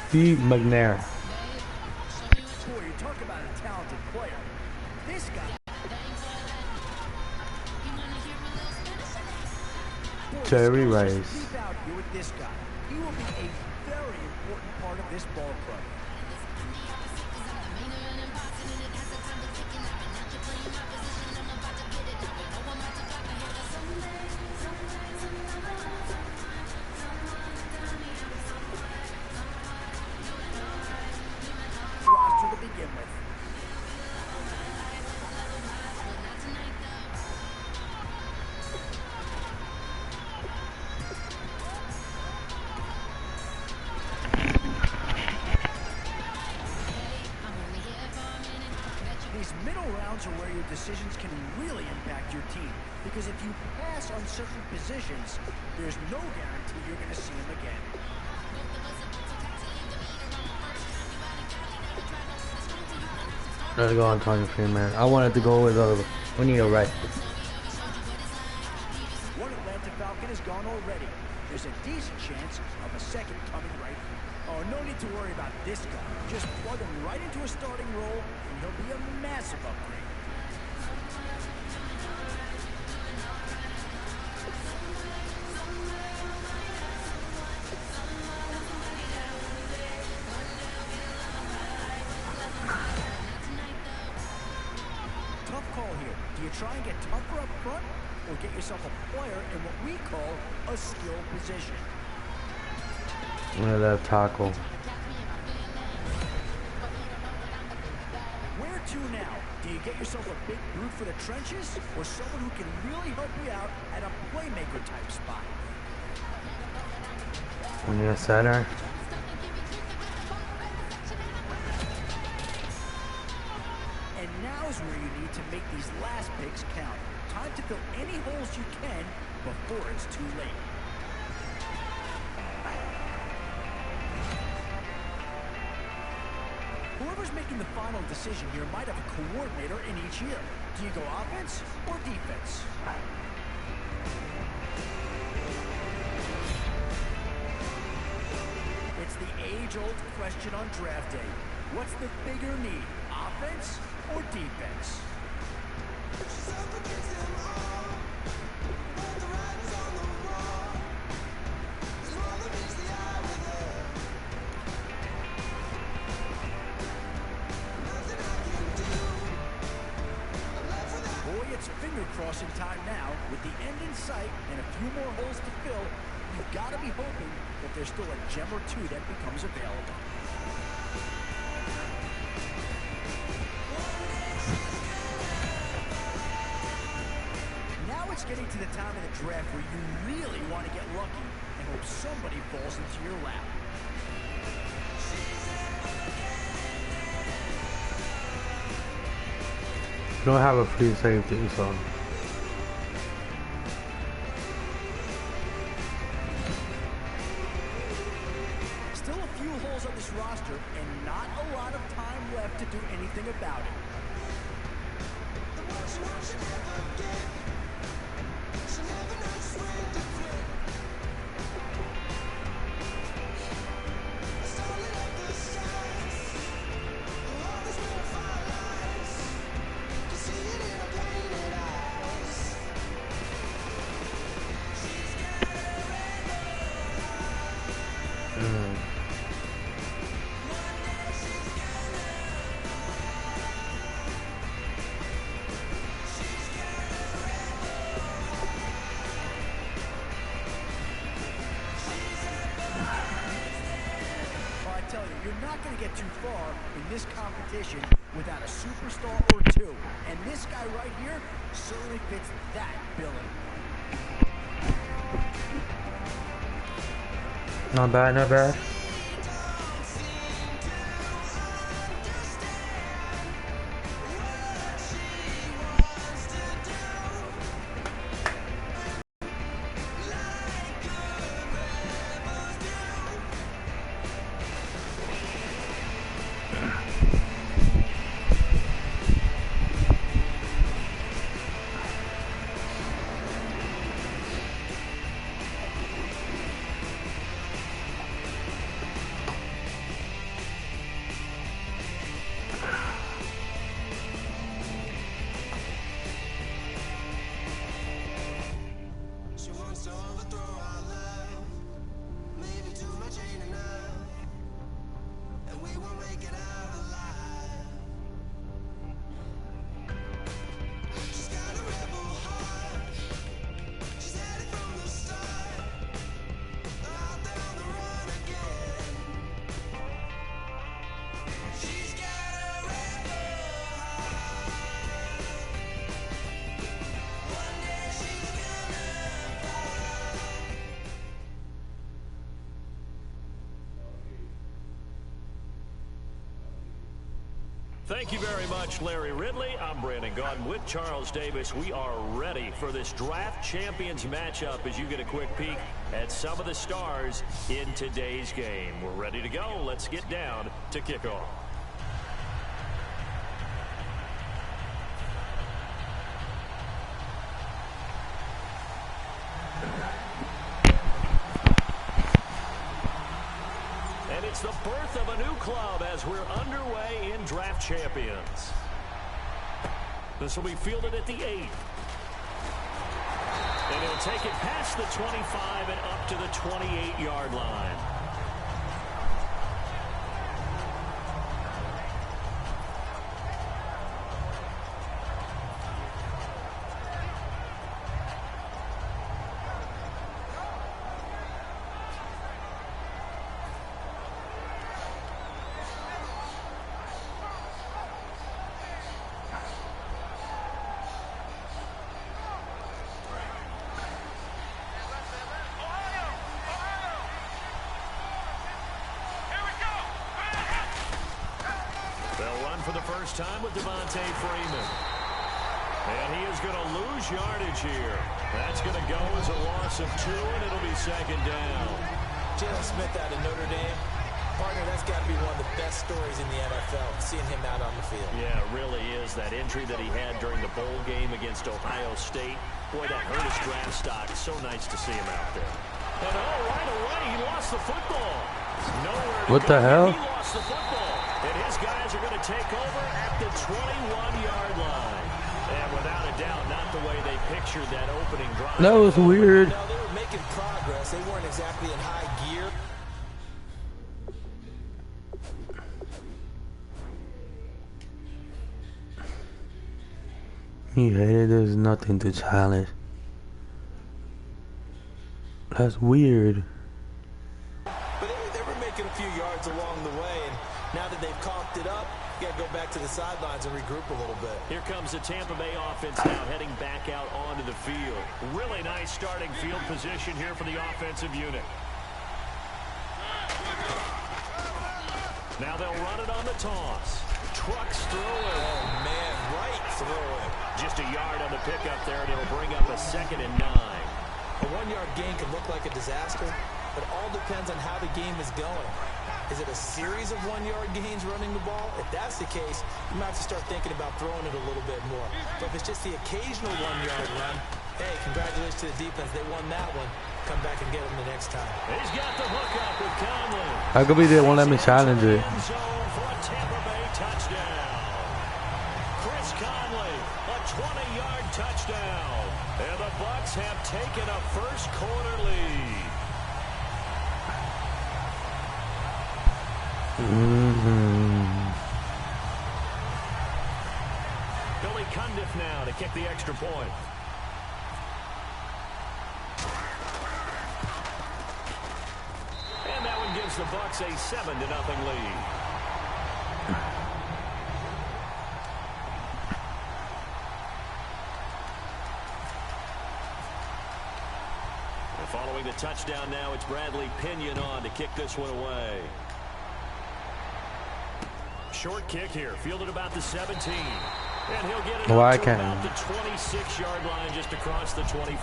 Steve McNair. Boy, you talk about a talented player. This guy. Boy, the Jerry skills just Rice. leap out here with this guy. He will be a very important part of this ball club. Roster to begin with. These middle rounds are where your decisions can really impact your team. Because if you pass on certain positions, there's no guarantee you're going to see them again. Let's go on Tony Freeman. I wanted to go with O'Neal Wright. One Atlanta Falcon is gone already. There's a decent chance of a second coming right. Oh, no need to worry about this guy. Just plug him right into a starting role, and he'll be a massive upgrade. Tough call here. Do you try and get tougher up front, or get yourself a player in what we call a skill position? Look at that tackle. Where to now? Do you get yourself a big brute for the trenches, or someone who can really help you out at a playmaker type spot? O'Neal center. And now is where you need to make these last picks count. Time to fill any holes you can before it's too late. Whoever's making the final decision here might have a coordinator in each ear. Do you go offense or defense? It's the age-old question on draft day. What's the bigger need, offense or defense? Boy, it's finger-crossing time now. With the end in sight and a few more holes to fill, you've got to be hoping that there's still a gem or two that becomes available. Now it's getting to the time of the draft where you really want to get lucky and hope somebody falls into your lap. We don't have a free safety, so Still a few holes on this roster and not a lot of time left to do anything about it. Tell you, you're not going to get too far in this competition without a superstar or two. And this guy right here certainly fits that billing. not bad, not bad. Thank you very much, Larry Ridley. I'm Brandon Gaudin with Charles Davis. We are ready for this draft champions matchup as you get a quick peek at some of the stars in today's game. We're ready to go. Let's get down to kickoff. And it's the birth of a new club as we're underway in draft champions. This will be fielded at the 8. And he'll take it past the 25 and up to the 28-yard line. For the first time with Devontae Freeman. And he is going to lose yardage here. That's going to go as a loss of 2, and it'll be second down. Jalen Smith out of Notre Dame. Partner, that's got to be one of the best stories in the NFL, seeing him out on the field. Yeah, it really is. That injury that he had during the bowl game against Ohio State. Boy, that hurt his draft stock. So nice to see him out there. And right away, he lost the football. Nowhere to what go. The hell? He lost the football. And his guys are going to take over at the 21-yard line. And without a doubt, not the way they pictured that opening drive. That was weird. No, they were making progress. They weren't exactly in high gear. He hated there's nothing to challenge. That's weird. But they were making a few yards along the way, and now that they've caulked it up, you got to go back to the sidelines and regroup a little bit. Here comes the Tampa Bay offense now heading back out onto the field. Really nice starting field position here for the offensive unit. Now they'll run it on the toss. Trucks through it. Oh, man, right through it. Just a yard on the pickup there, and it'll bring up a 2nd and 9. A 1-yard gain can look like a disaster, but all depends on how the game is going. Is it a series of 1-yard gains running the ball? If that's the case, you might have to start thinking about throwing it a little bit more. But if it's just the occasional 1-yard run, hey, congratulations to the defense. They won that one. Come back and get them the next time. He's got the hook up with Conley. How come they won't let me challenge it? For a Tampa Bay touchdown. Chris Conley, a 20-yard touchdown. And the Bucs have taken a first-quarter lead. Billy Cundiff now to kick the extra point. And that one gives the Bucs a 7-0 lead. Following the touchdown now, it's Bradley Pinion on to kick this one away. Short kick here, fielded about the 17. And he'll get it up to about the 26-yard line just across the 25.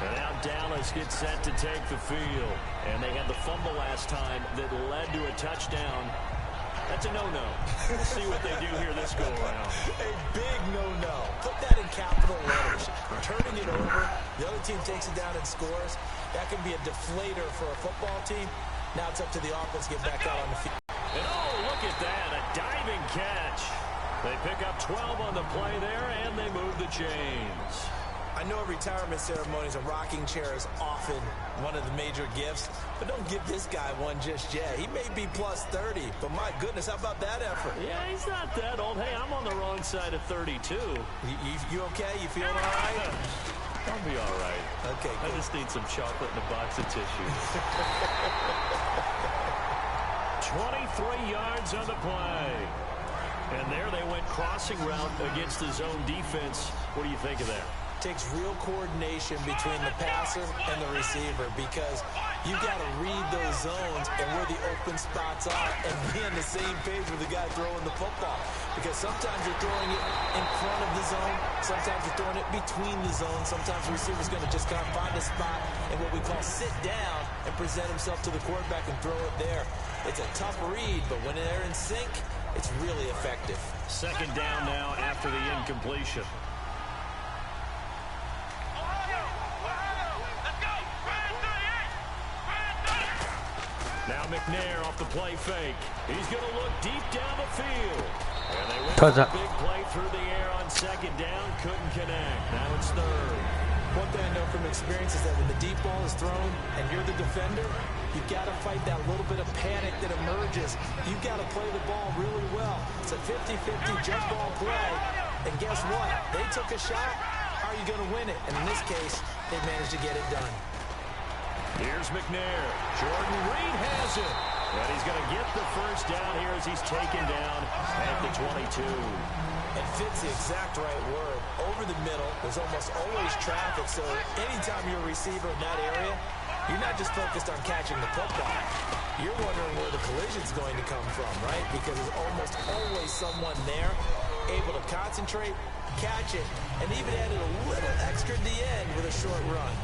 And now Dallas gets set to take the field. And they had the fumble last time that led to a touchdown. That's a no-no. We'll see what they do here this go-around. A big no-no. Put that in capital letters. Turning it over, the other team takes it down and scores. That can be a deflator for a football team. Now it's up to the offense to get back out on the field. And oh, look at that, a diving catch. They pick up 12 on the play there, and they move the chains. I know at retirement ceremonies, a rocking chair is often one of the major gifts, but don't give this guy one just yet. He may be plus 30, but my goodness, how about that effort? Yeah, he's not that old. Hey, I'm on the wrong side of 32. You okay? You feeling all right? I'll be all right. Okay, I just need some chocolate and a box of tissues. 23 yards on the play. And there they went crossing route against the zone defense. What do you think of that? Takes real coordination between the passer and the receiver, because You got to read those zones and where the open spots are and be on the same page with the guy throwing the football. Because sometimes you're throwing it in front of the zone. Sometimes you're throwing it between the zones. Sometimes the receiver's going to just kind of find a spot and what we call sit down and present himself to the quarterback and throw it there. It's a tough read, but when they're in sync, it's really effective. Second down now after the incompletion. Now McNair off the play fake. He's going to look deep down the field. And they went for a big play through the air on second down. Couldn't connect. Now it's third. One thing I know from experience is that when the deep ball is thrown and you're the defender, you've got to fight that little bit of panic that emerges. You've got to play the ball really well. It's a 50-50 jump ball play. And guess what? They took a shot. How are you going to win it? And in this case, they managed to get it done. Here's McNair. Jordan Reed has it. And he's going to get the first down here as he's taken down at the 22. It fits the exact right word. Over the middle, there's almost always traffic. So anytime you're a receiver in that area, you're not just focused on catching the football. You're wondering where the collision's going to come from, right? Because there's almost always someone there able to concentrate, catch it, and even added a little extra at the end with a short run.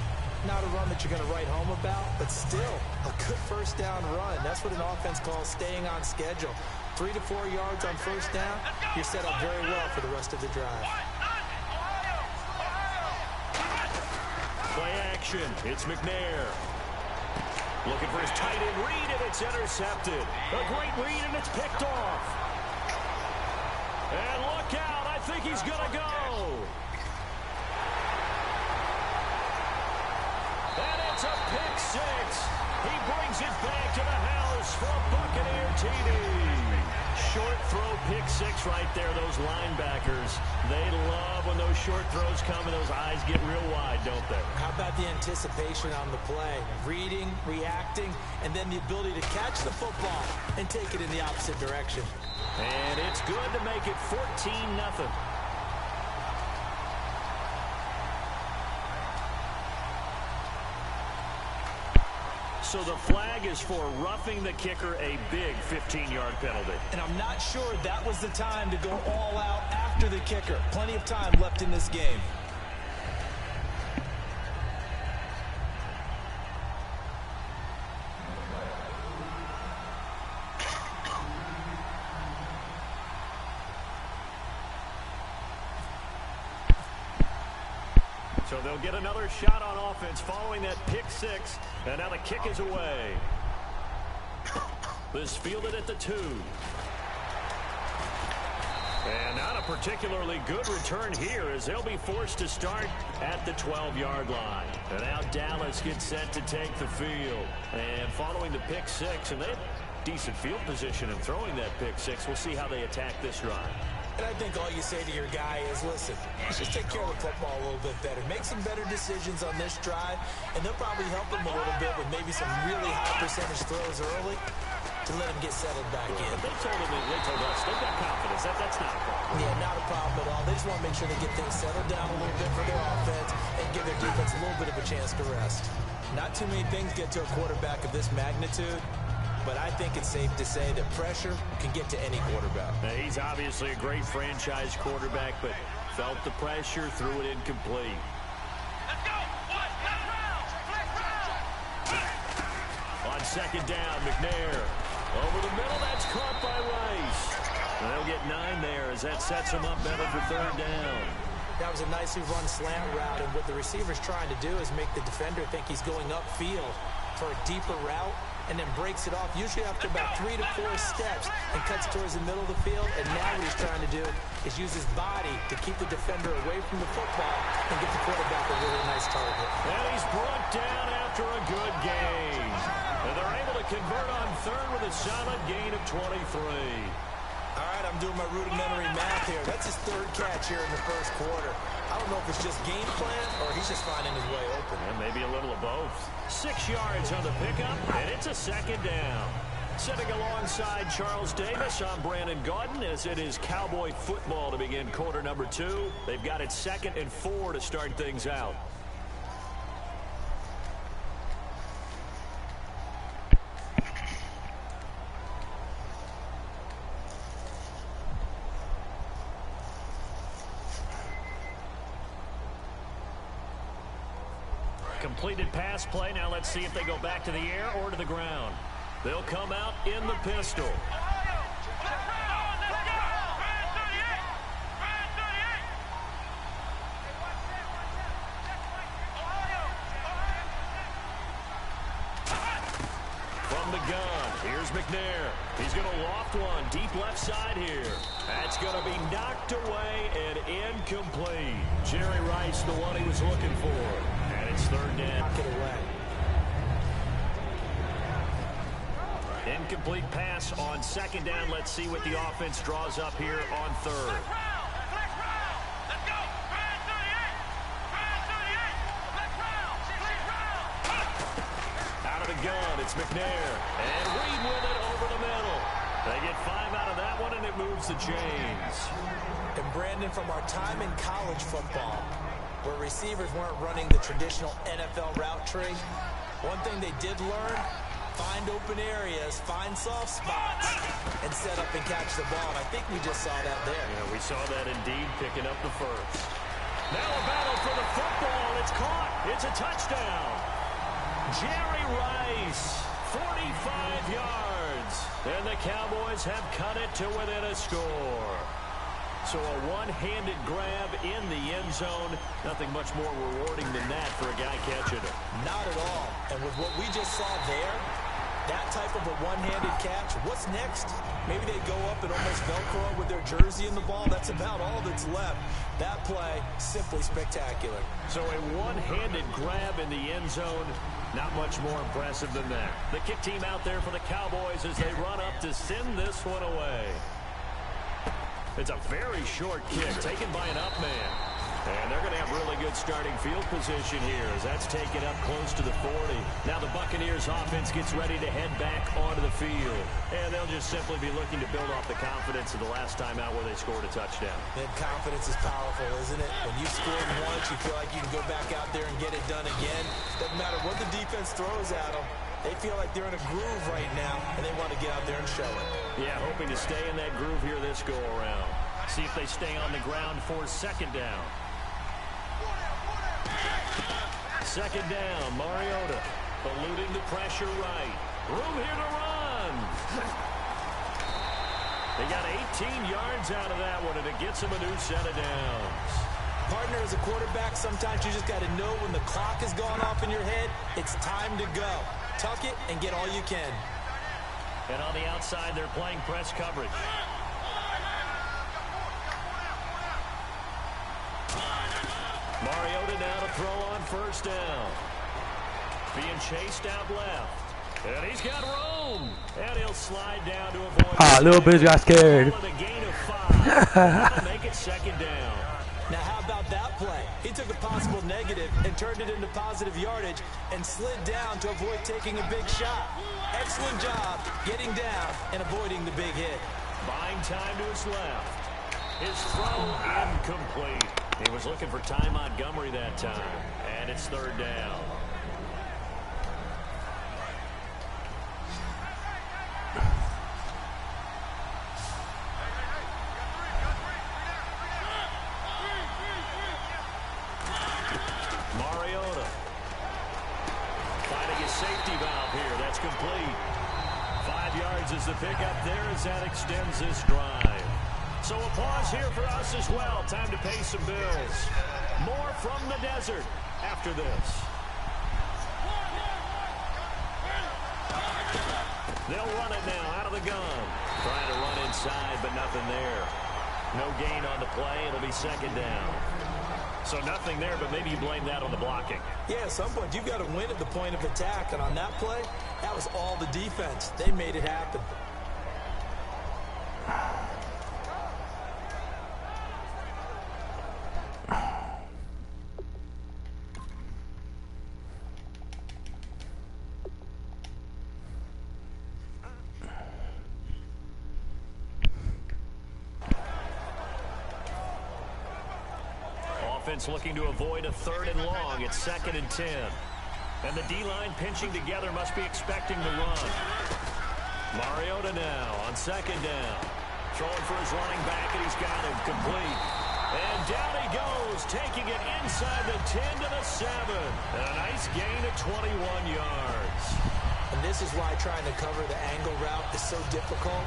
Not a run that you're going to write home about, but still a good first down run. That's what an offense calls staying on schedule. 3 to 4 yards on first down, you're set up very well for the rest of the drive. Play action. It's McNair. Looking for his tight end read, and it's intercepted. A great read, and it's picked off. And look out. I think he's going to go. And it's a pick six. He brings it back to the house for a Buccaneer TD. Short throw pick six right there. Those linebackers, they love when those short throws come and those eyes get real wide, don't they? How about the anticipation on the play? Reading, reacting, and then the ability to catch the football and take it in the opposite direction. And it's good to make it 14-0. So the flag is for roughing the kicker, a big 15-yard penalty. And I'm not sure that was the time to go all out after the kicker. Plenty of time left in this game. So they'll get another shot on offense following that pick six. And now the kick is away. This fielded at the 2. And not a particularly good return here as they'll be forced to start at the 12-yard line. And now Dallas gets set to take the field. And following the pick six, and they have decent field position in throwing that pick six. We'll see how they attack this run. And I think all you say to your guy is, listen, let's just take care of the football a little bit better. Make some better decisions on this drive, and they'll probably help him a little bit with maybe some really high percentage throws early to let him get settled back in. They told us they've got confidence. That's not a problem. Yeah, not a problem at all. They just want to make sure they get things settled down a little bit for their offense and give their defense a little bit of a chance to rest. Not too many things get to a quarterback of this magnitude, but I think it's safe to say that pressure can get to any quarterback. Now, he's obviously a great franchise quarterback, but felt the pressure, threw it incomplete. Let's go. On second down, McNair. Over the middle, that's caught by Rice. And they'll get 9 there as that sets him up better for third down. That was a nicely run slant route, and what the receiver's trying to do is make the defender think he's going upfield for a deeper route, and then breaks it off, usually after about 3 to 4 steps, and cuts towards the middle of the field. And now what he's trying to do is use his body to keep the defender away from the football and get the quarterback a really nice target. And he's brought down after a good gain. And they're able to convert on third with a solid gain of 23. All right, I'm doing my rudimentary math here. That's his third catch here in the first quarter. I don't know if it's just game plan or he's just finding his way open. And maybe a little of both. 6 yards on the pickup, and it's a second down. Sitting alongside Charles Davis, I'm Brandon Gaudin as it is Cowboy football to begin quarter number 2. They've got it 2nd and 4 to start things out. Completed pass play. Now let's see if they go back to the air or to the ground. They'll come out in the pistol. From the gun, here's McNair. He's going to loft one deep left side here. That's going to be knocked away and incomplete. Jerry Rice, the one he was looking for. And it's third down. Knock it away. Incomplete pass on second down. Let's see what the offense draws up here on third. Out of the gun, it's McNair. And Reed with it over the middle. They get 5 out of that one, and it moves the chains. And Brandon, from our time in college football, where receivers weren't running the traditional NFL route tree, one thing they did learn: find open areas, find soft spots, and set up and catch the ball. And I think we just saw that there. Yeah, we saw that indeed, picking up the first. Now a battle for the football. It's caught. It's a touchdown. Jerry Rice, 45 yards. And the Cowboys have cut it to within a score. So a one-handed grab in the end zone. Nothing much more rewarding than that for a guy catching it. Not at all. And with what we just saw there, that type of a one-handed catch, what's next? Maybe they go up and almost Velcro with their jersey in the ball. That's about all that's left. That play, simply spectacular. So a one-handed grab in the end zone. Not much more impressive than that. The kick team out there for the Cowboys as they run up to send this one away. It's a very short kick taken by an up man. And they're going to have really good starting field position here as that's taken up close to the 40. Now the Buccaneers offense gets ready to head back onto the field. And they'll just simply be looking to build off the confidence of the last time out where they scored a touchdown. And confidence is powerful, isn't it? When you scored once, you feel like you can go back out there and get it done again. Doesn't matter what the defense throws at them. They feel like they're in a groove right now, and they want to get out there and show it. Yeah, hoping to stay in that groove here this go-around. See if they stay on the ground for second down. Second down, Mariota eluding the pressure right. Room here to run. They got 18 yards out of that one, and it gets them a new set of downs. Partner, as a quarterback, sometimes you just got to know when the clock has gone off in your head, it's time to go. Tuck it and get all you can. And on the outside, they're playing press coverage. Mariota now to throw on first down. Being chased out left. And he's got room. And he'll slide down to avoid. Ah, little bit got scared. A gain of 5. That'll make it second down. Now, how about that play? He took a possible negative and turned it into positive yardage and slid down to avoid taking a big shot. Excellent job getting down and avoiding the big hit. Buying time to his left. His throw incomplete. He was looking for Ty Montgomery that time. And it's third down. Mariota finding his safety valve here. That's complete. 5 yards is the pickup there as that extends this drive. So a pause here for us as well. Time to pay some bills. More from the desert after this. They'll run it now out of the gun. Trying to run inside, but nothing there. No gain on the play. It'll be second down. So nothing there, but maybe you blame that on the blocking. Yeah, at some point, you've got to win at the point of attack. And on that play, that was all the defense. They made it happen. Offense looking to avoid a third and long. It's 2nd and 10. And the D-line pinching together, must be expecting the run. Mariota now on second down. Throwing for his running back, and he's got him complete. And down he goes, taking it inside the 10 to the 7. And a nice gain of 21 yards. And this is why trying to cover the angle route is so difficult.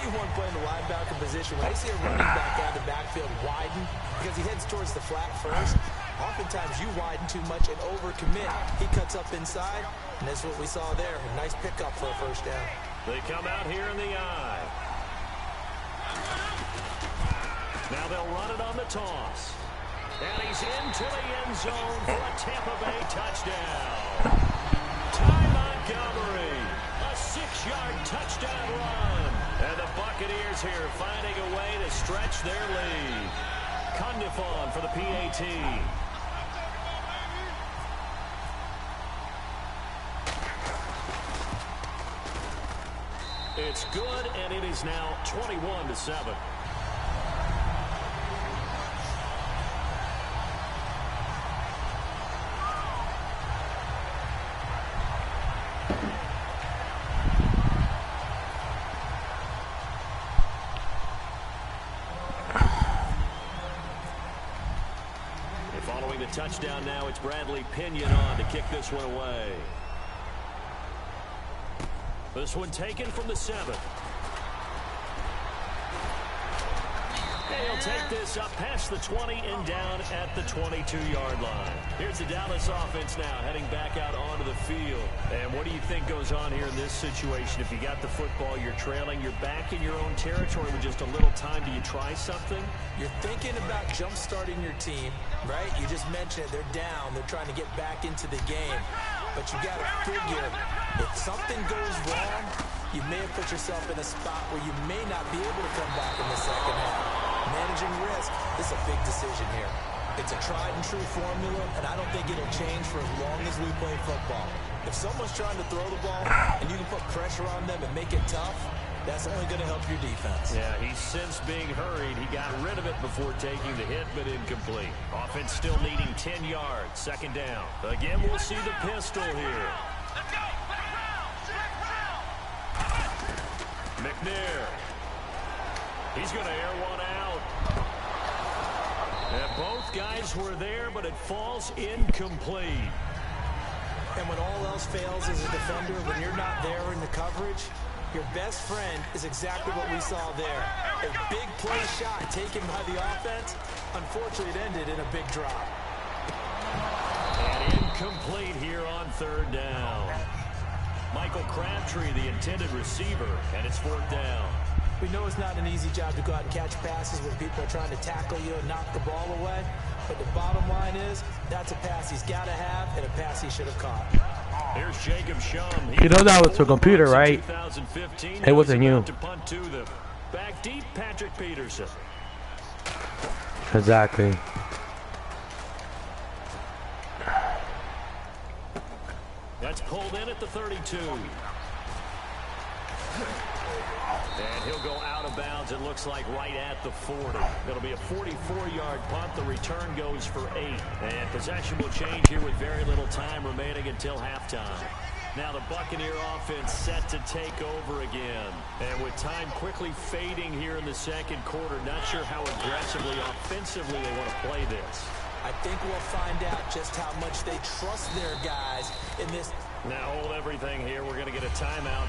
Anyone playing the linebacker position, when they see a running back out of the backfield widen, because he heads towards the flat first, oftentimes you widen too much and overcommit. He cuts up inside, and that's what we saw there. A nice pickup for a first down. They come out here in the eye. Now they'll run it on the toss. And he's into the end zone for a Tampa Bay touchdown. Ty Montgomery, a 6-yard touchdown run. And the Buccaneers here finding a way to stretch their lead. Condifon for the PAT. It's good, and it is now 21-7. Following the touchdown now, it's Bradley Pinion on to kick this one away. This one taken from the 7. He'll take this up past the 20 and down at the 22-yard line. Here's the Dallas offense now heading back out onto the field. And what do you think goes on here in this situation? If you got the football, you're trailing, you're back in your own territory with just a little time. Do you try something? You're thinking about jump-starting your team, right? You just mentioned it. They're down. They're trying to get back into the game. But you got to figure, if something goes wrong, you may have put yourself in a spot where you may not be able to come back in the second half. Managing risk is a big decision here. It's a tried-and-true formula, and I don't think it'll change for as long as we play football. If someone's trying to throw the ball and you can put pressure on them and make it tough, that's only going to help your defense. Yeah, he's since being hurried. He got rid of it before taking the hit, but incomplete. Offense still needing 10 yards. Second down. Again, we'll see the pistol here. McNair. He's going to air one out. And both guys were there, but it falls incomplete. And when all else fails as a defender, when you're not there in the coverage, your best friend is exactly what we saw there. A big play shot taken by the offense. Unfortunately, it ended in a big drop. And incomplete here on third down. Michael Crabtree, the intended receiver, and it's fourth down. We know it's not an easy job to go out and catch passes when people are trying to tackle you and knock the ball away. But the bottom line is, that's a pass he's got to have and a pass he should have caught. Here's Jacob Shum. You know that was a computer, right? It wasn't you. Back deep, Patrick Peterson. Exactly. That's pulled in at the 32. And he'll go out of bounds, it looks like, right at the 40. It'll be a 44-yard punt. The return goes for 8. And possession will change here with very little time remaining until halftime. Now the Buccaneer offense set to take over again. And with time quickly fading here in the second quarter, not sure how aggressively, offensively they want to play this. I think we'll find out just how much they trust their guys in this. Now hold everything here. We're going to get a timeout.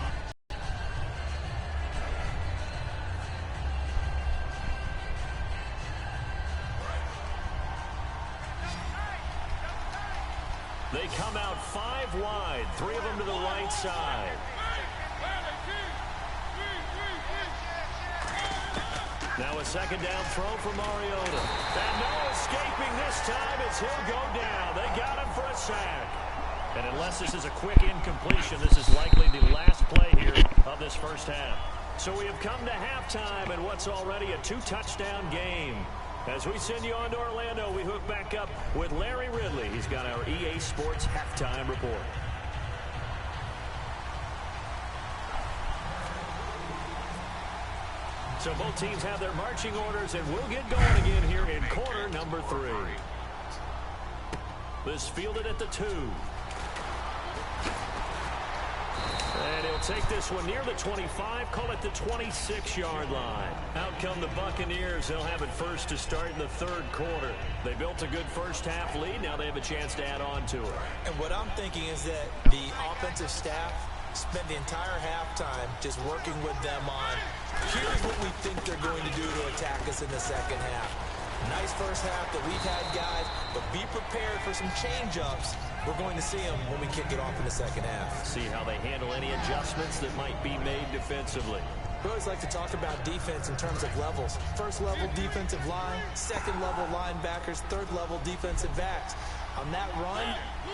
They come out 5 wide, 3 of them to the right side. Now a second down throw for Mariota. And no escaping this time as he'll go down. They got him for a sack. And unless this is a quick incompletion, this is likely the last play here of this first half. So we have come to halftime in what's already a 2-touchdown game. As we send you on to Orlando, we hook back up with Larry Ridley. He's got our EA Sports halftime report. So both teams have their marching orders, and we'll get going again here in quarter number 3. This fielded at the 2. And he'll take this one near the 25, call it the 26-yard line. Out come the Buccaneers. They'll have it first to start in the third quarter. They built a good first-half lead. Now they have a chance to add on to it. And what I'm thinking is that the offensive staff spent the entire halftime just working with them on, here's what we think they're going to do to attack us in the second half. Nice first half that we've had, guys, but be prepared for some change-ups. We're going to see them when we kick it off in the second half. See how they handle any adjustments that might be made defensively. We always like to talk about defense in terms of levels. First level defensive line, second level linebackers, third level defensive backs. On that run,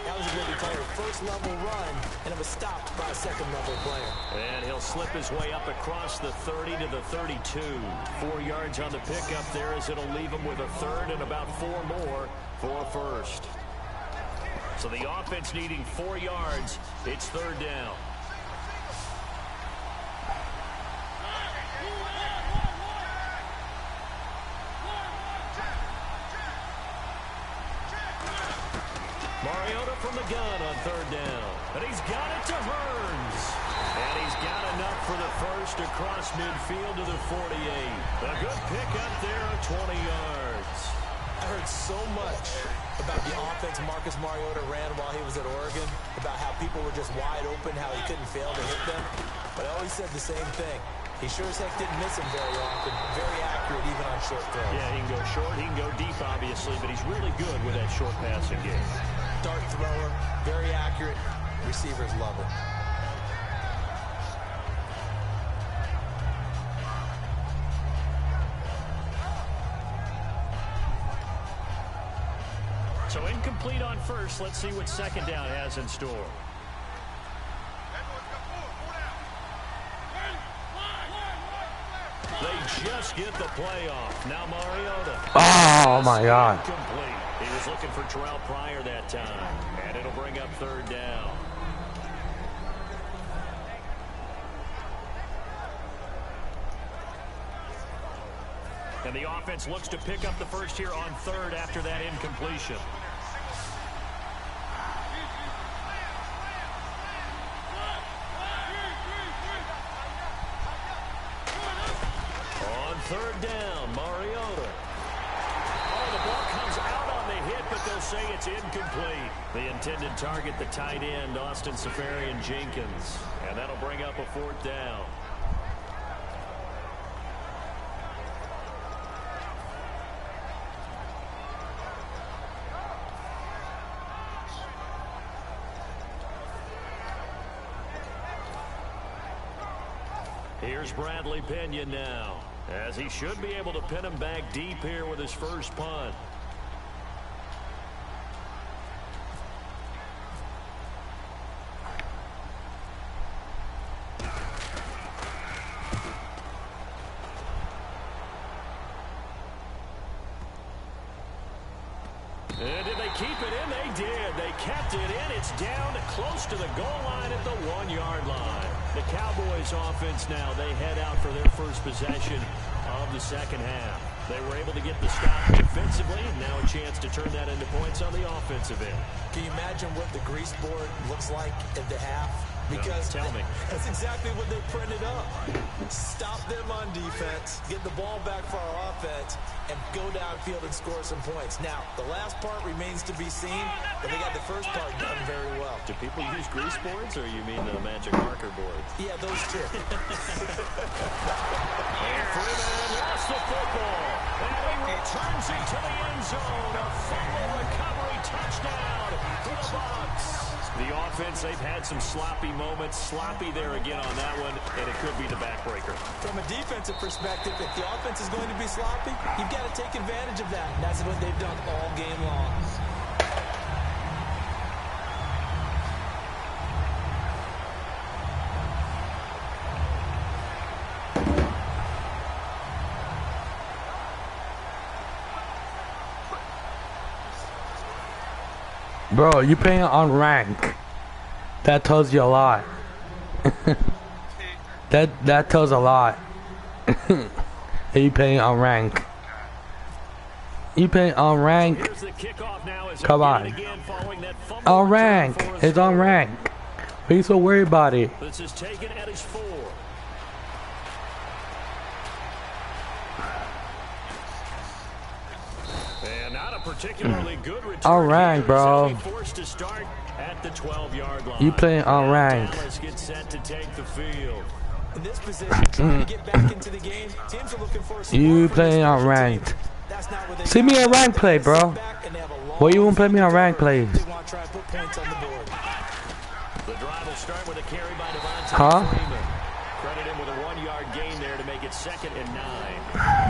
that was a good player. First level run, and it was stopped by a second level player. And he'll slip his way up across the 30 to the 32. 4 yards on the pickup there as it'll leave him with a third and about 4 more for a first. So the offense needing 4 yards. It's third down. Mariota from the gun on third down. And he's got it to Hearns. And he's got enough for the first across midfield to the 48. A good pickup there of 20 yards. I heard so much about the offense Marcus Mariota ran while he was at Oregon, about how people were just wide open, how he couldn't fail to hit them. But I always said the same thing. He sure as heck didn't miss him very often. Very accurate even on short throws. Yeah, he can go short, he can go deep, obviously, but he's really good with that short passing game. Dart thrower, very accurate. Receivers love him. So incomplete on first. Let's see what second down has in store. They just get the play off. Now Mariota. Oh, my God. Incomplete. He was looking for Terrell Pryor that time. And it'll bring up third down. And the offense looks to pick up the first here on third after that incompletion. On third down, Mariota. Oh, the ball comes out on the hit, but they'll say it's incomplete. The intended target, the tight end, Austin Seferian-Jenkins. And that'll bring up a fourth down. Here's Bradley Pena now, as he should be able to pin him back deep here with his first punt. And did they keep it in? They did. They kept it in. It's down close to the goal line at the 1-yard line. The Cowboys offense now, they head out for their first possession of the second half. They were able to get the stop defensively. Now a chance to turn that into points on the offensive end. Can you imagine what the grease board looks like at the half? Because no, tell me. That's exactly what they printed up. Stop them on defense, get the ball back for our offense, and go downfield and score some points. Now, the last part remains to be seen, but they got the first part done very well. Do people use grease boards, or you mean the magic marker boards? Yeah, those two. And Freeman lost the football. And he returns it to the end zone. A fumble recovery touchdown for the Bucs. The offense, they've had some sloppy moments. Sloppy there again on that one, and it could be the backbreaker. From a defensive perspective, if the offense is going to be sloppy, you've got to take advantage of that. And that's what they've done all game long. Bro, you playing on rank. That tells you a lot. that tells a lot. You playing on rank. You playing on rank. Come on. On rank. It's on rank. Why you so worried about it? This is taken at his 4. And not a particularly good return. Unranked, bro. Forced to start at the 12-yard line. You playing unranked. Dallas gets set to take the field. In this position, trying to get back into the game, teams are looking for a You playing unranked. See me on rank play, bro. Why you won't play me on rank plays? The drive will start with a carry by Devontae Huh? Freeman. Credit him with a 1-yard gain there to make it 2nd and 9.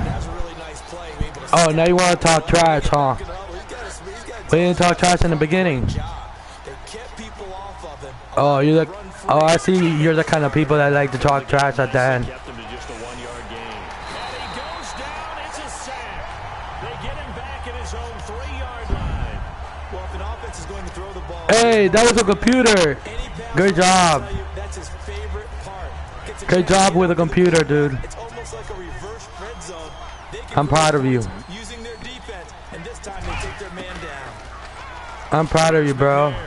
That's a really nice play. Oh, now you want to talk trash, huh? We didn't talk trash in the beginning. They kept people off of him. Oh, you're like, oh, I see. You're the kind of people that like to talk trash at the end. Kept him to just a 1-yard gain. And he goes down. It's a sack. They get him back at his own 3-yard line. Well, if an offense is going to throw the ball, Hey, that was a computer. Good job. that's his favorite part. Good job with a computer, dude. It's almost like a reverse red zone. They can I'm proud of you. using their defense, and this time they take their man down. I'm proud of you, bro. And he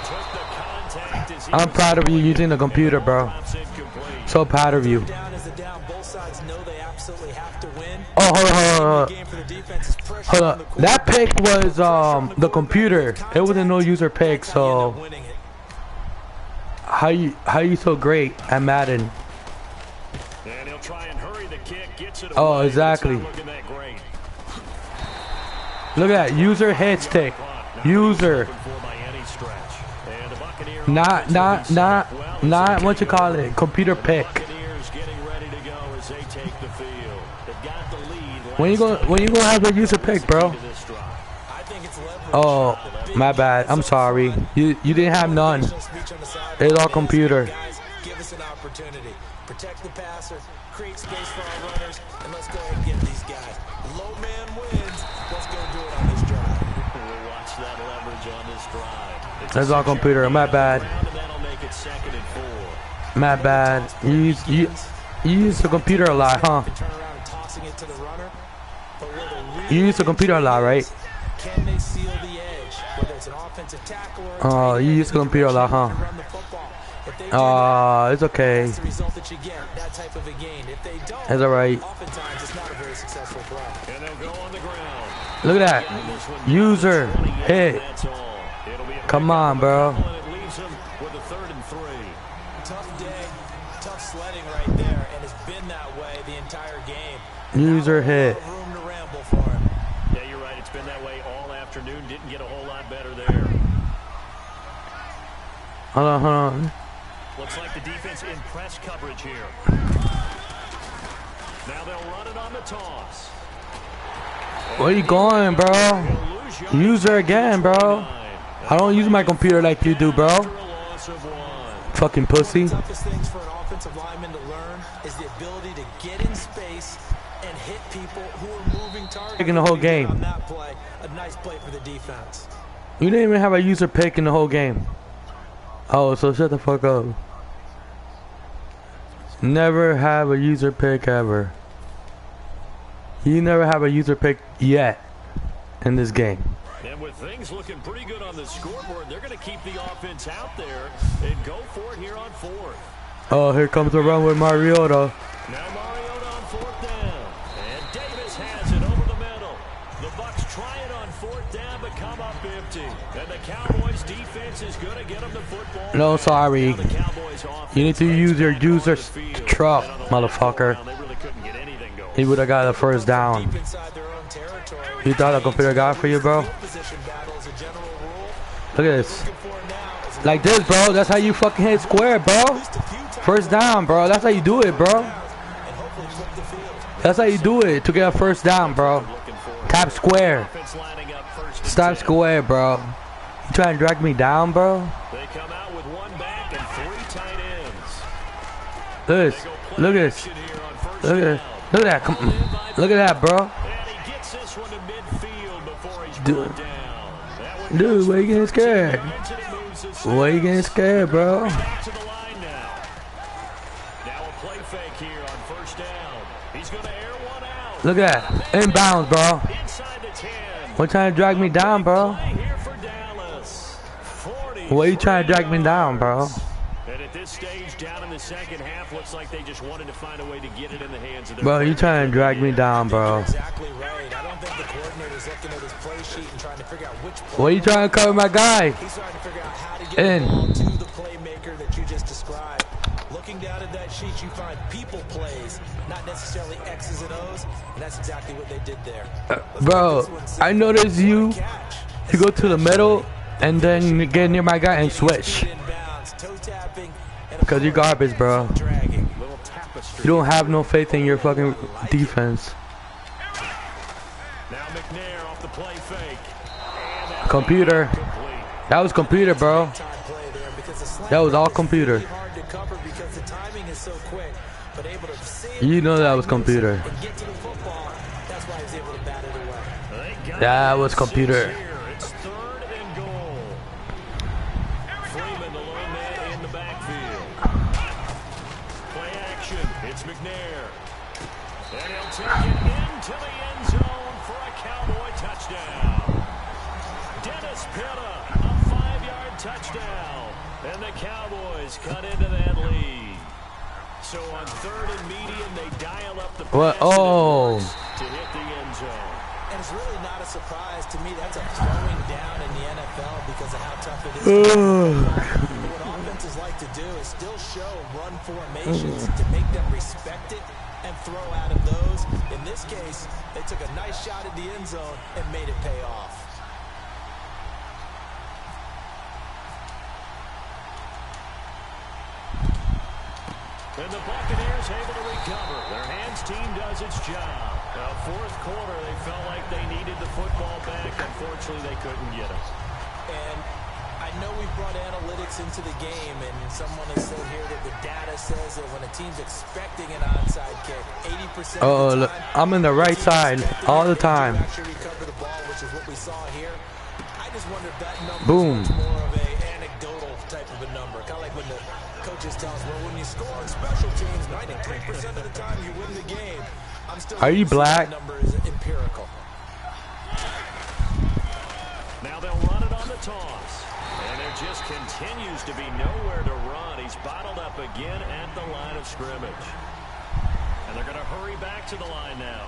took the contact as he I'm proud of you using the computer, bro. drops incomplete. So proud of you. Down is a down. Both sides know they absolutely have to win. Oh, hold on. Game for the defense is pressure Hold on the on. That pick was the computer. It wasn't no user pick. So winning it. how you so great at Madden? And he'll try and hurry the kick. Gets it Oh, away. exactly. It's not looking that great. Look at that user hit stick. User. For by any stretch. And the Buccaneer Not what you call it. Computer pick. Buccaneers getting ready to go as they take the field. They've got the lead. When you gonna have a user pick, bro? To this drive. I think it's leverage. Oh, my bad. I'm sorry. You didn't have none. Speech on the side. It's all computer. Guys, give us an opportunity. Protect the passer, create space for our runners, and let's go ahead and get these guys. Low man wins. Let's go do it on this drive. We'll watch that leverage on this drive. It's That's all computer. My bad. and that'll make it 2nd and 4. My bad. You use the computer a lot, huh? Turn around and tossing it to the runner. But where the real You use the computer a lot, right? can they seal the edge? Whether it's an offensive tackle or a Oh, tight you end, use the computer a lot, huh? run the football. If they do that, It's okay. that's the result that you get, that type of a gain. If they don't, It's alright. oftentimes it's not a very successful throw. And they'll go on the ground. Look at that. User hit. That's all. It'll be a Come on, bro. and it leaves them with a 3rd and 3. Tough day, tough sledding right there, and it's been that way the entire game. User hit. No room to ramble for him. Yeah, you're right. It's been that way all afternoon. Didn't get a whole lot better there. Hold on. Looks like the defense in press coverage here. Now they'll run it on the toss. Where you going, bro? They'll lose yards. User again, bro. I don't use my computer like you do, bro. For a loss of 1. Fucking pussy. The toughest things for an offensive lineman to learn is the ability to get in space and hit people who are moving targets. Taking the whole game. On that play, a nice play for the defense. You didn't even have a user pick in the whole game. Oh, so shut the fuck up. Never have a user pick ever. You never have a user pick yet in this game. And with things looking pretty good on the scoreboard, they're going to keep the offense out there and go for it here on 4th. Oh, here comes the run with Mariota. Now Mariota on 4th down. And Davis has it over the middle. The Bucs try it on 4th down, but come up empty. And the Cowboys defense is going to get them the football. No, sorry. Now the Cowboys offense You need to use your user's field. truck, And on the motherfucker. last go-around, they really couldn't get anything going. He would have got the first down. Deep inside their own territory. You thought the computer got for you, bro? Position battle is a general rule. Look at this. Looking for now is Like this, bro. That's how you fucking hit square, bro. just a few times First down, bro. That's how you do it, bro. and hopefully flip the field. That's how you do it to get a first down, bro. Tap square. Offense lining up 1st and Stop 10. square, bro. You trying to drag me down, bro? They come out with 1 back and 3 tight ends. Look at this. Look at this. Action here on 1st Look at down. this. Look at that. Come on. Look at that, bro. And he gets this one to midfield before he's Dude. brought down. That one Dude, goes why you for getting 13 scared? yards, and he moves his Why you getting scared, bro? back to the line now. Now a play fake here on 1st down. He's going to air one out. Look at that. Inbounds, bro. Inside the 10. What trying to drag me down, bro? Play here for Dallas. Why you trying to drag me down, bro? And at this stage, down in the second half, looks like they just wanted to find a way to get it in the hands of their Bro, you trying to drag me down, bro. Exactly right. I don't think the coordinator's looking at his play sheet and trying to figure out which play. Why you trying to cover my guy? He's trying to figure out how to get the ball to the playmaker that you just described. Looking down at that sheet, you find people plays, not necessarily X's and O's, and that's exactly what they did there. Bro, I noticed you go to the middle and then get near my guy and switch. Because you're garbage, bro. You don't have no faith in your fucking defense. Now McNair off the play fake. Computer. That was computer, bro. That was all computer. You know that was computer. That was computer. It's 3rd and goal. Freeman, the lone man in the backfield. Play action. It's McNair. And he'll take it into the end zone for a Cowboy touchdown. Dennis Pitta, a 5-yard touchdown. And the Cowboys cut into that lead. So on 3rd and medium, they dial up the pass to hit the end zone. And it's really not a surprise to me. That's a throwing down in the NFL because of how tough it is. What offenses like to do is still show run formations to make them respect it and throw out of those. In this case, they took a nice shot at the end zone and made it pay off. And the Buccaneers able to recover. Their hands team does its job. Now, 4th quarter, they felt like they needed the football back. Unfortunately, they couldn't get it. And I know we've brought analytics into the game, and someone has said here that the data says that when a team's expecting an onside kick, 80% of the time, I'm in the right side all the time. actually recover the ball, which is what we saw here. I just wonder if that number Boom. is more of a anecdotal type of a number. Kind of like when the coaches tell us, well, when you score on special teams, 93% of the time you win the game. I'm still Are you black? That number is empirical. Now they'll run it on the toss. And there just continues to be nowhere to run. He's bottled up again at the line of scrimmage. And they're going to hurry back to the line now.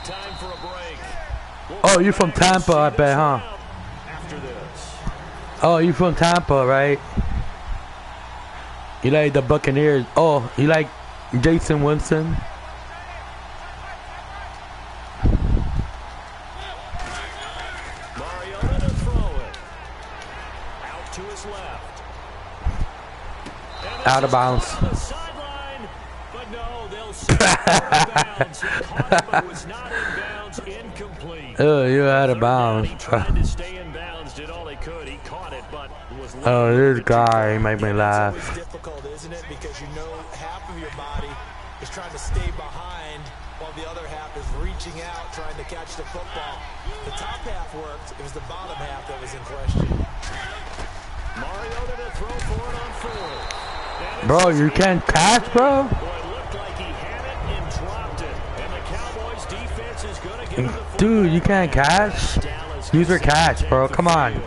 Time for a break. Oh, you're from Tampa, I bet, huh? After this. Oh, you from Tampa, right? You like the Buccaneers. Oh, you like Jason Winston? Mariota to throw it. Out to his left. Out of bounds. On the sideline, but no, they'll say out of bounds. He caught it, but was not in bounds. Incomplete. Oh, you're out of bounds. He tried to stay in bounds, did all he could. He caught it, but was Oh, this guy make me laugh. It's always difficult, isn't it? Because you know half of your body is trying to stay behind while the other half is reaching out, trying to catch the football. The top half worked. It was the bottom half that was in question. Mariota to throw for it on 4th. Bro, you can't catch, bro? Boy, it looked like he had it and dropped it. And the Cowboys defense is going to get him the football. Dude, you can't catch? Use your catch, bro. Come on.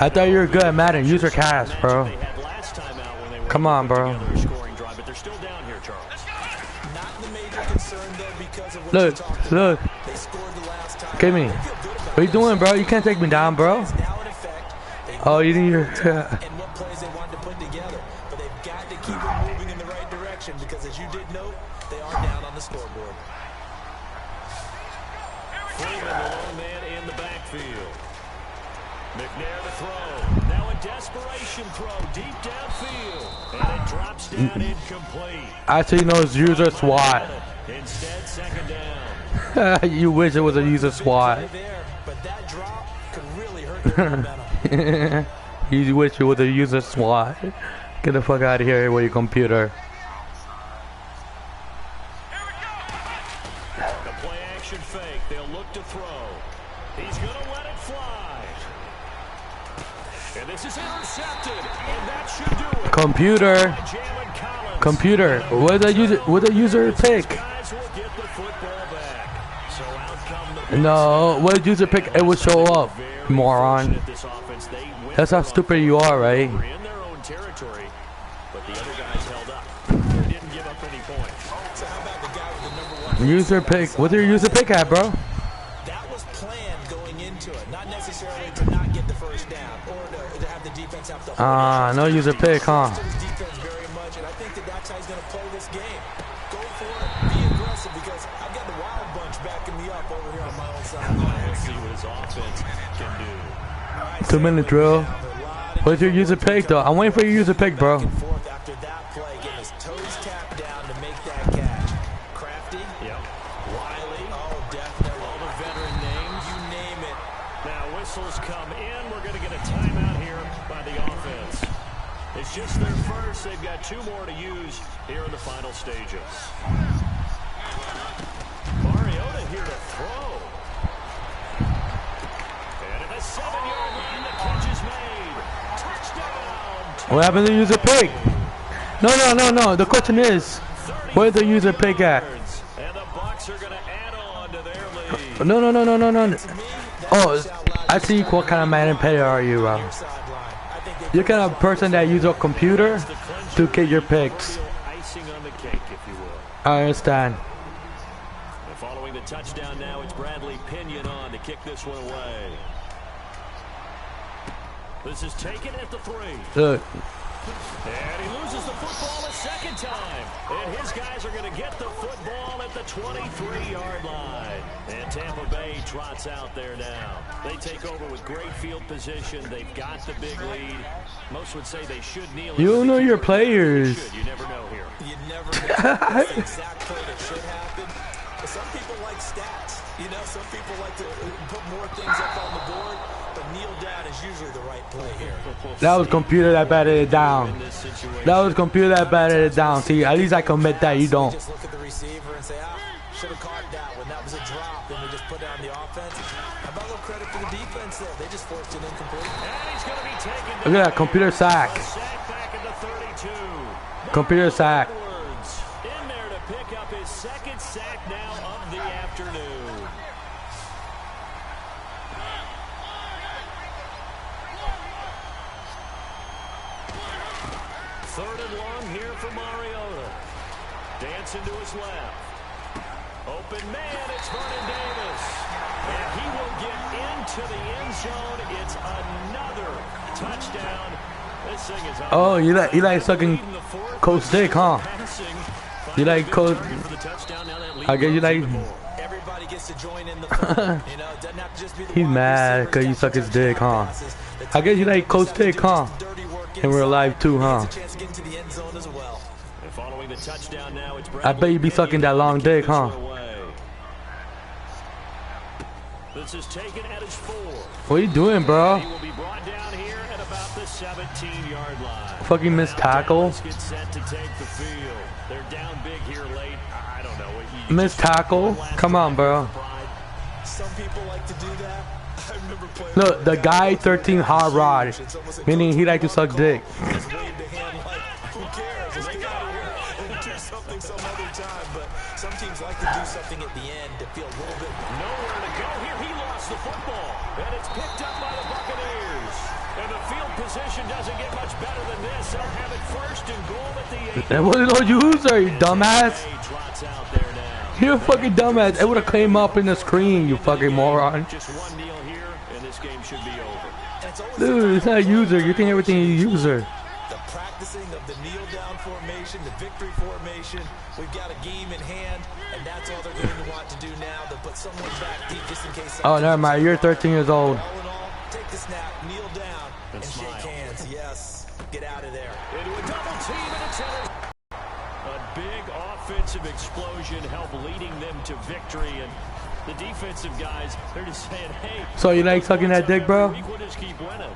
I thought you were good at Madden. Use your catch, bro. Come on, bro. Look. Give me. What are you doing, bro? You can't take me down, bro. Oh, you need your... And what plays they wanted to put together. But they've got to keep it moving in the right direction because, as you did note, they are down on the scoreboard. Freeman, the lone man in the backfield. McNair to throw. Now a desperation throw deep downfield. And it drops down incomplete. Actually, no, it's user SWAT. Instead, 2nd down. You wish it was a user SWAT. But that drop could really hurt their momentum. You wish it was a user SWAT. Get the fuck out of here with your computer. The play action fake. They'll look to throw. He's going to let it fly. And this is intercepted. And that should do it. Computer. Computer. What the user pick? No, what did user pick? It would show up, moron. That's how stupid you are, right? User pick. What's your user pick at, bro? That was planned going into it, not necessarily to not get the first down or to have the defense have to hold No user pick, huh? defense very much, and I think that's how he's going to play this game. Go for it, be aggressive, because I've got the wild bunch backing me up over here on my own side. Let's see what his offense can do. Right, 2 minute drill. What's your user pick, though? I'm waiting for your user pick, bro. After that play, getting his toes tapped down to make that catch. Crafty. Yep. Wiley. Oh, definitely. All the veteran names. You name it. Now whistles come in. We're going to get a timeout here by the offense. It's just their first. They've got 2 more to use here in the final stages. Mariota here to throw. And at the 7-yard line, the catch is made. Touchdown. What happened to user pick? No. The question is, where's the user pick at? And the Bucs are going to add on to their lead. No. Oh, I see what kind of Madden player are you, bro. You're kind of person that use a computer to get your picks. Icing on the cake, if you will. I understand. And following the touchdown now, it's Bradley Pinion on to kick this one away. This is taken at the 3. Look. And he loses the football a second time. And his guys are going to get the football at the 23-yard line. And Tampa Bay trots out there now. They take over with great field position. They've got the big lead. Most would say they should kneel. You don't know your players. You never know here. You never know. That's the exact play that should happen. But some people like stats. You know, some people like to put more things up on the board. But kneel down is usually the right play here. That was computer that batted it down. That was computer that batted it down. See, at least I can admit that you don't. Just look at the receiver and say, should have caught that one. That was a drop, and we just put it on the offense. How about a little credit for the defense there? They just forced it incomplete. And he's going to be taken. Look at that computer sack. Back at the 32. Computer sack. In there to pick up his second sack now of the afternoon. Third and long here for Mariota. Dancing to his left. Open man, it's Vernon Davis. And he will get into the end zone. It's another touchdown. This thing is Oh, you like sucking Coach Dick, huh? You like Coach? I guess you like. Everybody gets to join in the fun. You know, it doesn't have to just be the He's mad because you suck his dick, huh? I guess you like Coach Dick, huh? And we're alive too, huh? I bet you be sucking that long dick, huh? This is taken at his 4. What are you doing, bro? He will be brought down here at about the 17-yard line. Fucking missed tackle. Get set to take the field. They're down big here late. I don't know. Missed tackle. Come on, bro. Some people like to do that. I remember playing. Look, the guy 13 hot rod, meaning he like to suck dick. Who cares? Let's get out of here and do something some other time. But some teams like to do something at the end to feel a little bit. Nowhere to go here. He lost the football, and it's picked up by the Buccaneers. And the field position doesn't get much better than this. They'll have it first and goal at the 8. That wasn't no user, you dumbass. You're a fucking dumbass. It would have came up in the screen, you fucking moron. Just one kneel here, and this game should be over. Dude, it's not a user. You think everything is a user. The practicing of the kneel down formation, the victory formation. We've got a game in hand, and that's all they're going to want to do now. They'll put someone back deep just in case. Oh, never mind. You're 13 years old. All in all, take the snap, kneel down, and shake hands. Yes, get out of there. Into a double team, and it's a big offensive explosion help leading them to victory, and the defensive guys, they're just saying, hey. So you like sucking that dick, bro? We'll just keep winning.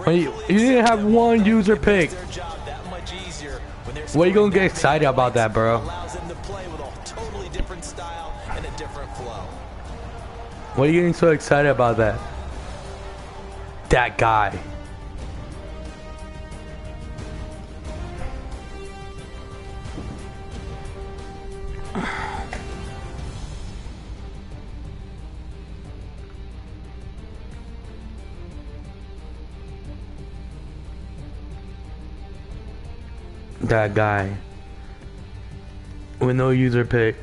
You didn't have one user pick. What are you gonna get excited about that, bro? What are you getting so excited about that? That guy. That guy. With no user pick.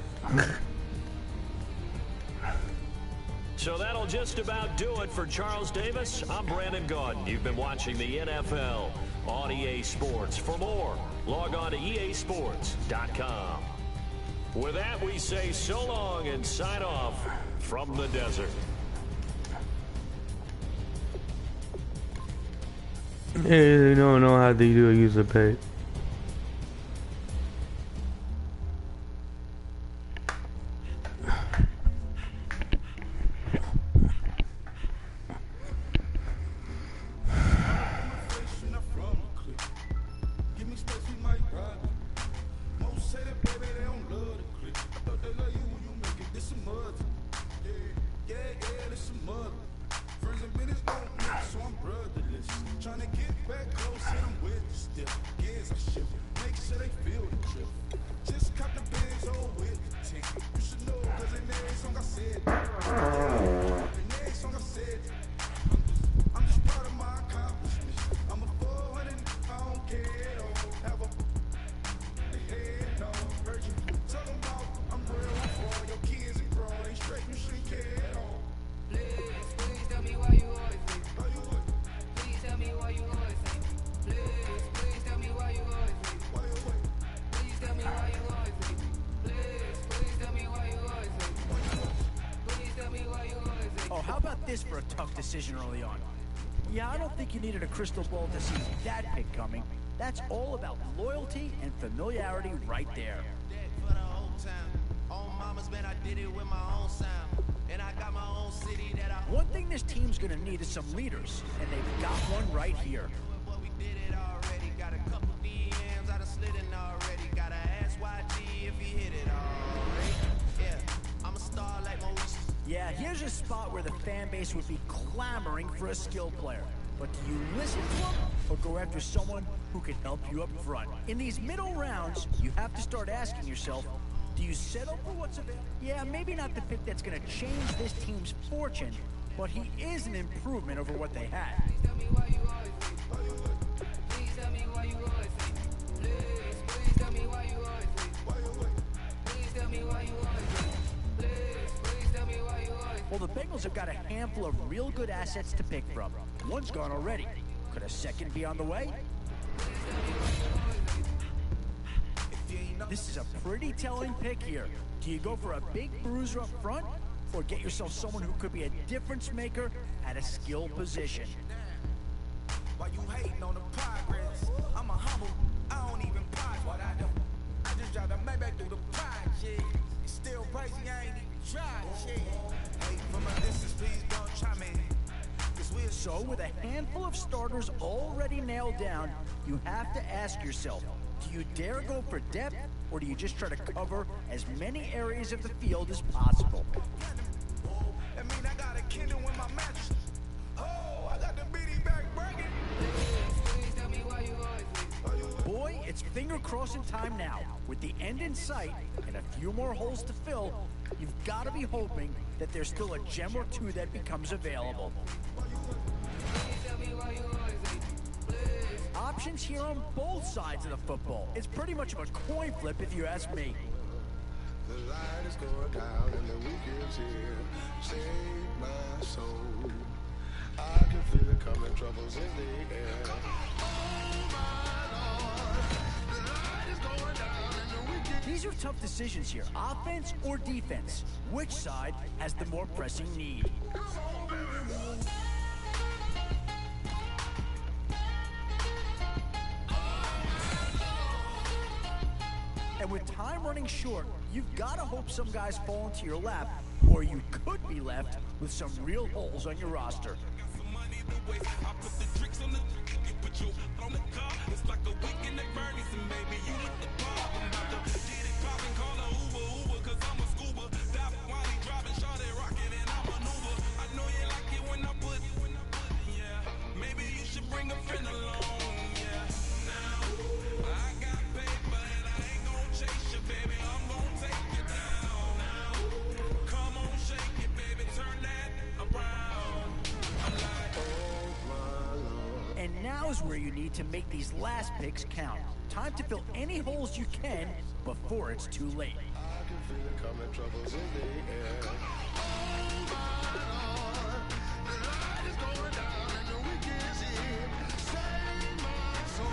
So that'll just about do it for Charles Davis. I'm Brandon Gaudin. You've been watching the NFL on EA Sports. For more, log on to easports.com. With that, we say so long and sign off from the desert. Hey, don't know how they do a user pick. For a tough decision early on. Yeah, I don't think you needed a crystal ball to see that pick coming. That's all about loyalty and familiarity right there. One thing this team's gonna need is some leaders, and they've got one right here. Yeah, here's a spot where the fan base would be clamoring for a skill player. But do you listen to them or go after someone who can help you up front? In these middle rounds, you have to start asking yourself, do you settle for what's available? Yeah, maybe not the pick that's going to change this team's fortune, but he is an improvement over what they had. Please tell me why you always leave. Please tell me why you always leave. Please tell me why you always leave. Please tell me why you always leave. Well, the Bengals have got a handful of real good assets to pick from. One's gone already. Could a second be on the way? This is a pretty telling pick here. Do you go for a big bruiser up front, or get yourself someone who could be a difference maker at a skill position? While you hating on the progress, I'm a humble. I don't even prize what I do. I just drive the Maybach through the project. It's still crazy, I ain't even tried shit. Hey, from a distance, please don't try me. So, with a handful of starters already nailed down, you have to ask yourself, do you dare go for depth, or do you just try to cover as many areas of the field as possible? I mean, I got a Kindle in my mattress. Oh, I got the beating back breaking. Please tell me why you always leave. Boy, it's finger crossing time now. With the end in sight and a few more holes to fill, you've got to be hoping that there's still a gem or two that becomes available. Options here on both sides of the football. It's pretty much of a coin flip if you ask me. The light is going down and the weekend's here. Save my soul. I can feel it coming, troubles in the air. Oh my Lord, the light is going down and the weekend. These are tough decisions here. Offense or defense? Which side has the more pressing need? Come on, baby. And with time running short, you've got to hope some guys fall into your lap, or you could be left with some real holes on your roster. And now is where you need to make these last picks count. time to fill any holes you can before it's too late. I can feel it coming, troubles in the air. The light is going down and the weekend's here. Save my soul.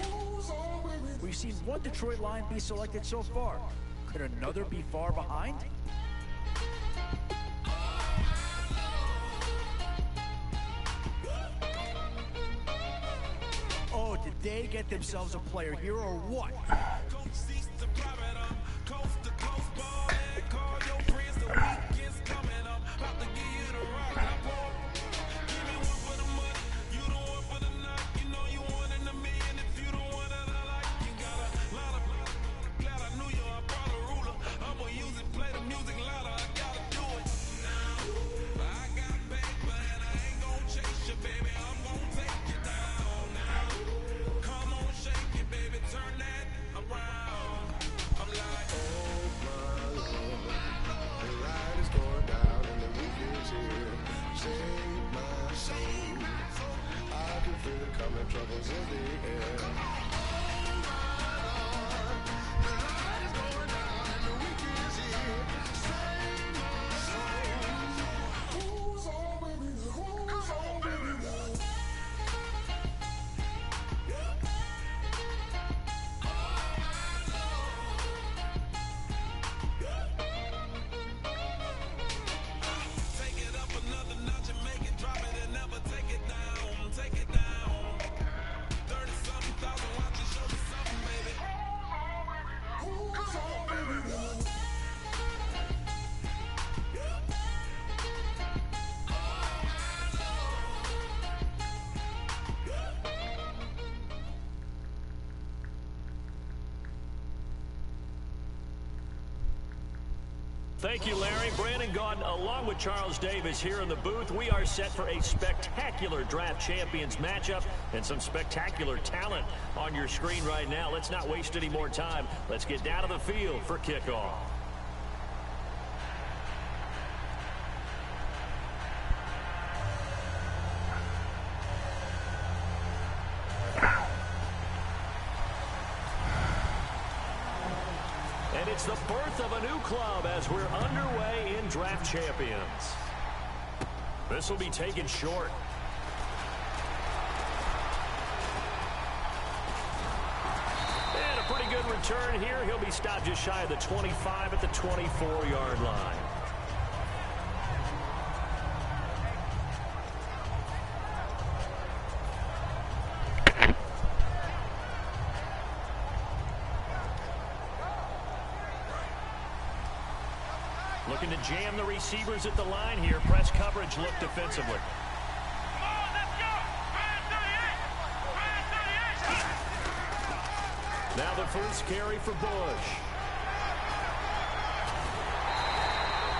Who's all with me? We've seen one Detroit Lion be selected so far. Could another be far behind? Oh, did they get themselves a player here or what? Troubles in the air. Thank you, Larry. Brandon Gaudin, along with Charles Davis here in the booth. We are set for a spectacular draft champions matchup and some spectacular talent on your screen right now. Let's not waste any more time. Let's get down to the field for kickoff. And it's the birth of a new club as we're underway in Draft Champions. This will be taken short. And a pretty good return here. He'll be stopped just shy of the 25 at the 24-yard line. Looking to jam the receivers at the line here. Press coverage look defensively. Now the first carry for Bush.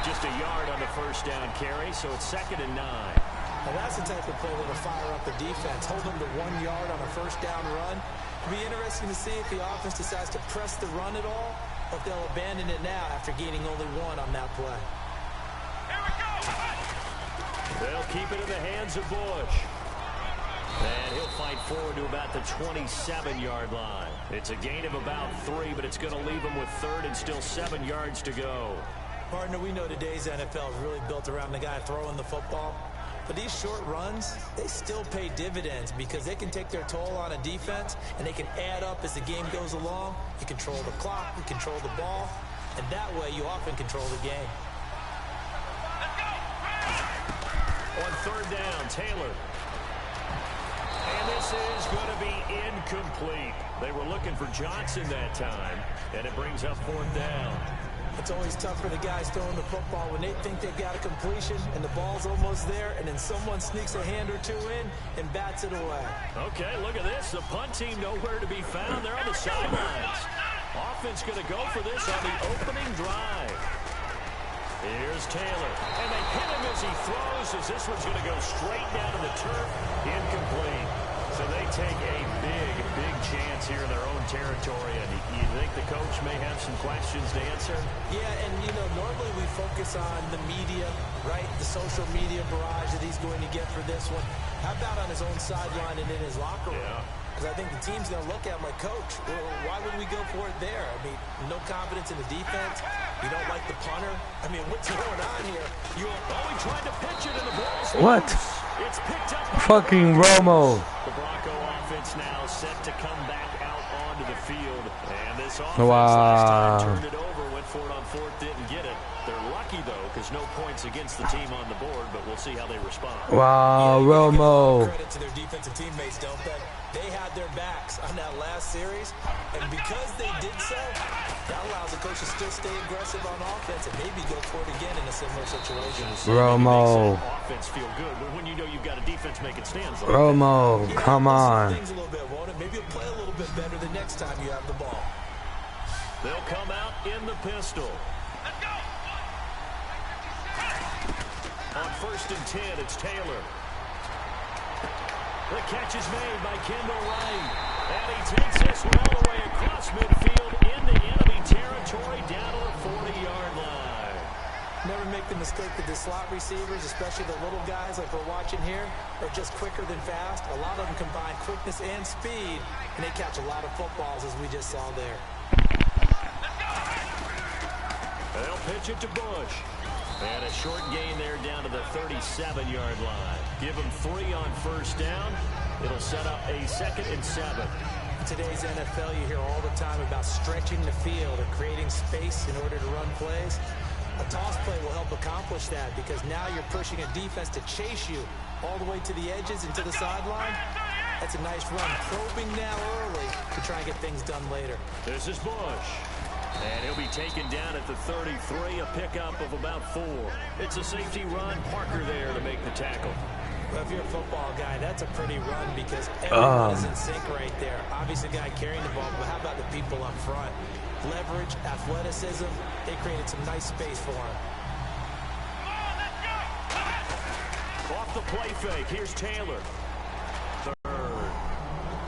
Just a yard on the first down carry, so it's 2nd and 9. Now that's the type of play that'll fire up the defense. Hold them to 1 yard on a first down run. It'll be interesting to see if the offense decides to press the run at all, or if they'll abandon it now after gaining only 1 on that play. They'll keep it in the hands of Bush. And he'll fight forward to about the 27-yard line. It's a gain of about 3, but it's going to leave him with 3rd and still 7 yards to go. Partner, we know today's NFL is really built around the guy throwing the football. But these short runs, they still pay dividends because they can take their toll on a defense and they can add up as the game goes along. You control the clock, you control the ball, and that way you often control the game. On 3rd down, Taylor. And this is going to be incomplete. They were looking for Johnson that time, and it brings up 4th down. It's always tough for the guys throwing the football when they think they've got a completion and the ball's almost there, and then someone sneaks a hand or two in and bats it away. Okay, look at this. The punt team nowhere to be found. They're on the sidelines. Offense going to go for this on the opening drive. Here's Taylor, and they hit him as he throws, as this one's going to go straight down to the turf. Incomplete. So they take a big chance here in their own territory. And you think the coach may have some questions to answer? Yeah, and, you know, normally we focus on the media, right? The social media barrage that he's going to get for this one. How about on his own sideline and in his locker room? Yeah. Because I think the team's going to look at him like, Coach, well, why would we go for it there? I mean, no confidence in the defense. You don't like the punter. I mean, what's going on here? He tried to pitch it in the ball's What? It's picked up. Fucking Romo. The Bronco offense now set to come back out onto the field. And this offense last time turned it over, went for it on fourth, didn't get it. They're lucky, though, because no points against the team on the board, but we'll see how they respond. Wow, Romo. Credit to their defensive teammates, don't they? They had their backs on that last series, and because they did so, that allows the coach to still stay aggressive on offense and maybe go for it again in a similar situation. Romo. Offense feel good, but when you know you've got a defense making stands like Romo, that, come on. Things a little bit, won't it? Maybe you'll play a little bit better the next time you have the ball. They'll come out in the pistol. On 1st and 10, it's Taylor. The catch is made by Kendall Wright. And he takes this one all the way across midfield into enemy territory down to the 40-yard line. Never make the mistake that the slot receivers, especially the little guys like we're watching here, are just quicker than fast. A lot of them combine quickness and speed, and they catch a lot of footballs, as we just saw there. They'll pitch it to Bush. And a short gain there down to the 37-yard line. Give him 3 on 1st down. It'll set up a 2nd and 7. In today's NFL, you hear all the time about stretching the field or creating space in order to run plays. A toss play will help accomplish that because now you're pushing a defense to chase you all the way to the edges and to the sideline. That's a nice run. Probing now early to try and get things done later. This is Bush. And he'll be taken down at the 33, a pickup of about 4. It's a safety run. Parker there to make the tackle. Well, if you're a football guy, that's a pretty run because everyone is in sync right there. Obviously, the guy carrying the ball, but how about the people up front? Leverage, athleticism, they created some nice space for him. Off the play fake, here's Taylor.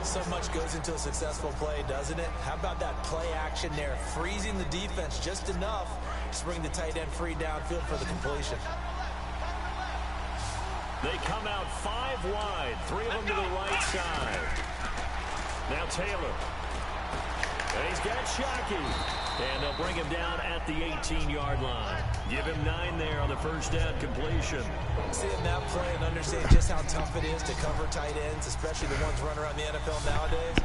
So much goes into a successful play, doesn't it? How about that play action there, freezing the defense just enough to bring the tight end free downfield for the completion. They come out 5 wide, 3 of them to the right side. Now Taylor. And he's got Shockey. And they'll bring him down at the 18-yard line. Give him 9 there on the 1st down completion. Seeing that play and understanding just how tough it is to cover tight ends, especially the ones running around the NFL nowadays,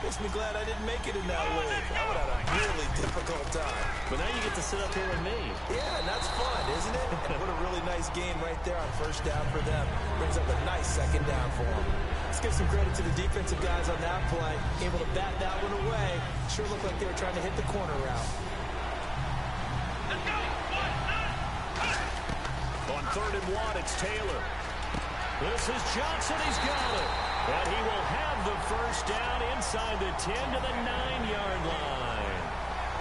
makes me glad I didn't make it in that league. I would have had a really difficult time. But now you get to sit up here with me. Yeah, and that's fun, isn't it? And what a really nice game right there on 1st down for them. Brings up a nice 2nd down for them. Let's give some credit to the defensive guys on that play. Able to bat that one away. Sure looked like they were trying to hit the corner route. On 3rd and 1, it's Taylor. This is Johnson. He's got it. And he will have the 1st down inside the 10 to the 9-yard line.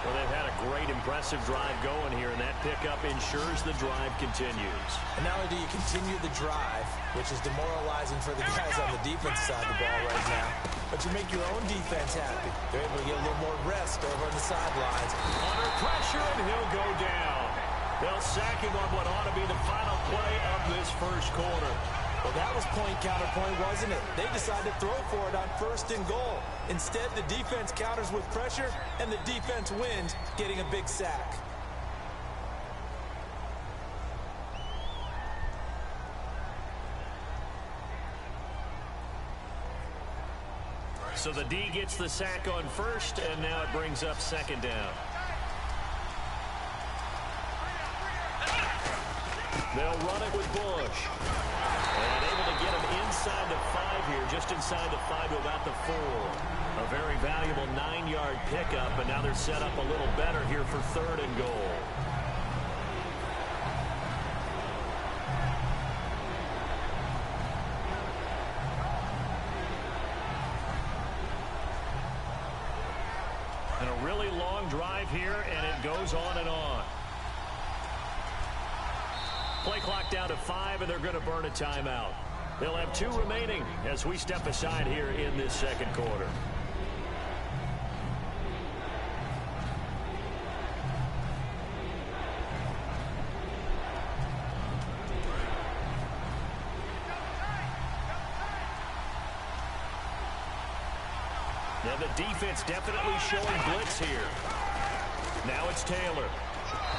Well, they've had a great, impressive drive going here, and that pickup ensures the drive continues. And not only do you continue the drive, which is demoralizing for the guys on the defense side of the ball right now, but you make your own defense happy. They're able to get a little more rest over on the sidelines. Under pressure, and he'll go down. They'll sack him on what ought to be the final play of this 1st quarter. Well, that was point-counterpoint, wasn't it? They decided to throw for it on 1st and goal. Instead, the defense counters with pressure, and the defense wins, getting a big sack. So the D gets the sack on 1st, and now it brings up 2nd down. They'll run it with Bush. And able to get him inside the 5 here, just inside the 5 to about the 4. A very valuable 9-yard pickup, and now they're set up a little better here for 3rd and goal. And a really long drive here, and it goes on and on. Play clock down to 5, and they're going to burn a timeout. They'll have 2 remaining as we step aside here in this 2nd quarter. Now the defense definitely showing blitz here. Now it's Taylor.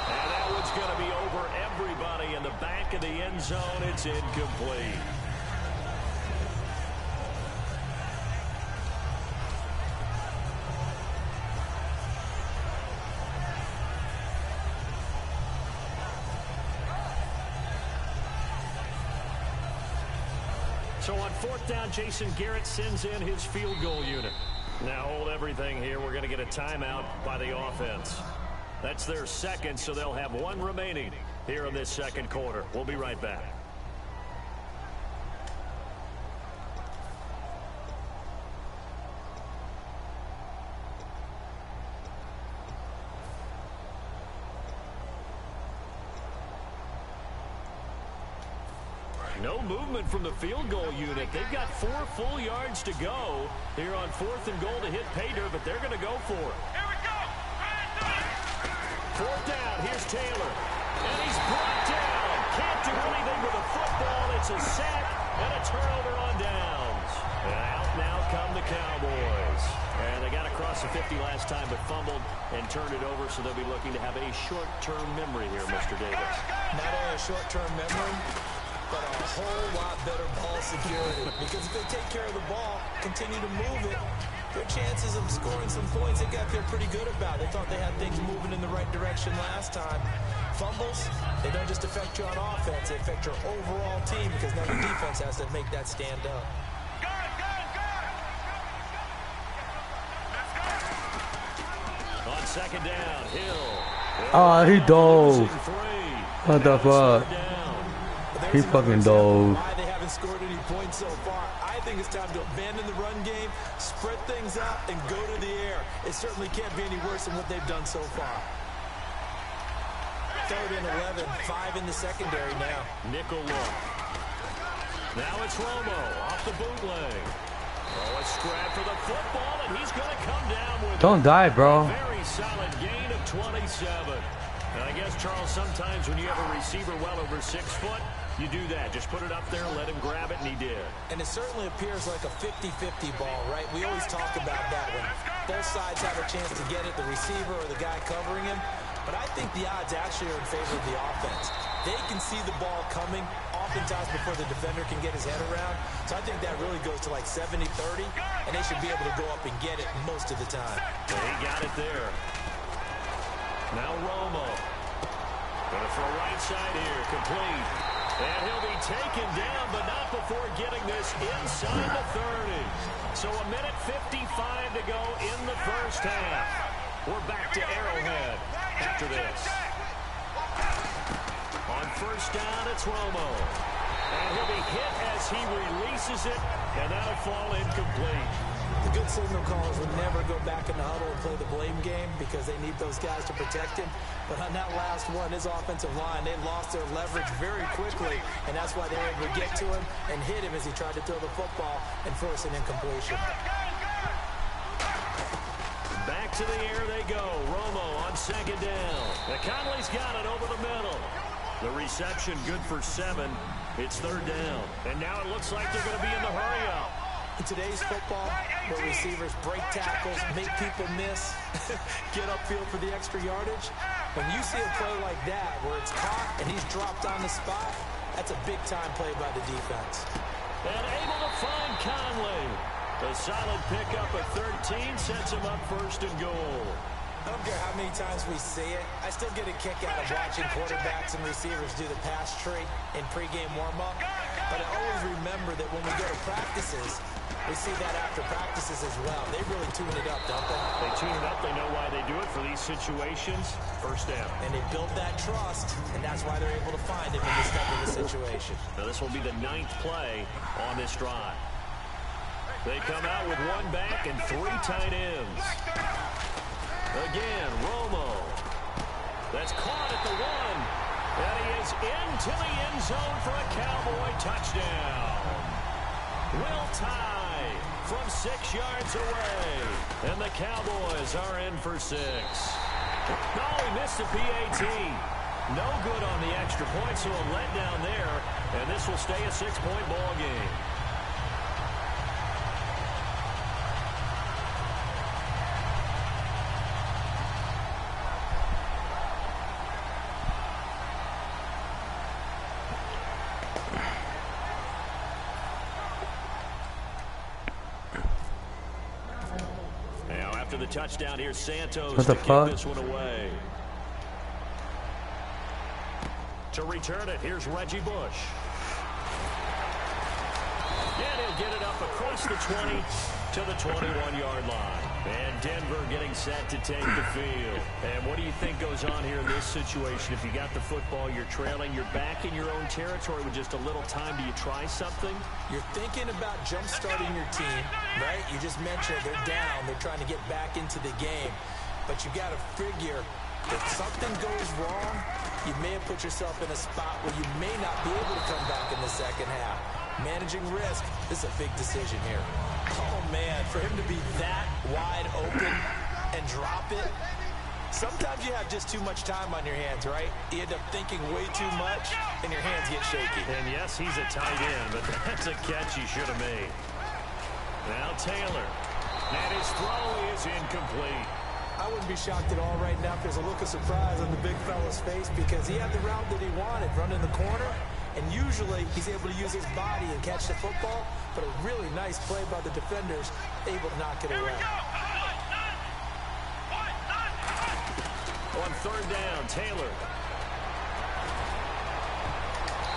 And that one's going to be over everybody in the back of the end zone. It's incomplete. So on fourth down, Jason Garrett sends in his field goal unit. Now hold everything here. We're going to get a timeout by the offense. That's their second, so they'll have one remaining here in this second quarter. We'll be right back. No movement from the field goal unit. They've got 4 full yards to go here on fourth and goal to hit pay dirt, but they're going to go for it. Here we go. Fourth down. Here's Taylor. And he's brought down. Can't do anything with a football. It's a sack and a turnover on downs. And out now come the Cowboys. And they got across the 50 last time, but fumbled and turned it over, so they'll be looking to have a short-term memory here, Mr. Davis. Not only a short-term memory, but a whole lot better ball security. Because if they take care of the ball, continue to move it, their chances of scoring some points, they got to feel pretty good about. They thought they had things moving in the right direction last time. Fumbles, they don't just affect you on offense, they affect your overall team, because now the defense has to make that stand up. On second down, Hill. Oh, he dove. What the fuck? He fucking dove. Why they haven't scored any points so far. I think it's time to abandon the run game, spread things out, and go to the air. It certainly can't be any worse than what they've done so far. 3rd and 11, 5 in the secondary now. Nickel look. Now it's Romo off the bootleg. Oh, a scrap for the football, and he's going to come down with Don't die, bro. Very solid gain of 27. And I guess, Charles, sometimes when you have a receiver well over 6 foot, you do that. Just put it up there, let him grab it, and he did. And it certainly appears like a 50-50 ball, right? We always talk about that when both sides have a chance to get it, the receiver or the guy covering him. But I think the odds actually are in favor of the offense. They can see the ball coming oftentimes before the defender can get his head around. So I think that really goes to like 70-30, and they should be able to go up and get it most of the time. He got it there. Now Romo. Going for a right side here, complete. And he'll be taken down, but not before getting this inside the 30. So a minute 55 to go in the first half. We're back to Arrowhead after this. On first down, it's Romo. And he'll be hit as he releases it, and that'll fall incomplete. The good signal callers would never go back in the huddle and play the blame game because they need those guys to protect him. But on that last one, his offensive line, they lost their leverage very quickly, and that's why they were able to get to him and hit him as he tried to throw the football and force an incompletion. Back to the air they go. Romo on second down. Conley's got it over the middle. The reception good for 7. It's third down. And now it looks like they're going to be in the hurry-up. In today's football, where receivers break tackles, make people miss, get upfield for the extra yardage, when you see a play like that where it's caught and he's dropped on the spot, that's a big-time play by the defense. And able to find Conley. A solid pickup of 13 sets him up first and goal. I don't care how many times we see it. I still get a kick out of watching quarterbacks and receivers do the pass tree in pregame warm-up. But I always remember that when we go to practices, we see that after practices as well. They really tune it up, don't they? They tune it up. They know why they do it for these situations. First down. And they build that trust, and that's why they're able to find him in this type of a situation. Now this will be the 9th play on this drive. They come out with 1 back and 3 tight ends. Again, Romo. That's caught at the 1. And he is into the end zone for a Cowboy touchdown. Will tie from 6 yards away. And the Cowboys are in for 6. No, he missed the PAT. No good on the extra point, so a letdown there. And this will stay a 6-point ball game. the touchdown here. Santos what the to fuck? kick this one away. To return it, here's Reggie Bush. And he'll get it up across the 20 to the 21-yard line. And Denver getting set to take the field. And what do you think goes on here in this situation? If you got the football, you're trailing, you're back in your own territory with just a little time. Do you try something? You're thinking about jump-starting your team, right? You just mentioned they're down. They're trying to get back into the game. But you got to figure if something goes wrong, you may have put yourself in a spot where you may not be able to come back in the second half. Managing risk, this is a big decision here. Oh, man, for him to be that wide open and drop it, sometimes you have just too much time on your hands, right? You end up thinking way too much, and your hands get shaky. And yes, he's a tight end, but that's a catch he should have made. Now Taylor, and his throw is incomplete. I wouldn't be shocked at all right now if there's a look of surprise on the big fella's face because he had the route that he wanted, running the corner, and usually he's able to use his body and catch the football, but a really nice play by the defenders, able to knock it away. On third down, Taylor.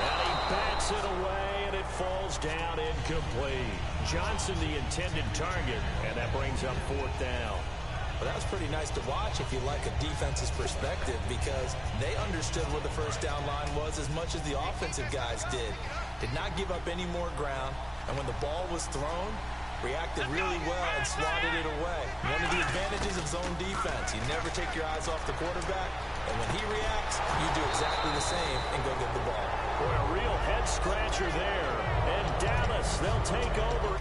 And he bats it away, and it falls down incomplete. Johnson, the intended target, and that brings up fourth down. Well, that was pretty nice to watch if you like a defense's perspective because they understood where the first down line was as much as the offensive guys did. Did not give up any more ground, and when the ball was thrown, reacted really well and swatted it away. One of the advantages of zone defense, you never take your eyes off the quarterback, and when he reacts, you do exactly the same and go get the ball. Boy, a real head-scratcher there, and Dallas, they'll take over.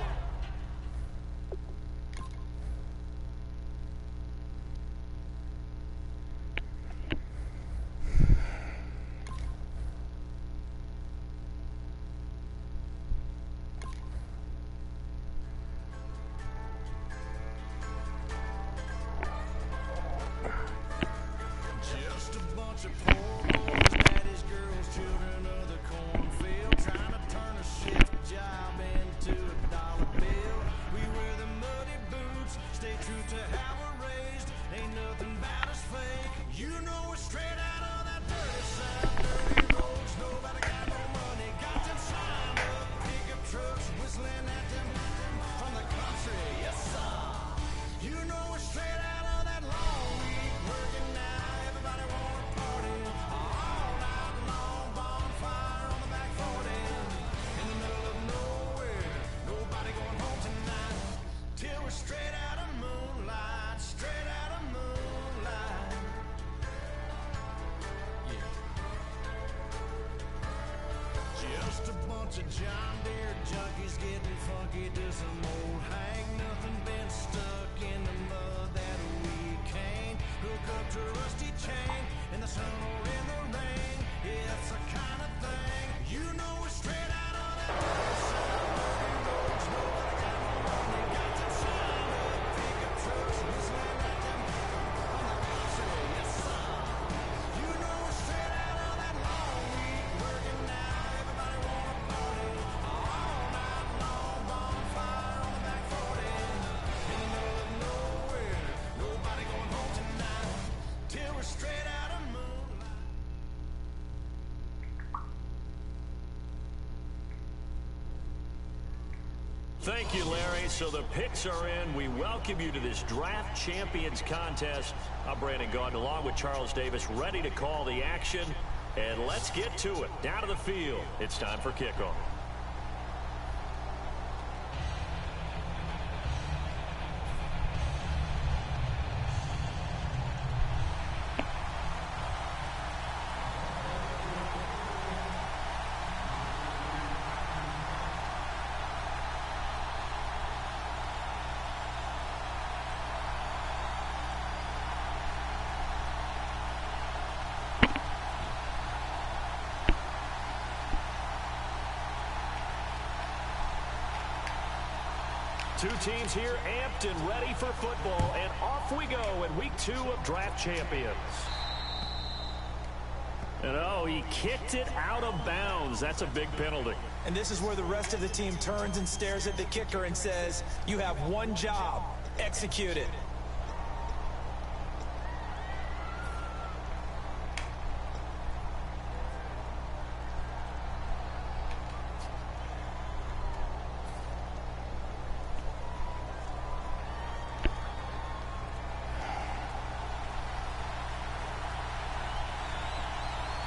John Deere junkies getting funky to some old hang. Nothing been stuck in the mud that we can't hook up to a rusty chain in the sun or in the rain. Yeah, it's the kind of thing you know we're straight out of that roads. Nobody got no money, got them signed up. Pickup trucks whistling at them on the country. Yes, sir. You know we're straight out of that long week working now. Everybody wanna party all night long. Bonfire on the back 40 in the middle of nowhere. Nobody going home tonight till we're straight out of moonlight. Thank you, Larry. So the picks are in. We welcome you to this Draft Champions contest. I'm Brandon Gaudin along with Charles Davis, ready to call the action. And let's get to it. Down to the field. It's time for kickoff. Two teams here amped and ready for football, and off we go in week 2 of Draft Champions. And oh, he kicked it out of bounds. That's a big penalty. And this is where the rest of the team turns and stares at the kicker and says, you have one job, execute it.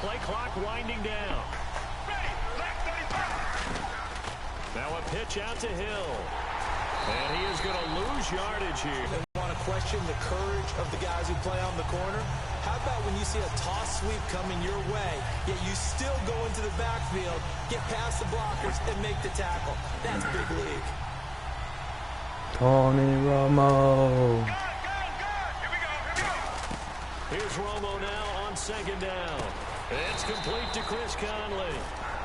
play clock winding down. Now a pitch out to Hill. And he is going to lose yardage here. They want to question the courage of the guys who play on the corner. How about when you see a toss sweep coming your way, yet you still go into the backfield, get past the blockers, and make the tackle? That's big league. Tony Romo. Here's Romo now on second down. It's complete to Chris Conley.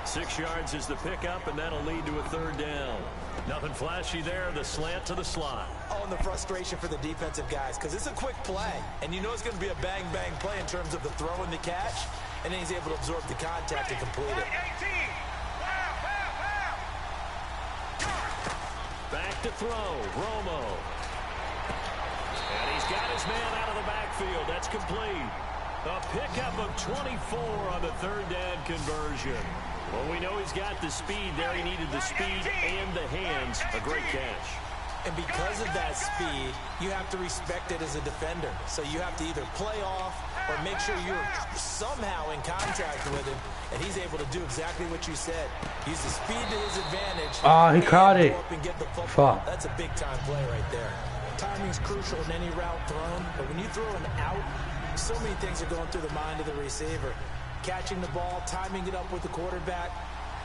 6 yards is the pickup, and that'll lead to a third down. Nothing flashy there, the slant to the slot. Oh, and the frustration for the defensive guys, because it's a quick play, and you know it's going to be a bang-bang play in terms of the throw and the catch, and then he's able to absorb the contact and complete it. Back to throw, Romo. And he's got his man out of the backfield. That's complete. A pickup of 24 on the third down conversion. Well, we know he's got the speed there. He needed the speed and the hands. A great catch. And because of that speed, you have to respect it as a defender. So you have to either play off or make sure you're somehow in contact with him. And he's able to do exactly what you said. Use the speed to his advantage. Oh, he caught it. And get the football. Fuck. That's a big-time play right there. Timing is crucial in any route thrown. But when you throw an out, so many things are going through the mind of the receiver. Catching the ball, timing it up with the quarterback.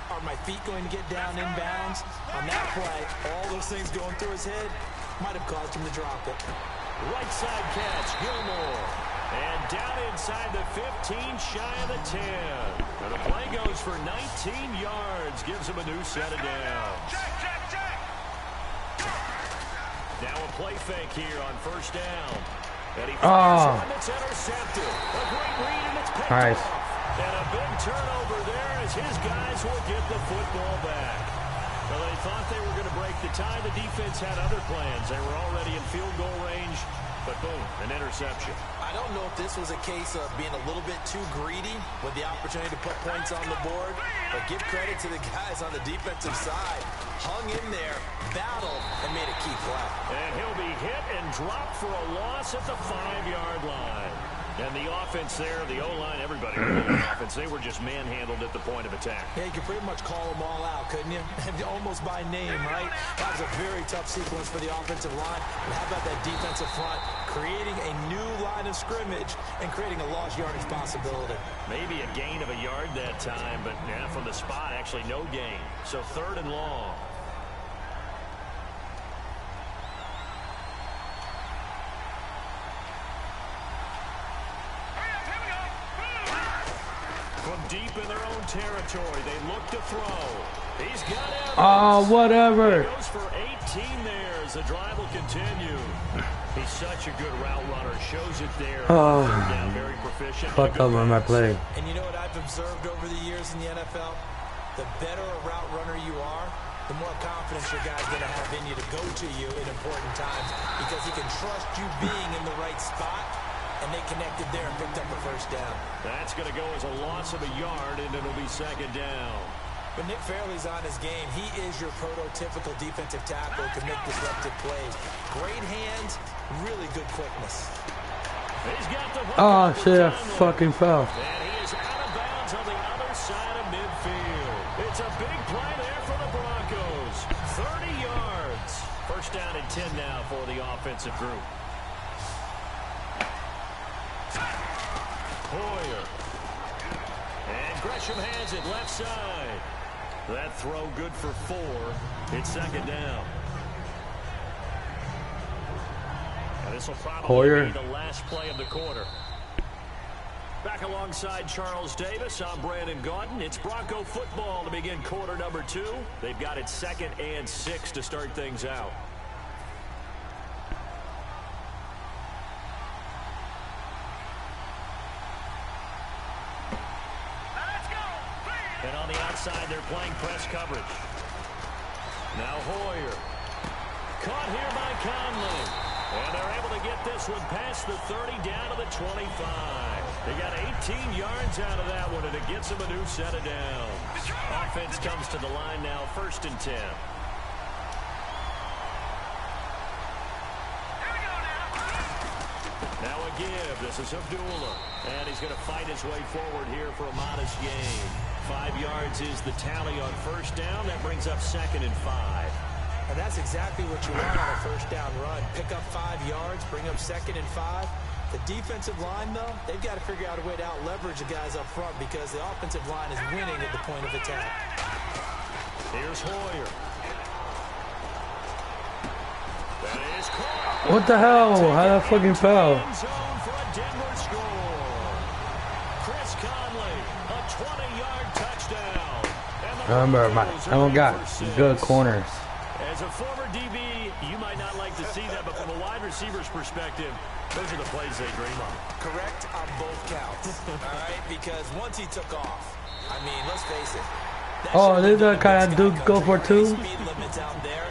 Are my feet going to get down inbounds? On that play, all those things going through his head might have caused him to drop it. Right side catch, Gilmore. And down inside the 15, shy of the 10. And the play goes for 19 yards, gives him a new set of downs. Now a play fake here on first down. And he fires one that's intercepted. A great read, and it's picked off. And a big turnover there as his guys will get the football back. Well, they thought they were going to break the tie. The defense had other plans. They were already in field goal range, but boom, an interception. I don't know if this was a case of being a little bit too greedy with the opportunity to put points on the board, but give credit to the guys on the defensive side. Hung in there, battled, and made a key play. And he'll be hit and dropped for a loss at the 5-yard line. And the offense there, the O-line, everybody really on offense, they were just manhandled at the point of attack. Yeah, you could pretty much call them all out, couldn't you? Almost by name, right? That was a very tough sequence for the offensive line. And how about that defensive front? Creating a new line of scrimmage and creating a lost yardage possibility. Maybe a gain of a yard that time, but yeah, from the spot, actually no gain. So 3rd and long. From deep in their own territory, they look to throw. He's got Evans. Oh, whatever. He goes for 18 there as the drive will continue. He's such a good route runner. Shows it there. Oh, down, very proficient. fucked up on my play. And you know what I've observed over the years in the NFL? The better a route runner you are, the more confidence your guy's going to have in you to go to you in important times because he can trust you being in the right spot. And they connected there and picked up the first down. That's going to go as a loss of a yard, and it'll be 2nd down. When Nick Fairley's on his game, he is your prototypical defensive tackle who can make disruptive plays. Great hands, really good quickness. He's got the oh, shit, I fucking fell. And he is out of bounds on the other side of midfield. It's a big play there for the Broncos. 30 yards. First down and 10 now for the offensive group. Hoyer. And Gresham has it left side. That throw good for 4. It's 2nd down. And this will probably be the last play of the quarter. Back alongside Charles Davis, I'm Brandon Gaudin. It's Bronco football to begin quarter number 2. They've got it 2nd and 6 to start things out. And on the outside, they're playing press coverage. Now Hoyer. Caught here by Conley. And they're able to get this one past the 30 down to the 25. They got 18 yards out of that one, and it gets them a new set of downs. Offense comes to the line now, 1st and 10. Now a give. This is Abdullah. And he's going to fight his way forward here for a modest gain. 5 yards is the tally on first down. That brings up 2nd and 5. And that's exactly what you want on a first down run. Pick up 5 yards, bring up 2nd and 5. The defensive line, though, they've got to figure out a way to out-leverage the guys up front because the offensive line is winning at the point of attack. Here's Hoyer. That is caught. What the hell? How that fucking fell? For a Denver score. Chris Conley, a 20-yard touchdown. Remember, I don't got good corners. As a former DB, you might not like to see that, but from a wide receiver's perspective, those are the plays they dream of. Correct on both counts. All right, because once he took off, I mean, let's face it. Oh, this is kind of do go for 2? Speed limits out there,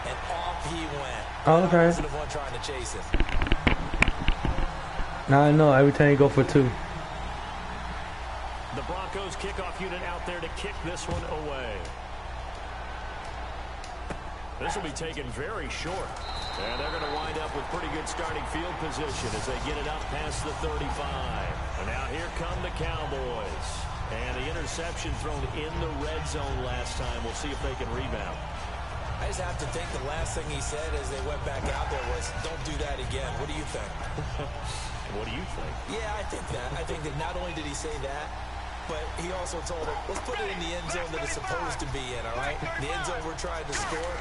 and off he went. Oh, okay. The one trying to chase him. Now I know every time you go for 2. The Broncos kickoff unit out there to kick this one away. This will be taken very short. And they're going to wind up with pretty good starting field position as they get it up past the 35. And now here come the Cowboys. And the interception thrown in the red zone last time. We'll see if they can rebound. I just have to think the last thing he said as they went back out there was, don't do that again. What do you think? What do you think? Yeah, I think that. I think that not only did he say that, but he also told him, let's put it in the end zone that it's supposed to be in, all right? The end zone we're trying to score.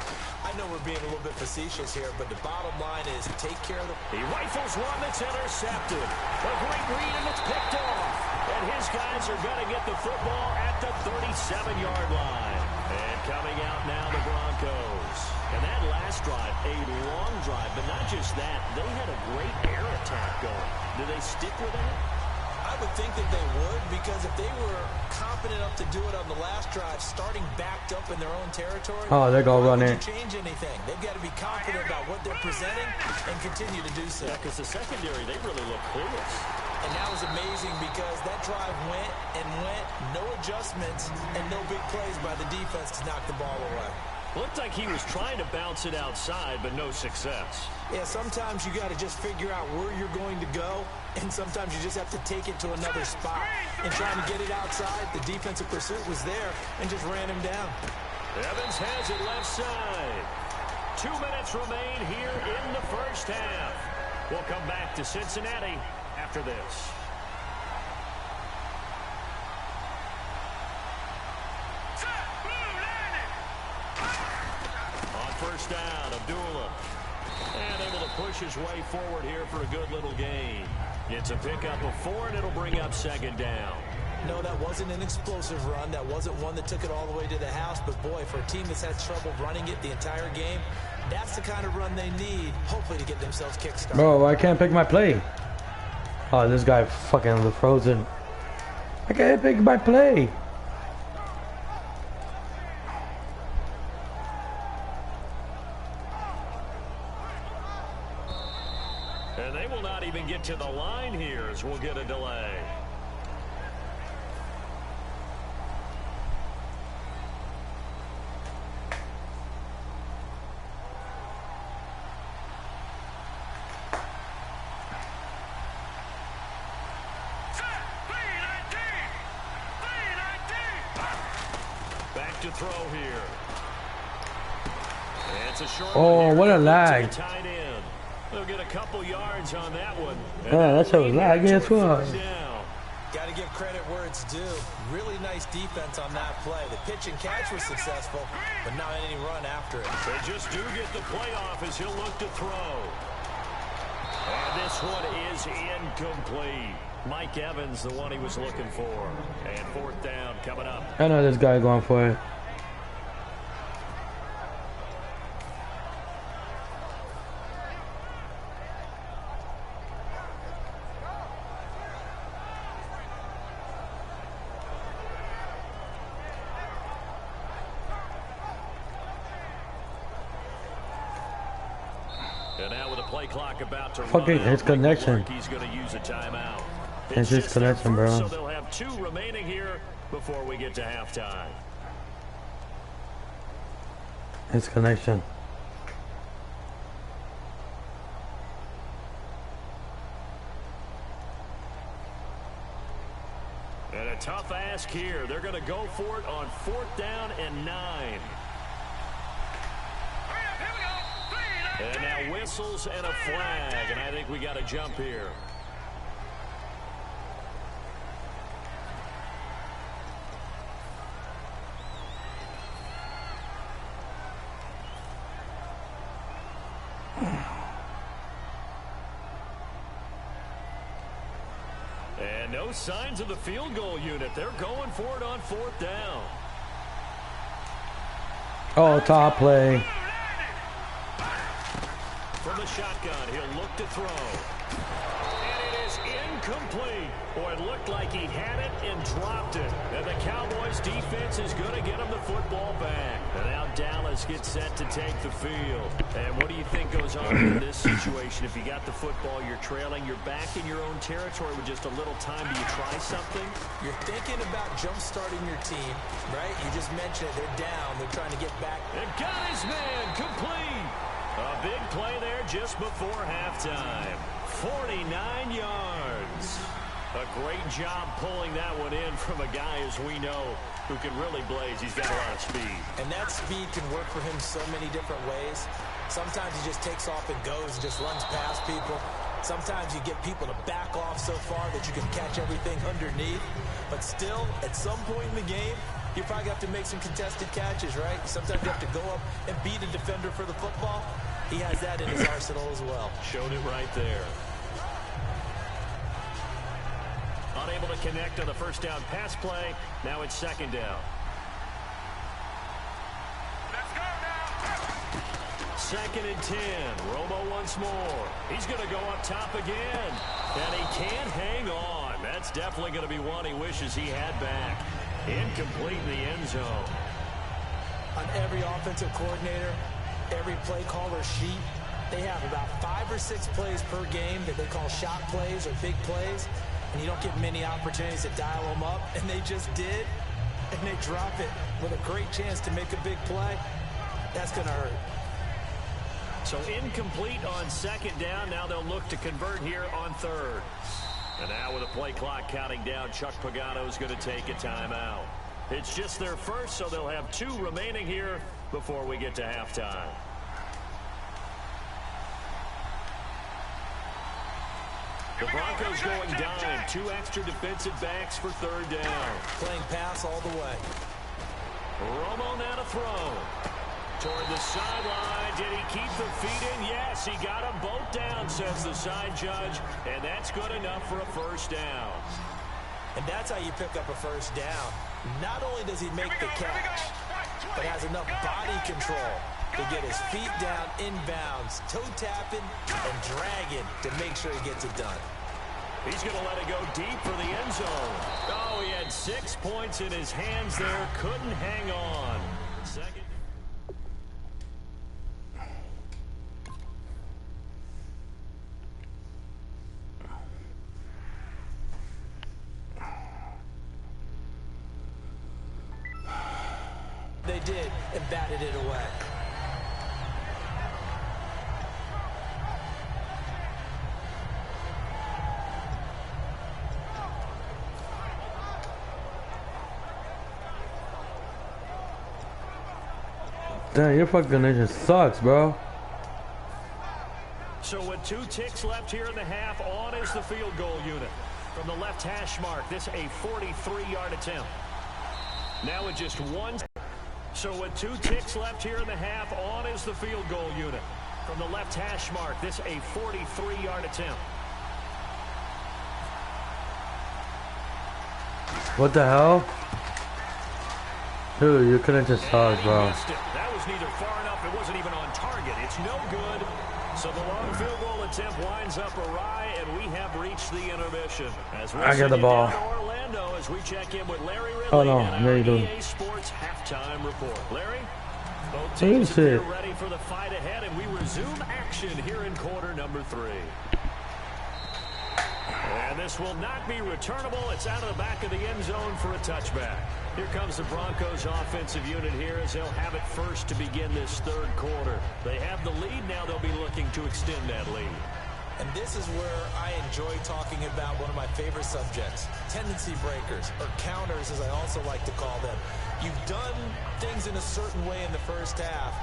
I know we're being a little bit facetious here, but the bottom line is take care of the... He rifles one that's intercepted. A great read, and it's picked off. And his guys are going to get the football at the 37-yard line. And coming out now, the Broncos. And that last drive, a long drive, but not just that. They had a great air attack going. Do they stick with that? I would think that they would, because if they were confident enough to do it on the last drive, starting backed up in their own territory, oh, they're going to run in. Change anything. They've got to be confident about what they're presenting and continue to do so. Yeah, because the secondary, they really look clueless. And that was amazing because that drive went and went, no adjustments, and no big plays by the defense to knock the ball away. Looked like he was trying to bounce it outside, but no success. Yeah, sometimes you got to just figure out where you're going to go, and sometimes you just have to take it to another spot. And trying to get it outside, the defensive pursuit was there and just ran him down. Evans has it left side. 2 minutes remain here in the first half. We'll come back to Cincinnati after this. On first down, Abdullah. And able to push his way forward here for a good little gain. It's a pickup of 4, and it'll bring up 2nd down. No, that wasn't an explosive run. That wasn't one that took it all the way to the house. But, boy, for a team that's had trouble running it the entire game, that's the kind of run they need, hopefully, to get themselves kickstarted. Bro, I can't pick my play. Oh, this guy fucking frozen. I can't pick my play. And they will not even get to the line here as we'll get a delay. Back to throw here. And it's a short Oh, what a lag. tight end. They'll get a couple yards on that one. Yeah, that's a lag as well. Got to give credit where it's due. Really nice defense on that play. The pitch and catch was successful, but not any run after it. They just do get the playoff as he'll look to throw. And this one is incomplete. Mike Evans, the one he was looking for. And 4th down coming up. I know this guy going for it. And now with the play clock about to Fucking run out, his connection. he's going to use a timeout. It's his just their connection, first, bro. So they'll have 2 remaining here before we get to halftime. His connection. tough ask here. They're going to go for it on 4th down and 9. And now whistles and a flag, and I think we got to jump here. And no signs of the field goal unit. They're going for it on 4th down. Oh, top play. From the shotgun, he'll look to throw. And it is incomplete. Boy, it looked like he had it and dropped it. And the Cowboys defense is going to get him the football back. And now Dallas gets set to take the field. And what do you think goes on in this situation? If you got the football, you're trailing, you're back in your own territory with just a little time. Do you try something? You're thinking about jump-starting your team, right? You just mentioned it. They're down. They're trying to get back. And got his man complete. A big play there just before halftime. 49 yards. A great job pulling that one in from a guy, as we know, who can really blaze. He's got a lot of speed. And that speed can work for him so many different ways. Sometimes he just takes off and goes and just runs past people. Sometimes you get people to back off so far that you can catch everything underneath. But still, at some point in the game, you probably have to make some contested catches, right? Sometimes you have to go up and beat a defender for the football. He has that in his arsenal as well. Showed it right there. Unable to connect on the first down pass play. Now it's 2nd down. Let's go now. 2nd and 10. Romo once more. He's going to go up top again. And he can't hang on. That's definitely going to be one he wishes he had back. Incomplete in the end zone. On every offensive coordinator, every play caller sheet, they have about 5 or 6 plays per game that they call shot plays or big plays. And you don't get many opportunities to dial them up. And they just did. And they drop it with a great chance to make a big play. That's going to hurt. So incomplete on 2nd down. Now they'll look to convert here on 3rd. And now with the play clock counting down, Chuck Pagano is going to take a timeout. It's just their first, so they'll have 2 remaining here before we get to halftime. The Broncos going dime. 2 extra defensive backs for 3rd down. Playing pass all the way. Romo now to throw. Toward the sideline. Did he keep the feet in? Yes, he got them both down, says the side judge. And that's good enough for a 1st down. And that's how you pick up a 1st down. Not only does he make the catch, but has enough body control to get his feet down inbounds, toe tapping and dragging to make sure he gets it done. He's going to let it go deep for the end zone. Oh, he had 6 points in his hands there. Couldn't hang on. Second. They did and batted it away. Damn, your fucking nation sucks, bro. So with 2 ticks left here in the half, on is the field goal unit. From the left hash mark, this a 43-yard attempt. Now with just 1. So with 2 ticks left here in the half, on is the field goal unit. From the left hash mark, this a 43-yard attempt. What the hell? Dude, you couldn't just talk, bro. That was neither far enough. It wasn't even on target. It's no good. So the long field goal attempt winds up awry, and we have reached the intermission. As I get the ball. Orlando, as we check in with Larry Ridley. Oh no, there you go. EA Sports halftime report. Larry, both teams are ready for the fight ahead, and we resume action here in quarter number 3. And this will not be returnable. It's out of the back of the end zone for a touchback. Here comes the Broncos offensive unit here as they'll have it first to begin this 3rd quarter. They have the lead. Now they'll be looking to extend that lead. And this is where I enjoy talking about one of my favorite subjects, tendency breakers, or counters as I also like to call them. You've done things in a certain way in the first half,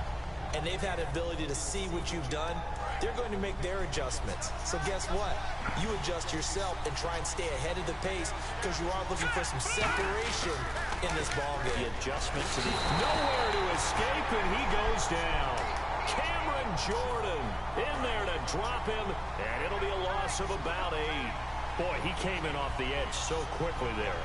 and they've had the ability to see what you've done. They're going to make their adjustments. So guess what? You adjust yourself and try and stay ahead of the pace because you are looking for some separation in this ball game. The adjustment to the nowhere to escape, and he goes down. Cameron Jordan in there to drop him, and it'll be a loss of about 8. Boy, he came in off the edge so quickly there.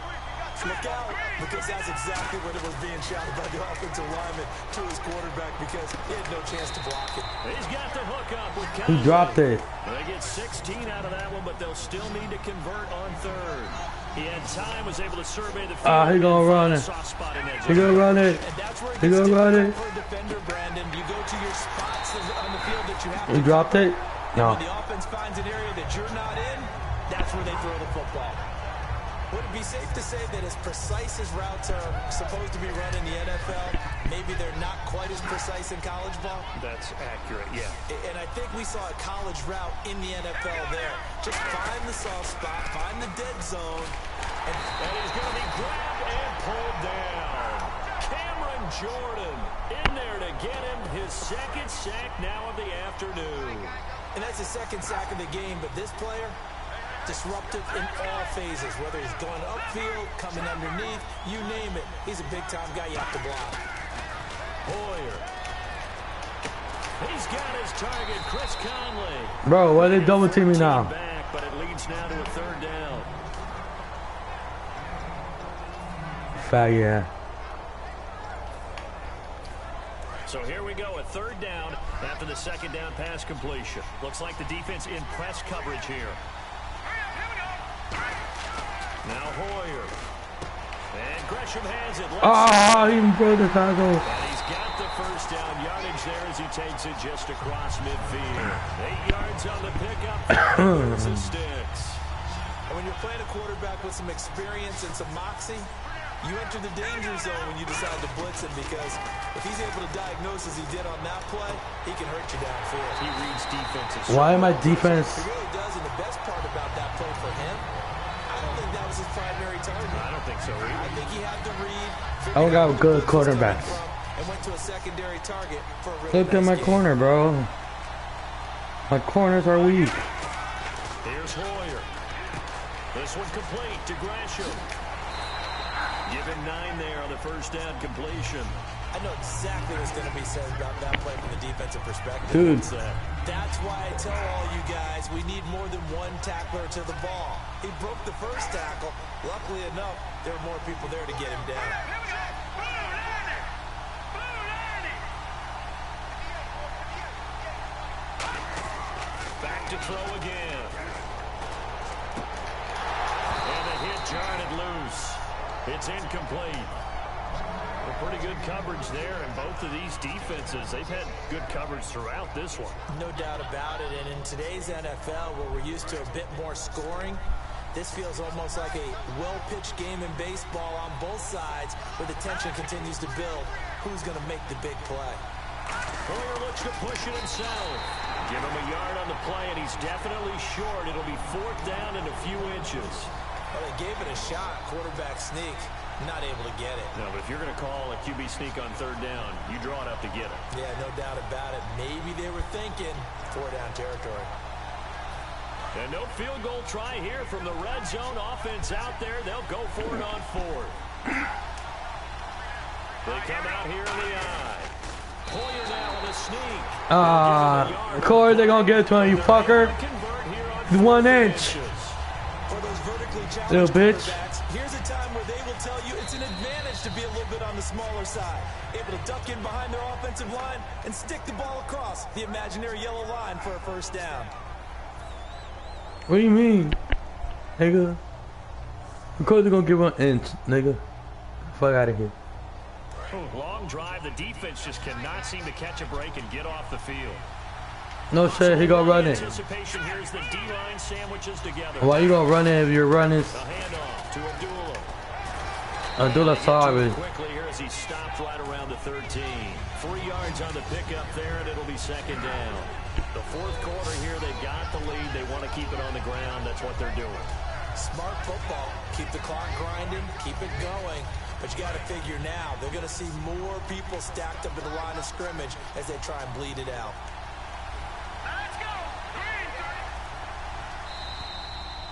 Look out, because that's exactly what it was being shouted by the offensive lineman to his quarterback because he had no chance to block it. He's got the hook up with He dropped it. They get 16 out of that one, but they'll still need to convert on third. He had time, was able to survey the field. He gonna run it. He gonna run it. He gonna run it. For a defender, Brandon, you go to your spots on the field that you have to He dropped it? No. When the offense finds an area that you're not in, that's where they throw the football. Would it be safe to say that as precise as routes are supposed to be run in the NFL, maybe they're not quite as precise in college ball? That's accurate, yeah. And I think we saw a college route in the NFL there. Just find the soft spot, find the dead zone. And he's going to be grabbed and pulled down. Cameron Jordan in there to get him his second sack now of the afternoon. And that's his second sack of the game, but this player, disruptive in all phases, whether he's going upfield, coming underneath, you name it. He's a big-time guy you have to block. Hoyer. He's got his target, Chris Conley. Bro, why are they double teaming now? Back, but it leads now to a third down. Faggot. So here we go, a third down after the second down pass completion. Looks like the defense in press coverage here. Now Hoyer. And Gresham has it. He broke the tackle. And he's got the first down yardage there as he takes it just across midfield. 8 yards on the pickup. There's the sticks. And when you're playing a quarterback with some experience and some moxie, you enter the danger zone when you decide to blitz him because if he's able to diagnose as he did on that play, he can hurt you downfield. He reads defenses. Why am I defense? He really does, and the best part about that play for him, I don't think that was his primary target. I don't think so either. I think he had to read. I don't got good quarterbacks. And went to a secondary target for a really Look at my corner, bro. My corners are weak. Here's Hoyer. This one complete to Gresham. Given 9 there on the first down completion. I know exactly what's going to be said about that play from the defensive perspective. Dude. That's why I tell all you guys we need more than one tackler to the ball. He broke the first tackle. Luckily enough, there were more people there to get him down. Back to throw again. And the hit jarred it loose. It's incomplete. Well, pretty good coverage there, and both of these defenses, they've had good coverage throughout this one. No doubt about it, and in today's NFL, where we're used to a bit more scoring, this feels almost like a well-pitched game in baseball on both sides, where the tension continues to build. Who's going to make the big play? Hoyer looks to push it himself. Give him a yard on the play, and he's definitely short. It'll be 4th down and a few inches. Well, they gave it a shot, quarterback sneak, not able to get it. No, but if you're going to call a QB sneak on 3rd down, you draw it up to get it. Yeah, no doubt about it. Maybe they were thinking 4-down territory. And no field goal try here from the red zone offense out there. They'll go for it on 4th. They come out here in the eye. Hoyer now with a sneak. Corey, they're going to get it to him, you fucker. 1 inch. Little bitch. Here's a time where they will tell you it's an advantage to be a little bit on the smaller side. Able to duck in behind their offensive line and stick the ball across the imaginary yellow line for a 1st down. What do you mean? Nigga. Of course they're going to give 1 inch, nigga. Fuck out of here. Long drive. The defense just cannot seem to catch a break and get off the field. No shit, he gonna run it. Anticipation here as the D-line sandwiches together. Why you gonna run it if you're running? A handoff to Abdullah. Abdullah sorry. Quickly here as he stopped right around the 13. 3 yards on the pickup there, and it'll be 2nd down. The fourth quarter here, they've got the lead. They want to keep it on the ground. That's what they're doing. Smart football. Keep the clock grinding. Keep it going. But you got to figure now, they're going to see more people stacked up at the line of scrimmage as they try and bleed it out. Let's go.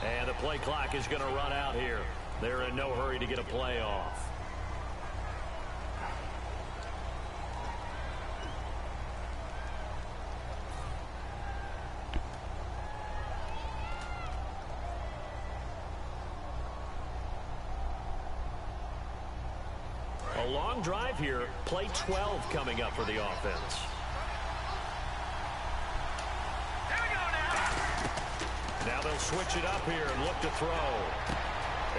And the play clock is going to run out here. They're in no hurry to get a play off. A long drive here. Play 12 coming up for the offense. Here we go now. Now they'll switch it up here and look to throw.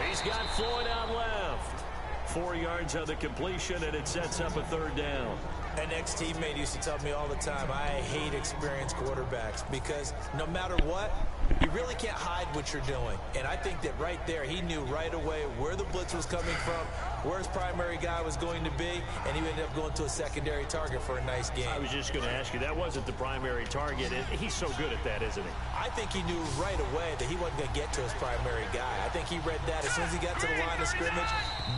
He's got Floyd out left. 4 yards on the completion, and it sets up a third down. An ex-teammate used to tell me all the time, I hate experienced quarterbacks because no matter what, you really can't hide what you're doing. And I think that right there, he knew right away where the blitz was coming from, where his primary guy was going to be, and he ended up going to a secondary target for a nice game. I was just going to ask you, that wasn't the primary target. He's so good at that, isn't he? I think he knew right away that he wasn't going to get to his primary guy. I think he read that as soon as he got to the line of scrimmage,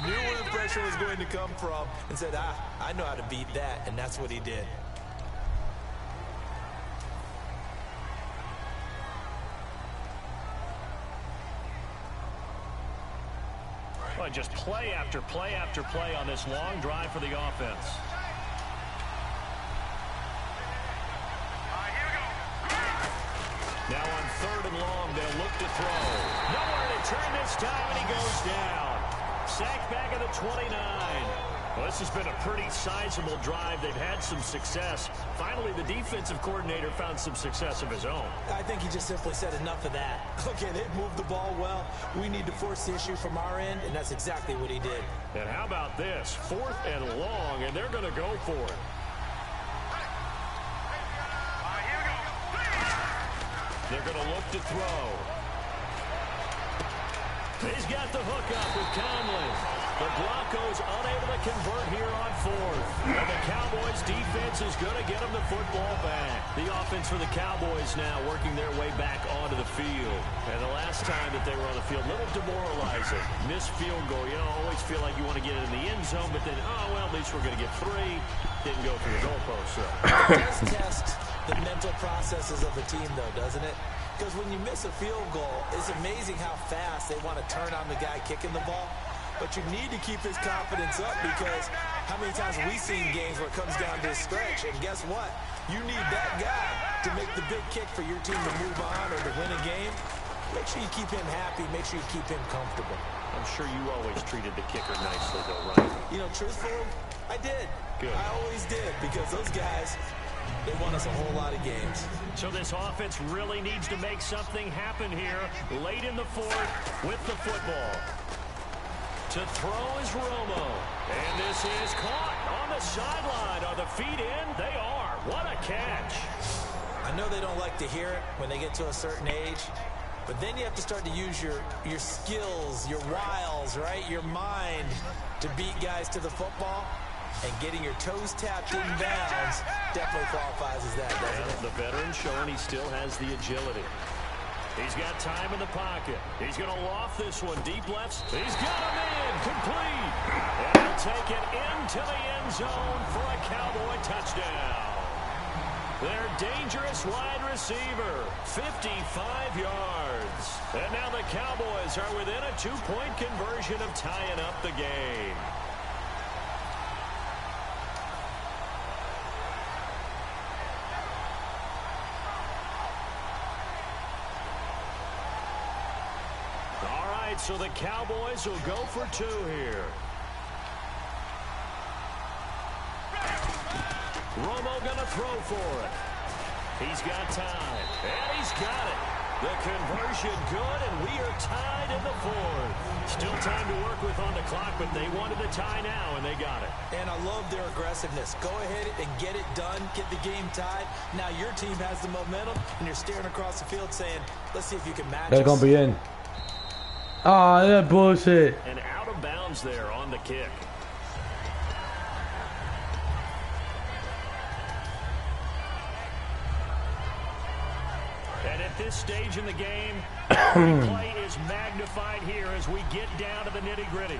knew where the pressure was going to come from, and said, I know how to beat that, and that's what he did. Well, just play after play after play on this long drive for the offense. Now on 3rd and long, they'll look to throw. Nowhere to turn this time, and he goes down. Sacked back at the 29. Well, this has been a pretty sizable drive. They've had some success. Finally, the defensive coordinator found some success of his own. I think he just simply said enough of that. Okay, they've moved the ball well. We need to force the issue from our end, and that's exactly what he did. And how about this? 4th and long, and they're going to go for it. They're going to look to throw. He's got the hook up with Conley. The Broncos unable to convert here on 4th. And the Cowboys defense is going to get them the football back. The offense for the Cowboys now working their way back onto the field. And the last time that they were on the field, a little demoralizing. Missed field goal. You know, always feel like you want to get it in the end zone, but then, oh, well, at least we're going to get 3. Didn't go through the goalpost, so. It does test the mental processes of a team, though, doesn't it? Because when you miss a field goal, it's amazing how fast they want to turn on the guy kicking the ball. But you need to keep his confidence up because how many times have we seen games where it comes down to a stretch? And guess what? You need that guy to make the big kick for your team to move on or to win a game. Make sure you keep him happy. Make sure you keep him comfortable. I'm sure you always treated the kicker nicely, though, right? You know, truthfully, I did. Good. I always did because those guys, they won us a whole lot of games. So this offense really needs to make something happen here late in the 4th with the football. To throw is Romo. And this is caught on the sideline. Are the feet in? They are. What a catch. I know they don't like to hear it when they get to a certain age, but then you have to start to use your skills, your wiles, right? Your mind to beat guys to the football. And getting your toes tapped in bounds definitely qualifies as that, doesn't it? The veteran showing he still has the agility. He's got time in the pocket. He's going to loft this one deep left. He's got him in. Complete. And he'll take it into the end zone for a Cowboy touchdown. Their dangerous wide receiver, 55 yards. And now the Cowboys are within a 2-point conversion of tying up the game. So the Cowboys will go for 2 here. Romo gonna throw for it. He's got time, and he's got it. The conversion good, and we are tied in the 4th. Still time to work with on the clock, but they wanted the tie now, and they got it. And I love their aggressiveness. Go ahead and get it done, get the game tied. Now your team has the momentum, and you're staring across the field saying, let's see if you can match They're going to be in. Oh, that bullshit. And out of bounds there on the kick. At this stage in the game, every play is magnified here as we get down to the nitty-gritty.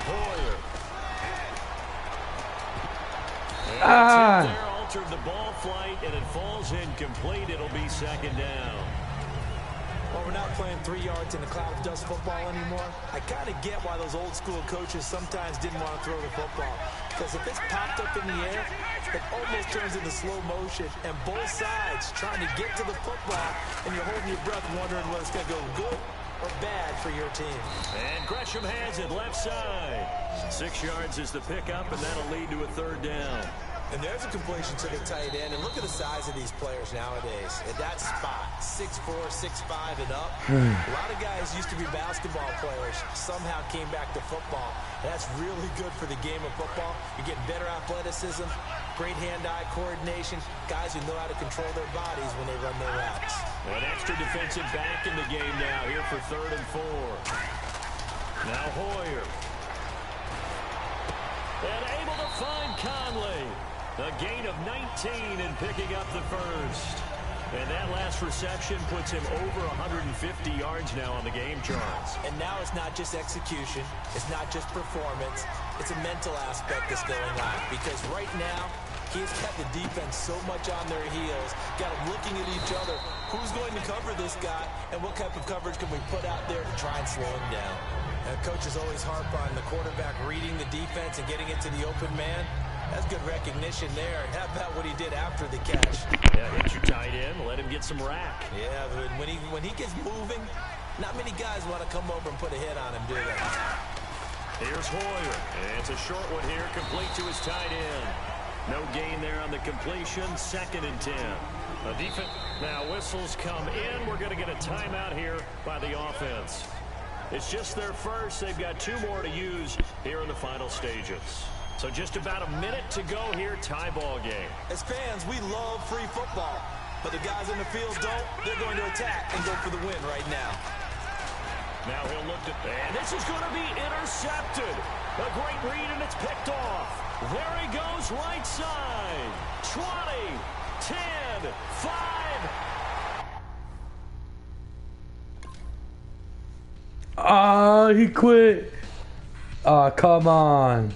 Hoyer. And there altered the ball flight, and it falls incomplete. It'll be second down. Well, we're not playing 3 yards in a cloud of dust football anymore. I kind of get why those old school coaches sometimes didn't want to throw the football. Because if it's popped up in the air, it almost turns into slow motion. And both sides trying to get to the football, and you're holding your breath wondering whether it's going to go good or bad for your team. And Gresham has it left side. 6 yards is the pickup, and that'll lead to a third down. And there's a completion to the tight end. And look at the size of these players nowadays. At that spot, 6'4", 6'5", and up. A lot of guys used to be basketball players, somehow came back to football. That's really good for the game of football. You're getting better athleticism, great hand-eye coordination, guys who know how to control their bodies when they run their routes. An extra defensive back in the game now here for 3rd and 4. Now Hoyer. And able to find Conley. A gain of 19 and picking up the first. And that last reception puts him over 150 yards now on the game charts. And now it's not just execution. It's not just performance. It's a mental aspect that's going on. Because right now, he's kept the defense so much on their heels. Got them looking at each other. Who's going to cover this guy? And what type of coverage can we put out there to try and slow him down? And coaches always harp on the quarterback reading the defense and getting it to the open man. That's good recognition there. And how about what he did after the catch? Yeah, hit your tight end. Let him get some rack. Yeah, but when he gets moving, not many guys want to come over and put a hit on him, do they? Here's Hoyer. And it's a short one here, complete to his tight end. No gain there on the completion. 2nd and 10. A defense. Now whistles come in. We're going to get a timeout here by the offense. It's just their first. They've got 2 more to use here in the final stages. So just about a minute to go here, tie ball game. As fans, we love free football. But the guys in the field don't. They're going to attack and go for the win right now. Now he'll look to, and this is going to be intercepted. A great read, and it's picked off. There he goes, right side. 20, 10, 5. Oh, he quit. Oh, come on.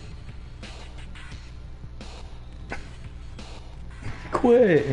Quit.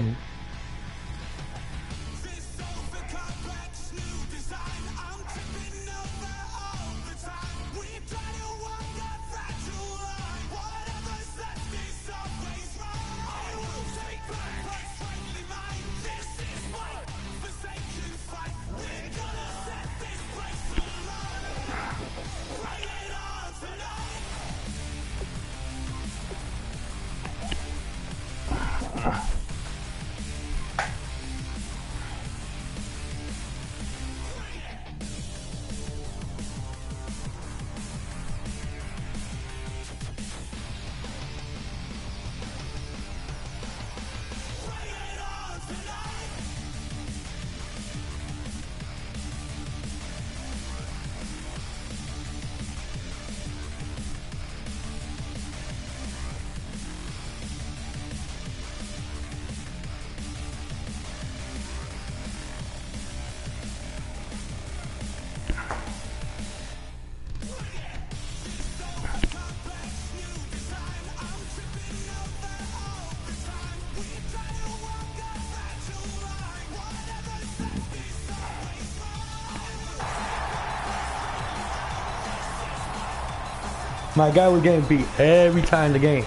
My guy was getting beat every time in the game,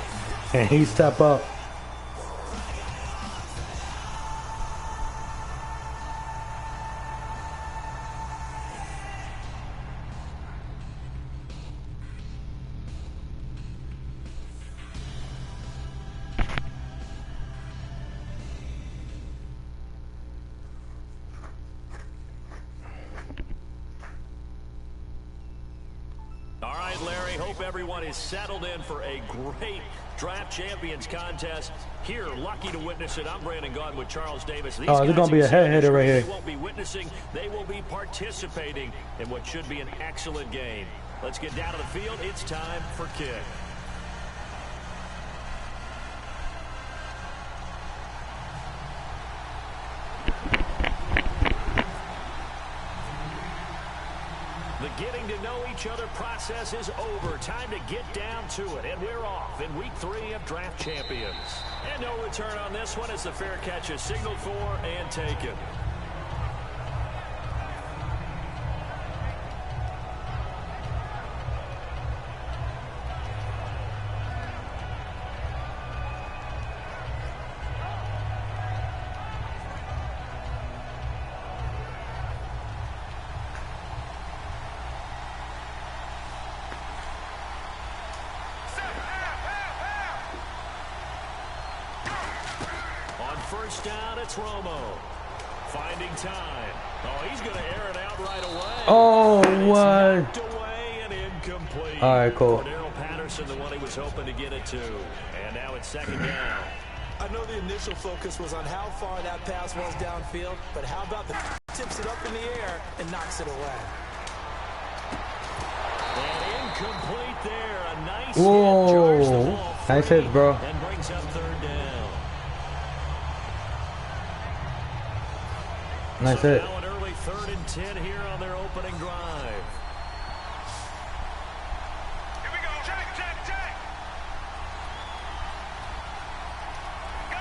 and he stepped up. Everyone is settled in for a great Draft Champions contest. Here, lucky to witness it. I'm Brandon Gaudin with Charles Davis. Oh, there's going to be a head hitter right here. They won't be witnessing. They will be participating in what should be an excellent game. Let's get down to the field. It's time for kick. getting to know each other process is over. Time to get down to it. And we're off in week 3 of Draft Champions. And no return on this one as the fair catch is signaled for and taken. First down, it's Romo. Finding time. Oh, he's going to air it out right away. Oh, what? Away and incomplete. All right, cool. Cordero Patterson, the one he was hoping to get it to. And now it's second down. I know the initial focus was on how far that pass was downfield, but how about the tips it up in the air and knocks it away? And incomplete there. A nice Whoa. Nice hit, bro. And brings up third down. Nice So hit. now an early 3rd and 10 here on their opening drive. Here we go. Check, check, check. Go.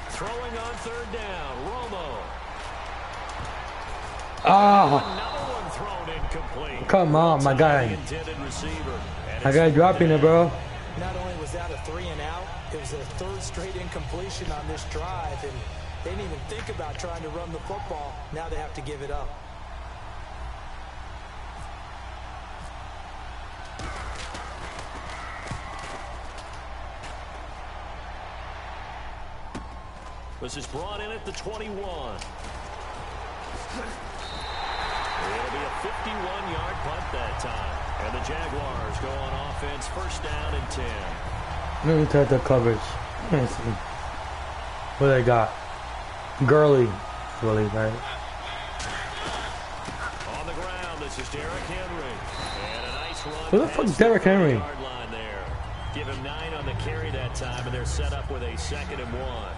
Throwing on third down, Romo. Ah. Another one thrown incomplete. Come on, my guy. Intended receiver. My guy dropping it, bro. Not only was that a 3 and out, it was their 3rd straight incompletion on this drive, and they didn't even think about trying to run the football. Now they have to give it up. This is brought in at the 21. It'll be a 51-yard punt that time. And the Jaguars go on offense, first down and 10. Let me tell the coverage. Let me see. What they got? Gurley. Really, right? On the ground, this is Derrick Henry. And a nice run. Who the fuck's Derrick Henry? Yard line there. Give him 9 on the carry that time, and they're set up with a 2nd and 1.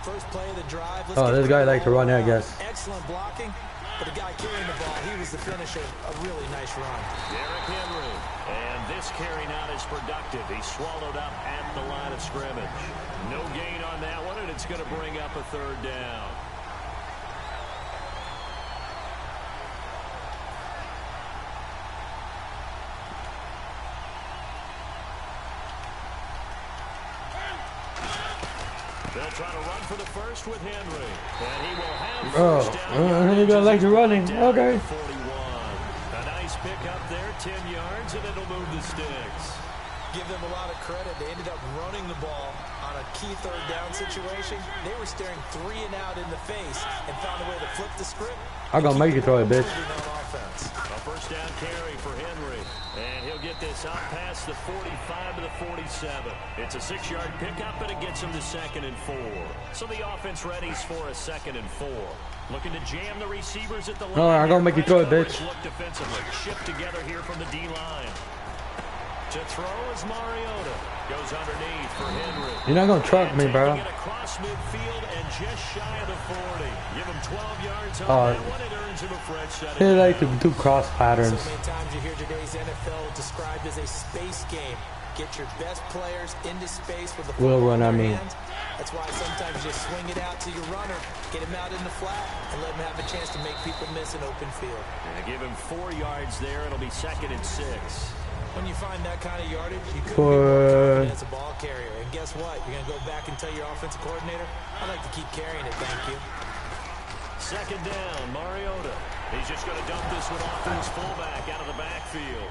First play of the drive. Oh, this guy likes to run there, I guess. Excellent blocking, but the guy carrying the ball, he was the finisher. A really nice run. Derrick Henry. And this carry not as productive. He swallowed up at the line of scrimmage. No gain on that one, and it's going to bring up a 3rd down. They'll try to run for the first with Henry. And he will have first down. You got like the running. Okay. 41. A nice pick up there, 10 yards, and it'll move the sticks. Give them a lot of credit. They ended up running the ball on a key 3rd down situation. They were staring 3 and out in the face and found a way to flip the script. I'm gonna make you throw it, bitch. A first down carry for Henry. And he'll get this out past the 45 to the 47. It's a 6-yard pickup, and it gets him to 2nd and 4. So the offense readies for a 2nd and 4. Looking to jam the receivers at the line. No, I'm gonna make you throw it, bitch. Look defensively. Shift together here from the D-line. To throw is Mariota. Goes underneath for Henry. You're not gonna truck me, bro. Across midfield and just shy of the 40. Give him 12 yards on that one. It earns him a fresh set. They like to do cross patterns. So many times you hear today's NFL described as a space game. Get your best players into space with the Will football run in on their me. hands. That's why sometimes you swing it out to your runner, get him out in the flat, and let him have a chance to make people miss an open field. And give him 4 yards there. It'll be 2nd and 6. When you find that kind of yardage, you couldn't For- be more confident as a ball carrier. And guess what? You're going to go back and tell your offensive coordinator, I'd like to keep carrying it, thank you. 2nd down, Mariota. He's just going to dump this one off to his fullback out of the backfield.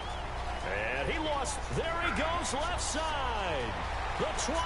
And he lost. There he goes, left side. The 20,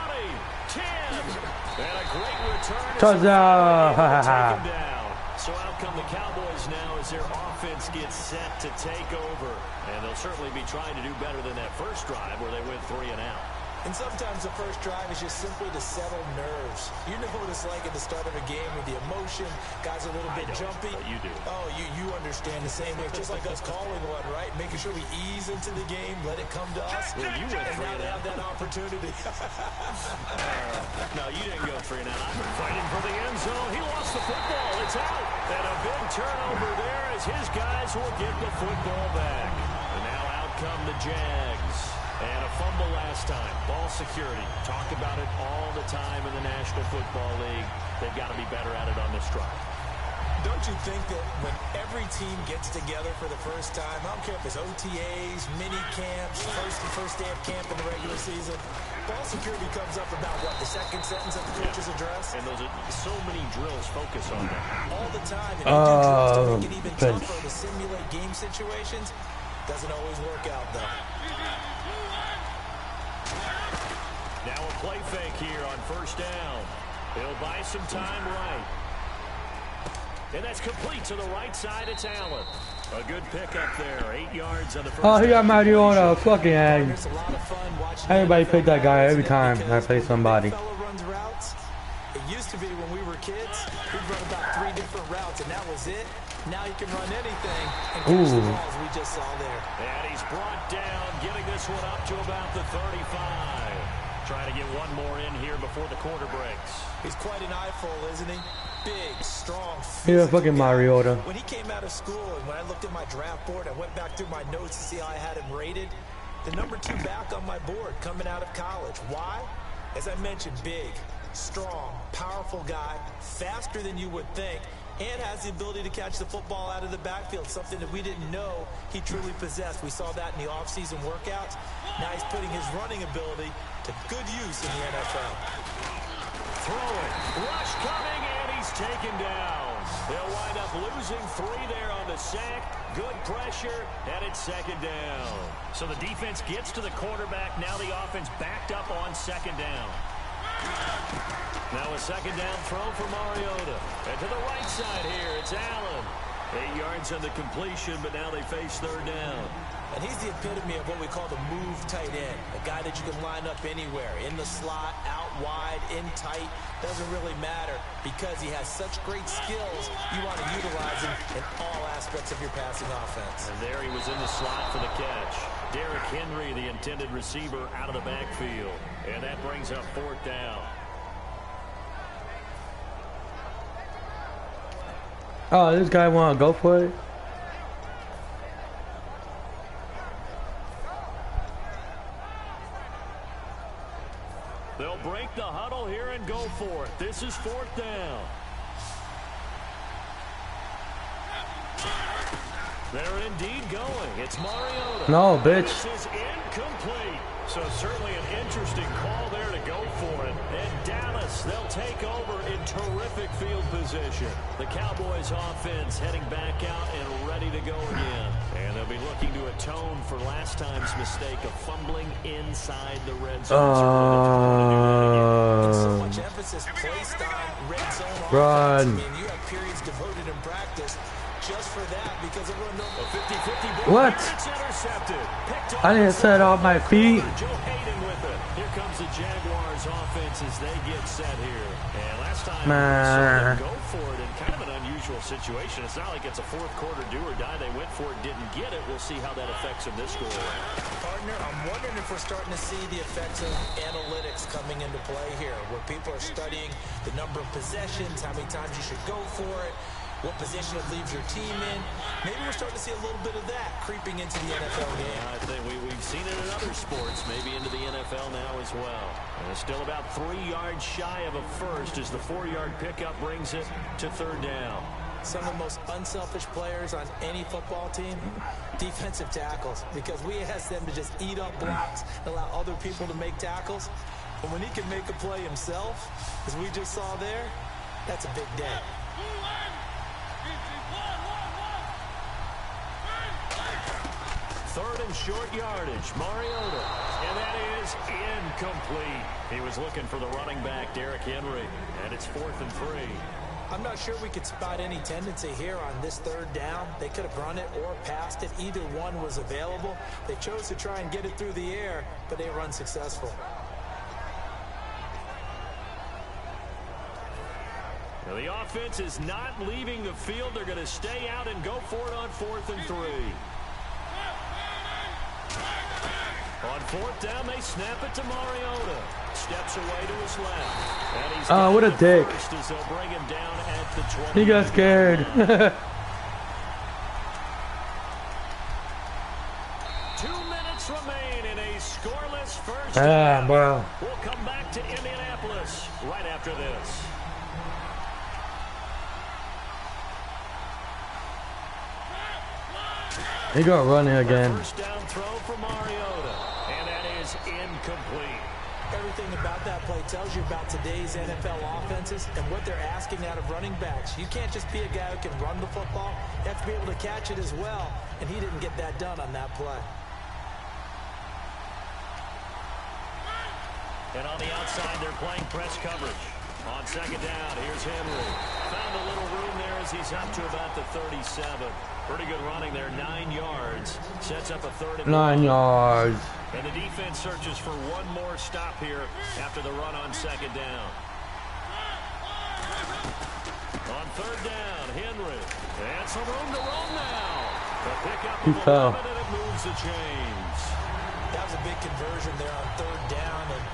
10. And a great return. Touchdown. Take him down. So out come the Cowboys now as their offense gets set to take over. And they'll certainly be trying to do better than that first drive where they went 3 and out. And sometimes the first drive is just simply to settle nerves. You know what it's like at the start of a game with the emotion. Guys are a little bit jumpy. But you do. Oh, you understand the same way. Just like us calling one, right? Making sure we ease into the game, let it come to us. Well, you went and now they have that opportunity. No, you didn't go 3 and out. Fighting for the end zone. He lost the football. It's out. And a big turnover there as his guys will get the football back. And now out come the Jags. And a fumble last time. Ball security. Talk about it all the time in the National Football League. They've got to be better at it on this drive. Don't you think that when every team gets together for the first time, I don't care if it's OTAs, mini camps, first day of camp in the regular season, ball security comes up about what, the second sentence of the coach's address? And those are so many drills focus on that. All the time. And they do drills to make it even tougher to simulate game situations. Doesn't always work out, though. Now a play fake here on first down. He'll buy some time right. And that's complete to the right side. It's Allen. A good pickup there. 8 yards on the first. Oh, he got Mariota. Fucking A. Everybody pick that guy every time I play somebody. It used to be when we were kids, we'd run about 3 different routes, and that was it. Now you can run anything and catch the balls we just saw there. And he's brought down, getting this one up to about the 35. Trying to get one more in here before the quarter breaks. He's quite an eyeful, isn't he? Big, strong, He's a fucking Mariota. When he came out of school and when I looked at my draft board, I went back through my notes to see how I had him rated. The number 2 back on my board coming out of college. Why? As I mentioned, big, strong, powerful guy, faster than you would think, and has the ability to catch the football out of the backfield, something that we didn't know he truly possessed. We saw that in the offseason workouts. Now he's putting his running ability to good use in the NFL. Throwing, rush coming, and he's taken down. They'll wind up losing 3 there on the sack. Good pressure, and it's second down. So the defense gets to the quarterback. Now the offense backed up on second down. Now a second down throw for Mariota. And to the right side here, it's Allen. 8 yards on the completion, but now they face third down. And he's the epitome of what we call the move tight end. A guy that you can line up anywhere. In the slot, out wide, in tight. Doesn't really matter because he has such great skills. You want to utilize him in all aspects of your passing offense. And there he was in the slot for the catch. Derrick Henry, the intended receiver, out of the backfield. And that brings up fourth down. Oh, this guy want to go for it? They'll break the huddle here and go for it. This is fourth down. They're indeed going. It's Mariota. No, bitch. This is incomplete. So certainly an interesting call there to go for it. And Dallas, they'll take over in terrific field position. The Cowboys offense heading back out and ready to go again. And they'll be looking to atone for last time's mistake of fumbling inside the red zone. So much emphasis placed on red zone Run. I mean, you have periods devoted in practice just for that because everyone knows a 50-50 ball. What? It's intercepted. I didn't set off my feet. Joe Hayden with it. Here comes the Jaguars offense as they get set here. And last time we saw them go for it in kind of an unusual situation. It's not like it's a fourth quarter do or die. They went for it, didn't get it. We'll see how that affects them this go around. Partner, I'm wondering if we're starting to see the effects of analytics coming into play here, where people are studying the number of possessions, how many times you should go for it, what position it leaves your team in. Maybe we're starting to see a little bit of that creeping into the NFL game. I think we've seen it in other sports, maybe into the NFL now as well. And it's still about 3 yards shy of a first as the 4-yard pickup brings it to third down. Some of the most unselfish players on any football team, defensive tackles, because we ask them to just eat up blocks and allow other people to make tackles. But when he can make a play himself, as we just saw there, that's a big day. Third and short yardage, Mariota. And that is incomplete. He was looking for the running back, Derrick Henry. And it's 4th and 3. I'm not sure we could spot any tendency here on this third down. They could have run it or passed it. Either one was available. They chose to try and get it through the air, but they were unsuccessful. Now, the offense is not leaving the field. They're going to stay out and go for it on 4th and 3. On 4th down, they snap it to Mariota. Steps away to his left. And he's what a dick. As they'll bring him down at the 20. He got scared. 2 minutes remain in a scoreless first Ah, half. bro. We'll come back to Indianapolis right after this. He got running again. First down throw for Mariota, and that is incomplete. Everything about that play tells you about today's NFL offenses and what they're asking out of running backs. You can't just be a guy who can run the football. You have to be able to catch it as well, and he didn't get that done on that play. And on the outside, they're playing press coverage. On 2nd down, here's Henry. Found a little room there as he's up to about the 37. Pretty good running there, 9 yards. Sets up a 3rd and 9 yards. And the defense searches for one more stop here after the run on 2nd down. On 3rd down, Henry. And some room to run now. The pickup He of fell. 11, and it moves the chains. That was a big conversion there on 3rd down, and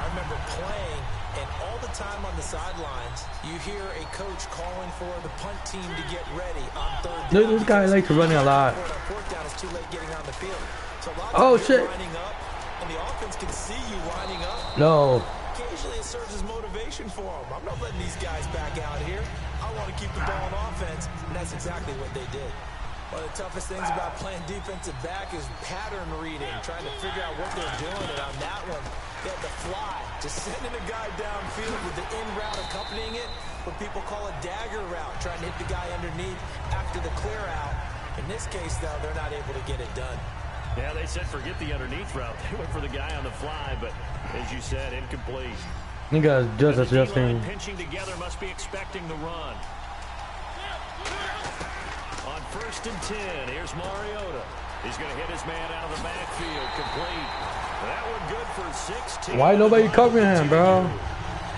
I remember playing, and all the time on the sidelines, you hear a coach calling for the punt team to get ready on 3rd down. This guy likes to run a lot. On 4th down, it's too late getting on the field. So a lot of Oh, times shit. you're lining up, and the offense can see you lining up. No. Occasionally it serves as motivation for them. I'm not letting these guys back out here. I want to keep the ball on offense, and that's exactly what they did. One of the toughest things about playing defensive back is pattern reading, trying to figure out what they're doing. And on that one, they had to fly, just sending a guy downfield with the in route accompanying it, what people call a dagger route, trying to hit the guy underneath after the clear out. In this case, though, they're not able to get it done. Yeah, they said forget the underneath route. They went for the guy on the fly, but as you said, incomplete. You guys just And the adjusting. D-line pinching together must be expecting the run. On 1st and 10, here's Mariota. He's going to hit his man out of the backfield, complete. That one good for 16. Why nobody covering him, bro?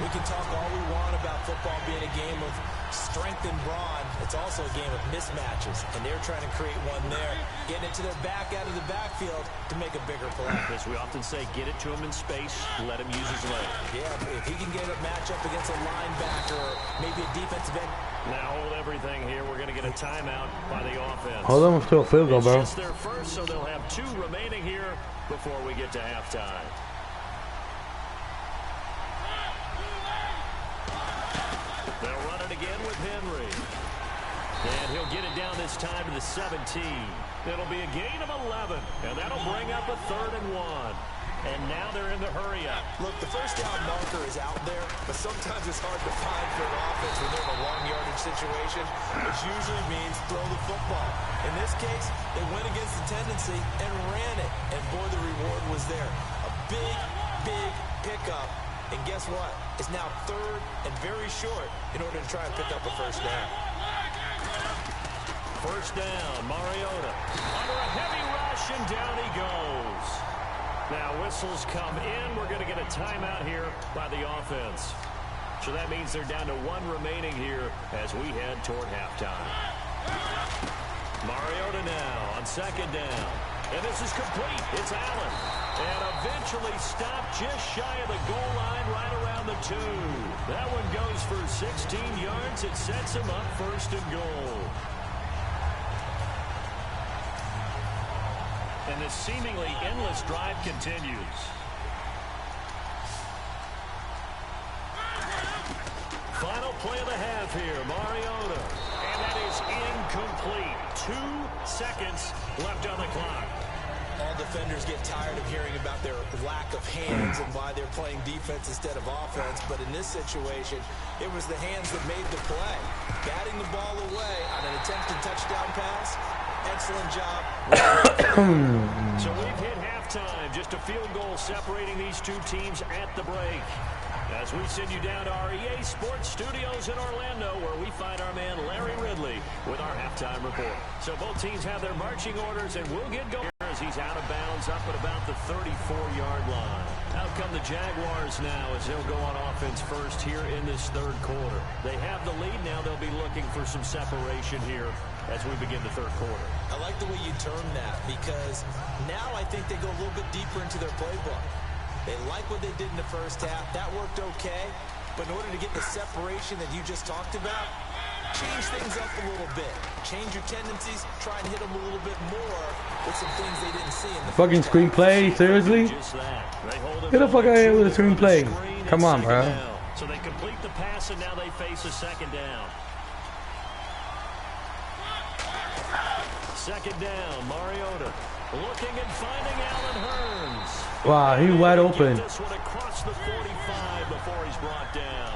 We can talk all we want about football being a game of strength and brawn. It's also a game of mismatches, and they're trying to create one there, getting it to their back out of the backfield to make a bigger play. As we often say, get it to him in space, let him use his leg. Yeah, if he can get a matchup against a linebacker or maybe a defensive end. Now hold everything here. We're going to get a timeout by the offense. Hold on, still a field goal, It's bro. just their first, so they'll have 2 remaining here before we get to halftime. They'll run it again with Henry. And he'll get it down this time to the 17. It'll be a gain of 11, and that'll bring up a 3rd and 1. And now they're in the hurry up. Look, the first down marker is out there, but sometimes it's hard to find for an offense when they're in a long yardage situation, which usually means throw the football. In this case, they went against the tendency and ran it, and boy, the reward was there. A big, big pickup, and guess what? It's now 3rd and very short in order to try and pick up a first down. First down, Mariota under a heavy rush, and down he goes. Now whistles come in. We're going to get a timeout here by the offense. So that means they're down to 1 remaining here as we head toward halftime. Mariota now on 2nd down. And this is complete. It's Allen. And eventually stopped just shy of the goal line right around the 2. That one goes for 16 yards. It sets him up 1st and goal. And this seemingly endless drive continues. Final play of the half here, Mariota. And that is incomplete. 2 seconds left on the clock. All defenders get tired of hearing about their lack of hands and why they're playing defense instead of offense. But in this situation, it was the hands that made the play. Batting the ball away on an attempted touchdown pass. Excellent job. So we've hit halftime. Just a field goal separating these 2 teams at the break. As we send you down to our EA Sports Studios in Orlando, where we find our man Larry Ridley with our halftime report. So both teams have their marching orders, and we'll get going as he's out of bounds up at about the 34-yard line. Now come the Jaguars now as they'll go on offense first here in this third quarter. They have the lead now. They'll be looking for some separation here as we begin the third quarter. I like the way you term that because now I think they go a little bit deeper into their playbook. They like what they did in the first half. That worked okay. But in order to get the separation that you just talked about, change things up a little bit. Change your tendencies. Try and hit them a little bit more with some things they didn't see in the fucking screenplay. Seriously? Get the fuck out of here with a screenplay. Come on, bro. So they complete the pass and now they face a second down. Second down, Mariota looking and finding Allen Hurns. Wow, he wide open. This one across the 45 before he's brought down.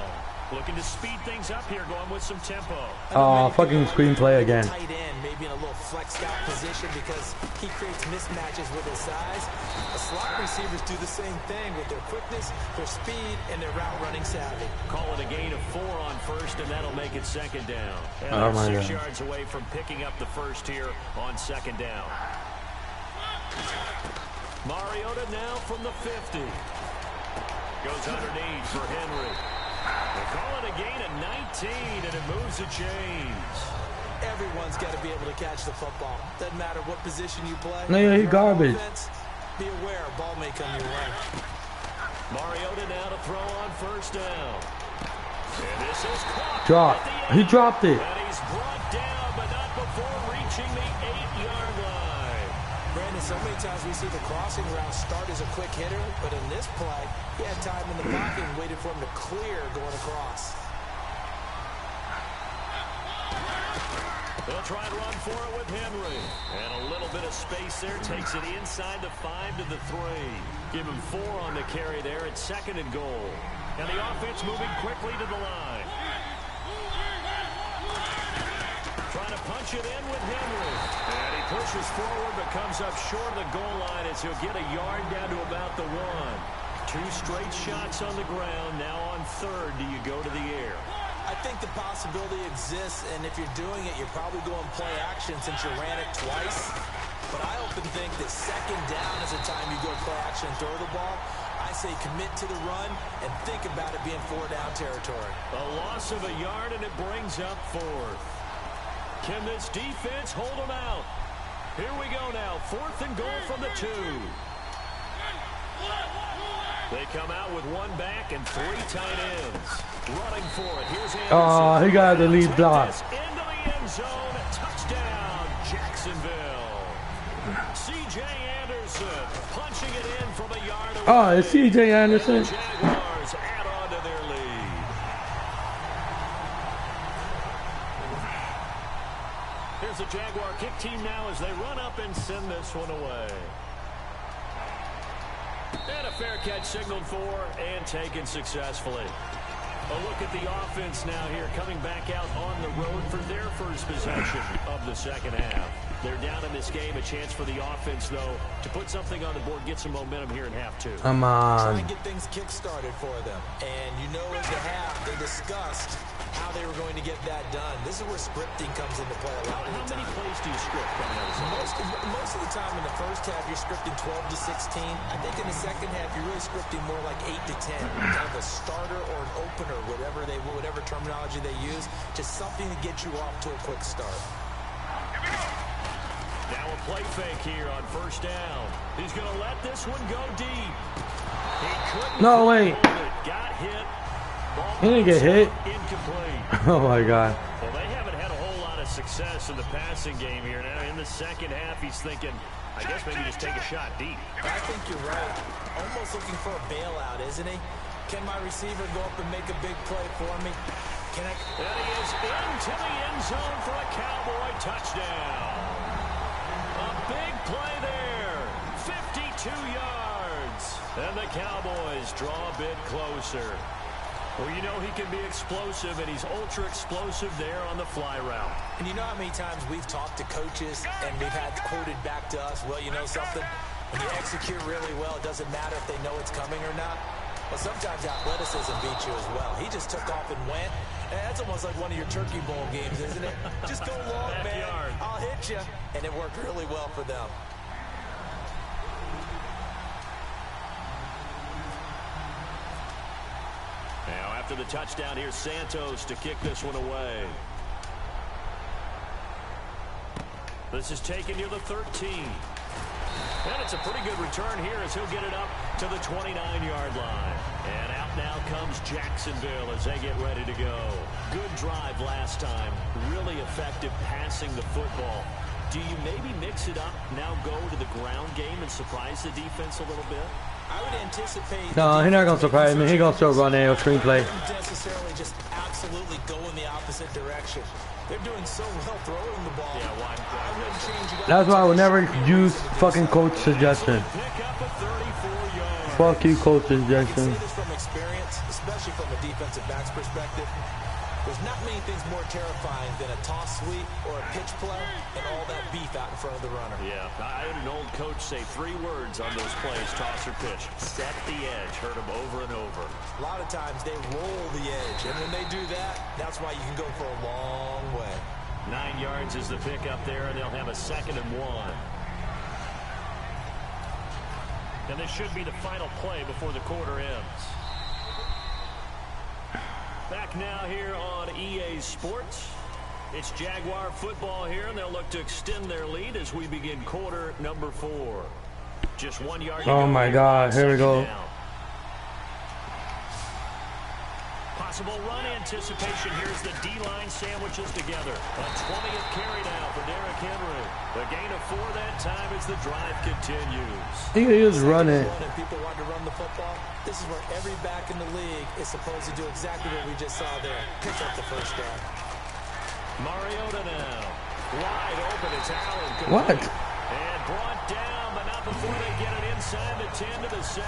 Looking to speed things up here, going with some tempo. Oh, fucking screenplay again. Tight end, maybe in a little flex out position because he creates mismatches with his size. The slot receivers do the same thing with their quickness, their speed, and their route running savvy. Call it a gain of 4 on first, and that'll make it second down. And oh my 6 God. yards away from picking up the first here on second down. Mariota now from the 50. Goes underneath for Henry. They call it a gain of 19, and it moves the chains. Everyone's got to be able to catch the football. Doesn't matter what position you play. No, he garbage. Offense, be aware, a ball may come your way. Mariota now to throw on first down. And this is caught. Drop. He dropped it. And he's brought down, but not before reaching the 8-yard line. Brandon, so many times we see the crossing route start as a quick hitter, but in this play, he had time in the pocket and waited for him to clear going across. They'll try and run for it with Henry. And a little bit of space there. Takes it inside the 5 to the 3. Give him 4 on the carry there. It's second and goal. And the offense moving quickly to the line. Trying to punch it in with Henry. And he pushes forward but comes up short of the goal line as he'll get a yard down to about the 1. 2 straight shots on the ground. Now on third, do you go to the air? I think the possibility exists, and if you're doing it, you're probably going play action since you ran it twice. But I often think that second down is the time you go play action and throw the ball. I say commit to the run and think about it being 4-down territory. A loss of a yard, and it brings up 4th. Can this defense hold them out? Here we go now. 4th and goal from the 2. They come out with 1 back and 3 tight ends. Running for it. Here's Anderson. Oh, he got the lead block. Into the end zone. Touchdown, Jacksonville. C.J. Anderson punching it in from a yard away. Oh, it's C.J. Anderson. The Jaguars add on to their lead. Here's the Jaguar kick team now as they run up and send this one away. And a fair catch signaled for and taken successfully. A look at the offense now here, coming back out on the road for their first possession of the second half. They're down in this game. A chance for the offense, though, to put something on the board, get some momentum here in half 2. Come on. Try and get things kick-started for them. And you know at the half, they discussed how they were going to get that done. This is where scripting comes into play a lot of the time. How many plays do you script coming out of this? Most of the time in the first half, you're scripting 12 to 16. I think in the second half, you're really scripting more like 8 to 10. Kind of a starter or an opener, whatever terminology they use. Just something to get you off to a quick start. Now a play fake here on first down. He's going to let this one go deep. He couldn't. No way. Got hit. Ball He didn't get hit. Incomplete. Oh my God. Well, they haven't had a whole lot of success in the passing game here. Now in the second half, he's thinking, I guess maybe just take a shot deep. I think you're right. Almost looking for a bailout, isn't he? Can my receiver go up and make a big play for me? Can I? And he is into the end zone for a Cowboy touchdown. A big play there. 52 yards. And the Cowboys draw a bit closer. Well, you know he can be explosive, and he's ultra explosive there on the fly route. And you know how many times we've talked to coaches and we've had quoted back to us, well, you know something? When you execute really well, it doesn't matter if they know it's coming or not. Well, sometimes athleticism beats you as well. He just took off and went. And that's almost like one of your Turkey Bowl games, isn't it? Just go long, man. I'll hit you. And it worked really well for them. after the touchdown. Here's Santos to kick this one away. This is taken near the 13. And it's a pretty good return here as he'll get it up to the 29-yard line. And out now comes Jacksonville as they get ready to go. Good drive last time. Really effective passing the football. Do you maybe mix it up, now go to the ground game and surprise the defense a little bit? I would anticipate... No, he's not going to surprise me. He's going to still run a screenplay. Necessarily just absolutely go in the opposite direction. They're doing so well throwing the ball. Yeah, why? I wouldn't change it. That's why I would never use fucking coach suggestion. Fuck you, coach suggestion. I can say this from experience, especially from a defensive back's perspective. There's not many things more terrifying than a toss sweep or a pitch play and all that beef out in front of the runner. Yeah, I had an old coach say 3 words on those plays, toss or pitch. Set the edge. Heard him over and over. A lot of times they roll the edge, and when they do that, that's why you can go for a long way. 9 yards is the pick up there, and they'll have a 2nd and 1. And this should be the final play before the quarter ends. Back now here on EA Sports. It's Jaguar football here, and they'll look to extend their lead as we begin quarter number 4. Just 1 yard. Oh my God, here we go. Possible run anticipation. Here's the D-line sandwiches together. A 20th carry now for Derrick Henry. The gain of 4 that time as the drive continues. He is running. People want to run the football. This is where every back in the league is supposed to do exactly what we just saw there. Pick up the first down. Mariota now. Wide open. It's Allen. What? And brought down, but not before they get it inside the 10 to the 7.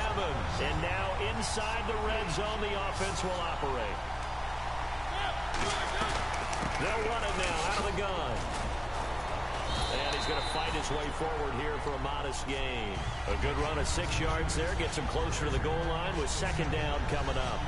And now inside the red zone, the offense will operate. They'll run it now out of the gun. And he's going to fight his way forward here for a modest gain. A good run of 6 yards there. Gets him closer to the goal line with 2nd down coming up.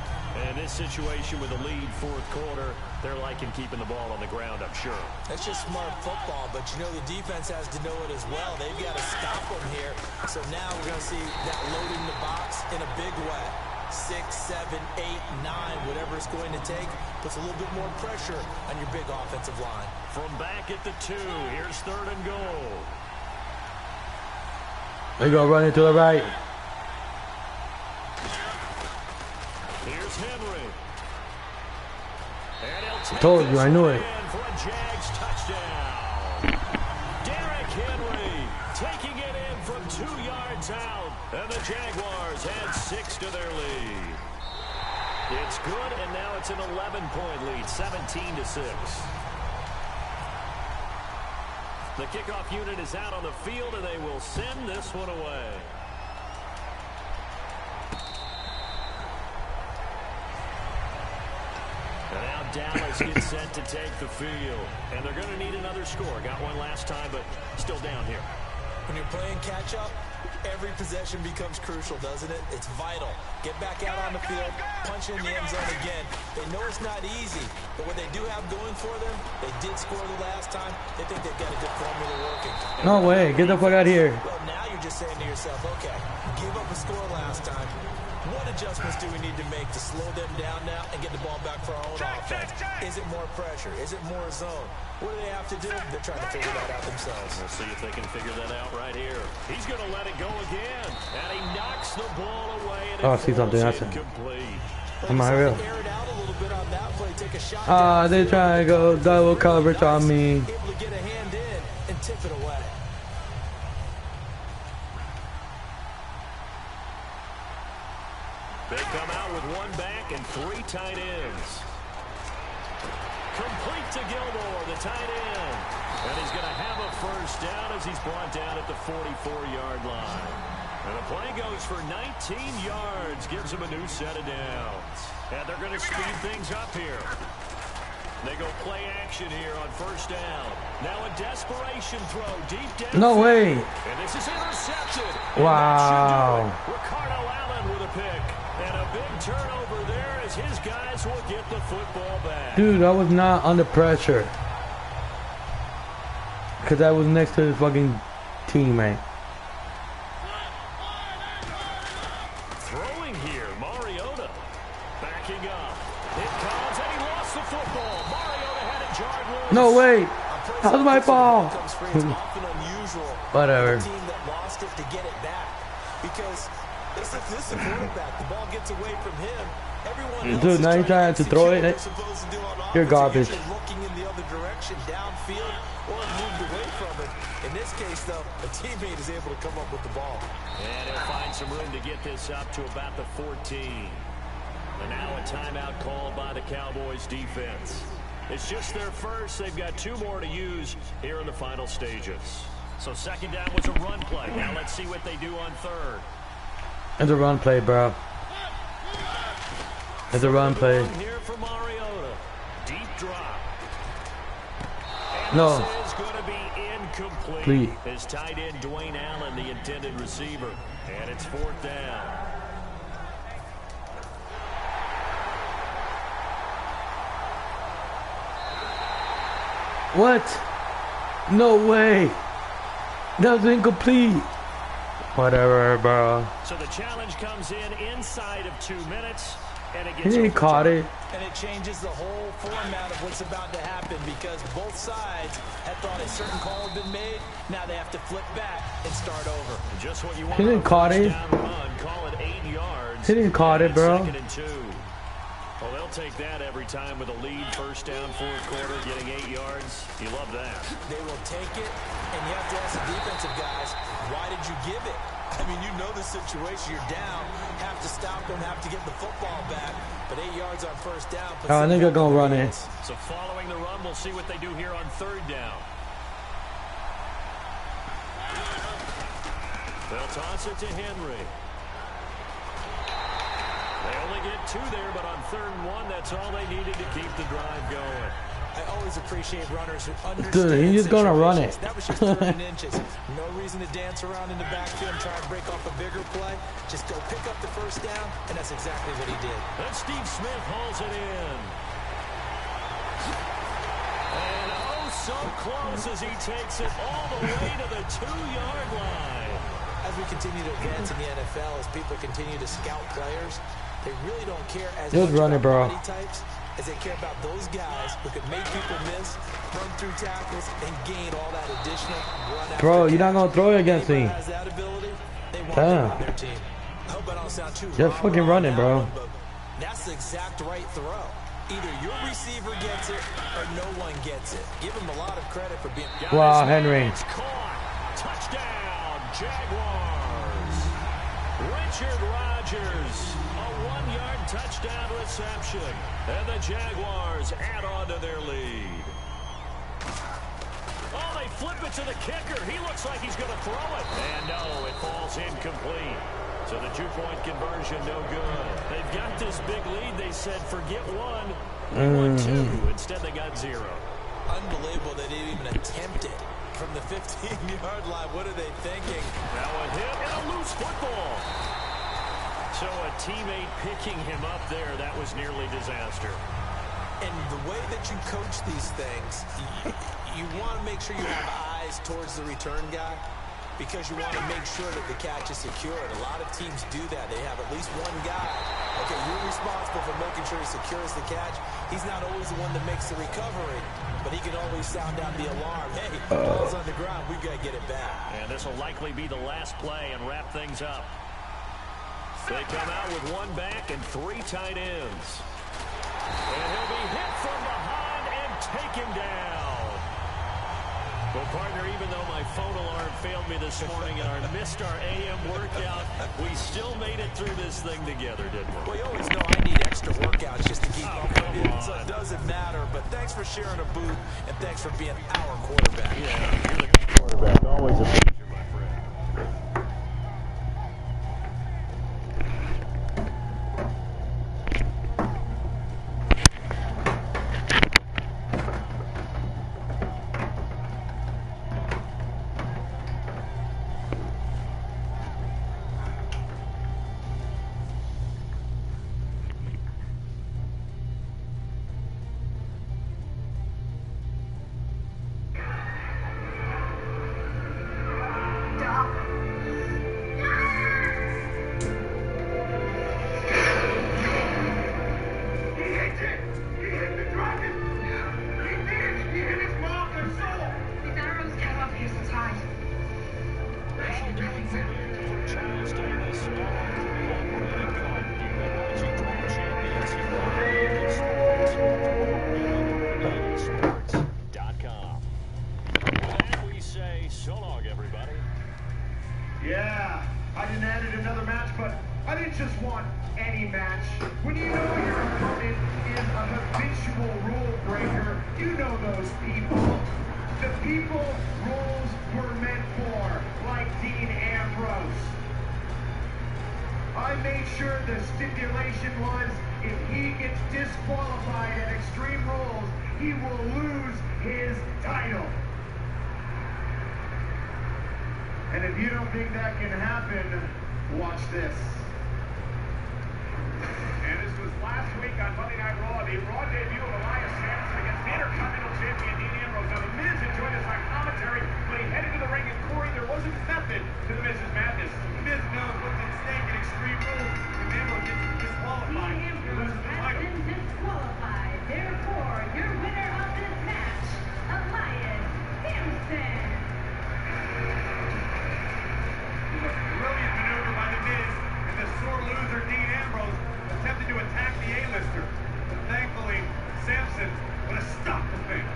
And this situation with a lead 4th quarter, they're liking keeping the ball on the ground, I'm sure. That's just smart football, but you know the defense has to know it as well. They've got to stop them here. So now we're going to see that loading the box in a big way. 6, 7, 8, 9, whatever it's going to take, puts a little bit more pressure on your big offensive line. From back at the 2, here's 3rd and goal. They go running to the right. Here's Henry. I told you, I knew it. For a Jags touchdown. Derrick Henry taking it in from 2 yards out. And the Jaguars add 6 to their lead. It's good, and now it's an 11-point lead, 17-6. The kickoff unit is out on the field, and they will send this one away. And now Dallas gets set to take the field. And they're going to need another score. Got one last time, but still down here. When you're playing catch-up, every possession becomes crucial, doesn't it? It's vital. Get back out on the field, punch in the end zone again. They know it's not easy, but what they do have going for them, they did score the last time. They think they've got a good formula working. No way. Get the fuck out of here. Well, now you're just saying to yourself, okay, give up a score last time. What adjustments do we need to make to slow them down now and get the ball back for our own offense? Is it more pressure? Is it more zone? What do they have to do? They're trying to figure that out themselves. We'll see if they can figure that out right here. He's going to let it go again. And he knocks the ball away. And Oh, see something else. incomplete. Am I real? Air it out a little bit on that play. Take a shot. They trying to go double coverage on me. Able to get a hand in and tip it away. They come out with 1 back and 3 tight ends. Complete to Gilmore, the tight end. And he's going to have a first down as he's brought down at the 44-yard line. And the play goes for 19 yards, gives him a new set of downs. And they're going to speed things up here. They go play action here on first down. Now a desperation throw deep down. No way. And this is intercepted. Wow. Ricardo Allen with a pick. And a big turnover there as his guys will get the football back. Dude, I was not under pressure. Because I was next to the fucking teammate. Throwing here, Mariota. Backing up. It comes, and he lost the football. Mariota had it jarred loose. No way. How's my ball? Whatever. Team that lost it to get it back, because this is a quarterback. The ball gets away from him. Everyone Dude, now you're trying to throw it. You're garbage. Looking in the other direction, downfield, or moved away from it. In this case, though, a teammate is able to come up with the ball. And he'll find some room to get this up to about the 14. And now a timeout called by the Cowboys defense. It's just their first. They've got 2 more to use here in the final stages. So second down was a run play. Now let's see what they do on third. It's a run play, bro. It's a run play. Here for Mariota. Deep drop. And No. this is going to be incomplete. Please. His tight end, Dwayne Allen, the intended receiver. And it's 4th down. What? No way. That was incomplete. Whatever, bro. So the challenge comes in inside of 2 minutes. And it He gets didn't caught it. And it changes the whole format of what's about to happen, because both sides had thought a certain call had been made. Now they have to flip back and start over. Just what you want. He didn't caught it. Run, call it 8 yards. He didn't caught it, bro. 2nd and 2. Well, they'll take that every time with a lead. First down, 4th quarter, getting 8 yards. You love that. They will take it, and you have to ask the defensive guys, why did you give it? I mean, you know the situation. You're down, have to stop them, have to get the football back. But 8 yards on first down. Oh, I think they're going to run it. So following the run, we'll see what they do here on 3rd down. They'll toss it to Henry. They only get 2 there, but on 3rd and 1, that's all they needed to keep the drive going. I always appreciate runners who understand. Dude, he's just gonna run it. That was just 13 inches. No reason to dance around in the backfield and try and break off a bigger play. Just go pick up the first down, and that's exactly what he did. And Steve Smith hauls it in. And oh, so close as he takes it all the way to the 2-yard line. As we continue to advance in the NFL, as people continue to scout players, they really don't care as much about body types as they care about those guys who can make people miss, run through tackles, and gain all that additional run after. Bro, you're not going to throw it against me. Has that ability, they want that on their team. I hope I don't sound too just fucking running, bro. That's the exact right throw. Either your receiver gets it or no one gets it. Give him a lot of credit for being... Wow, Henry. It's caught. Touchdown, Jaguars. Richard Rodgers, a 1-yard touchdown reception. And the Jaguars add on to their lead. Oh, they flip it to the kicker. He looks like he's going to throw it. And no, it falls incomplete. So the 2-point conversion, no good. They've got this big lead. They said, forget 1. They won 2. Instead, they got 0. Unbelievable they didn't even attempt it. From the 15-yard line, what are they thinking? Now a hit and a loose football. So a teammate picking him up there, that was nearly disaster. And the way that you coach these things, you want to make sure you have eyes towards the return guy, because you want to make sure that the catch is secure. And a lot of teams do that. They have at least one guy. Okay, you're responsible for making sure he secures the catch. He's not always the one that makes the recovery, but he can always sound out the alarm. Hey, ball's on the ground. We've got to get it back. And this will likely be the last play and wrap things up. They come out with 1 back and 3 tight ends. And he'll be hit from behind and taken down. Well, partner, even though my phone alarm failed me this morning and missed our AM workout, we still made it through this thing together, didn't we? Well, you always know I need extra workouts just to keep up with it, so it doesn't matter. But thanks for sharing a booth, and thanks for being our quarterback. Yeah, you're the quarterback. Always a pleasure, my friend. just want any match. When you know your opponent is a habitual rule breaker, you know those people. The people rules were meant for, like Dean Ambrose. I made sure the stipulation was if he gets disqualified at Extreme Rules, he will lose his title. And if you don't think that can happen, watch this. And this was last week on Monday Night Raw, the Raw debut of Elias Samson against the Intercontinental Champion Dean Ambrose. Now, The Miz enjoyed his commentary, but he headed to the ring, and Corey, there wasn't method to the Miz's madness. Miz knows what's at stake in Extreme Rules. If Ambrose gets disqualified, he loses the title. Has been disqualified. Therefore, your winner of this match, Elias Samson. Brilliant maneuver by The Miz, and the sore loser Dean Ambrose attempted to attack the A-lister. But thankfully, Samson would have stopped the thing.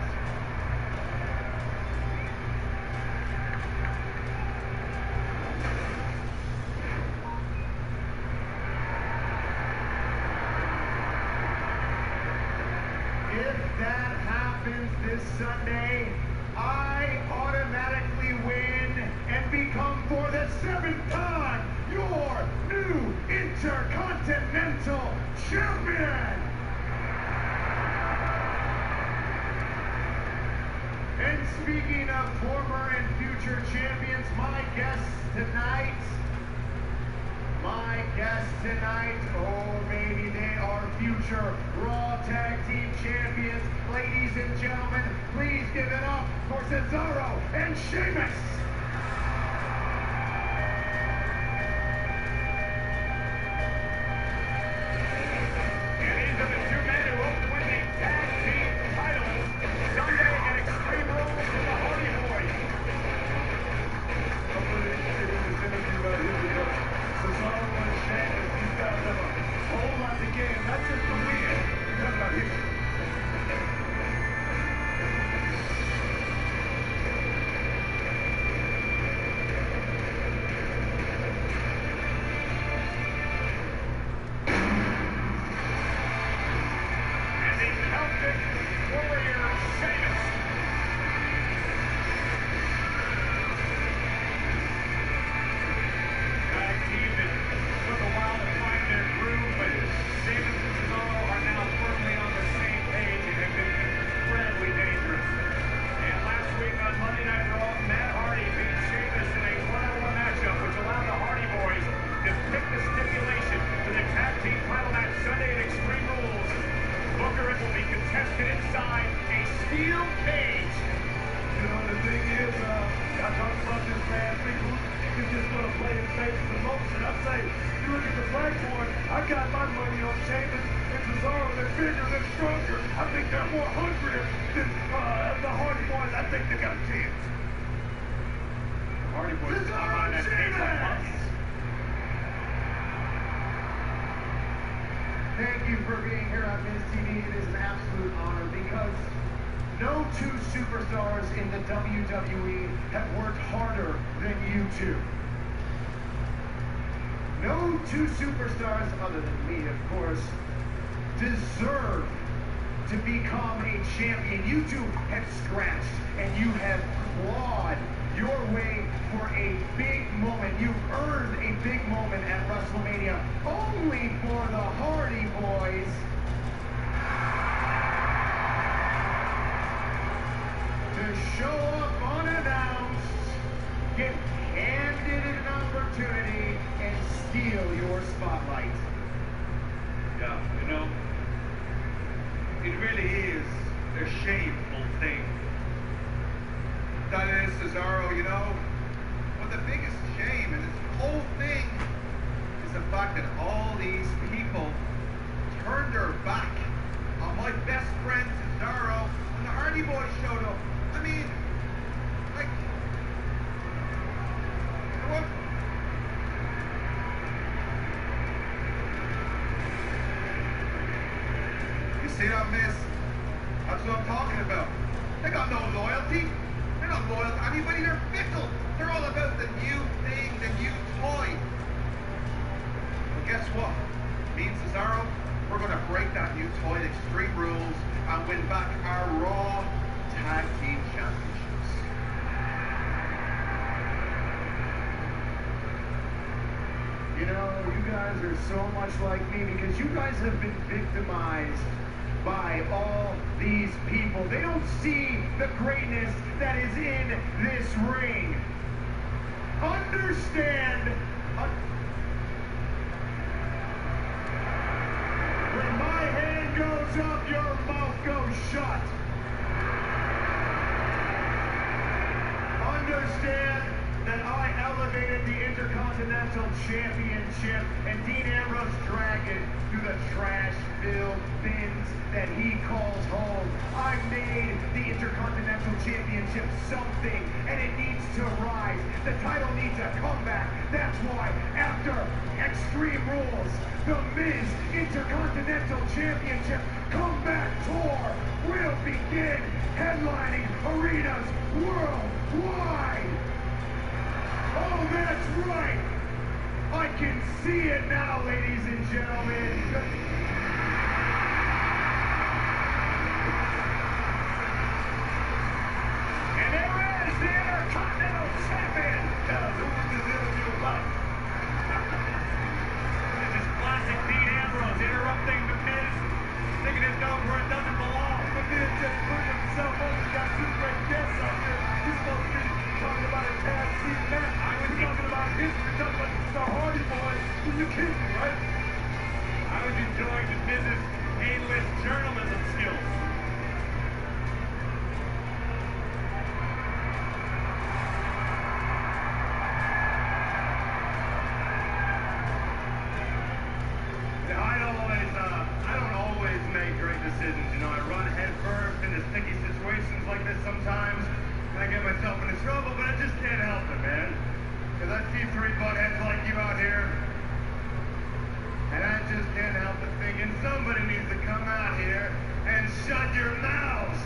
If that happens this Sunday, I automatically win and become for the 7th time your new Intercontinental Champion! And speaking of former and future champions, my guests tonight, oh baby, they are future Raw Tag Team Champions. Ladies and gentlemen, please give it up for Cesaro and Sheamus. And these are the two men who hope to win the tag team titles Sunday at Extreme Rules with the Hardy Boys. I'm really interested in this interview right here because Cesaro and Sheamus, these guys have a whole lot to gain, not just the win. We're talking about history. And the Celtic Warrior Sheamus. Tag team that took a while to find their groove, but Sheamus and Cesaro are now firmly on the same page and have been incredibly dangerous. And last week on Monday Night Raw, Matt Hardy beat Sheamus in a one-on-one matchup, which allowed the Hardy Boys to pick the stipulation for the tag team title match Sunday at Extreme Rules. Booker, it will be contested inside a steel cage. You know, the thing is, I talked about this last week. Who's just going to play it safe for the most? And I say, you look at the black board, I got my money on Sheamus and Cesaro. They're bigger, they're stronger. I think they're more hungrier than the Hardy Boys. I think they got a chance. The Hardy Boys are on that cage like monkeys. Thank you for being here on Miz TV. It is an absolute honor because no two superstars in the WWE have worked harder than you two. No two superstars, other than me, of course, deserve to become a champion. You two have scratched and you have clawed your way for a big moment. You've earned a big moment at WrestleMania, only for the Hardy Boys to show up unannounced, get handed an opportunity, and steal your spotlight. Yeah, you know, it really is a shameful thing. That is Cesaro, you know, but the biggest shame in this whole thing is the fact that all these people turned their back on my best friend Cesaro when the Hardy Boys showed up. I mean, like, what? You see that, miss? That's what I'm talking about. They got no loyalty. They're not loyal to anybody. They're fickle. They're all about the new thing, the new toy. But guess guess what? Me and Cesaro, we're going to break that new toy Extreme Rules and win back our Raw Tag Team Championships. You know, you guys are so much like me because you guys have been victimized by all these people. They don't see the greatness that is in this ring. Understand. When my hand goes up, your mouth goes shut. Understand that I elevated the Intercontinental Championship and Dean Ambrose dragged it through the trash-filled bins that he calls home. I made the Intercontinental Championship something, and it needs to rise. The title needs a comeback. That's why, after Extreme Rules, the Miz Intercontinental Championship comeback tour will begin, headlining arenas worldwide. Oh, that's right. I can see it now, ladies and gentlemen. And there is the Intercontinental Champion. Who's the little life? This is classic Dean Ambrose interrupting the Miz, sticking his nose where it doesn't belong. The Miz just put himself up. He got two great guests out here. He's supposed to be talking about a tag team match. I was talking about history, talking about the Hardy Boys. You kidding me, right? I was enjoying the Miz's A-list journalism skills. I don't always make great decisions. You know, I run headfirst into sticky situations like this sometimes, and I get myself into trouble, but I just can't help it, man. Because I see three buttheads like you out here, and I just can't help but thinking somebody needs to come out here and shut your mouths.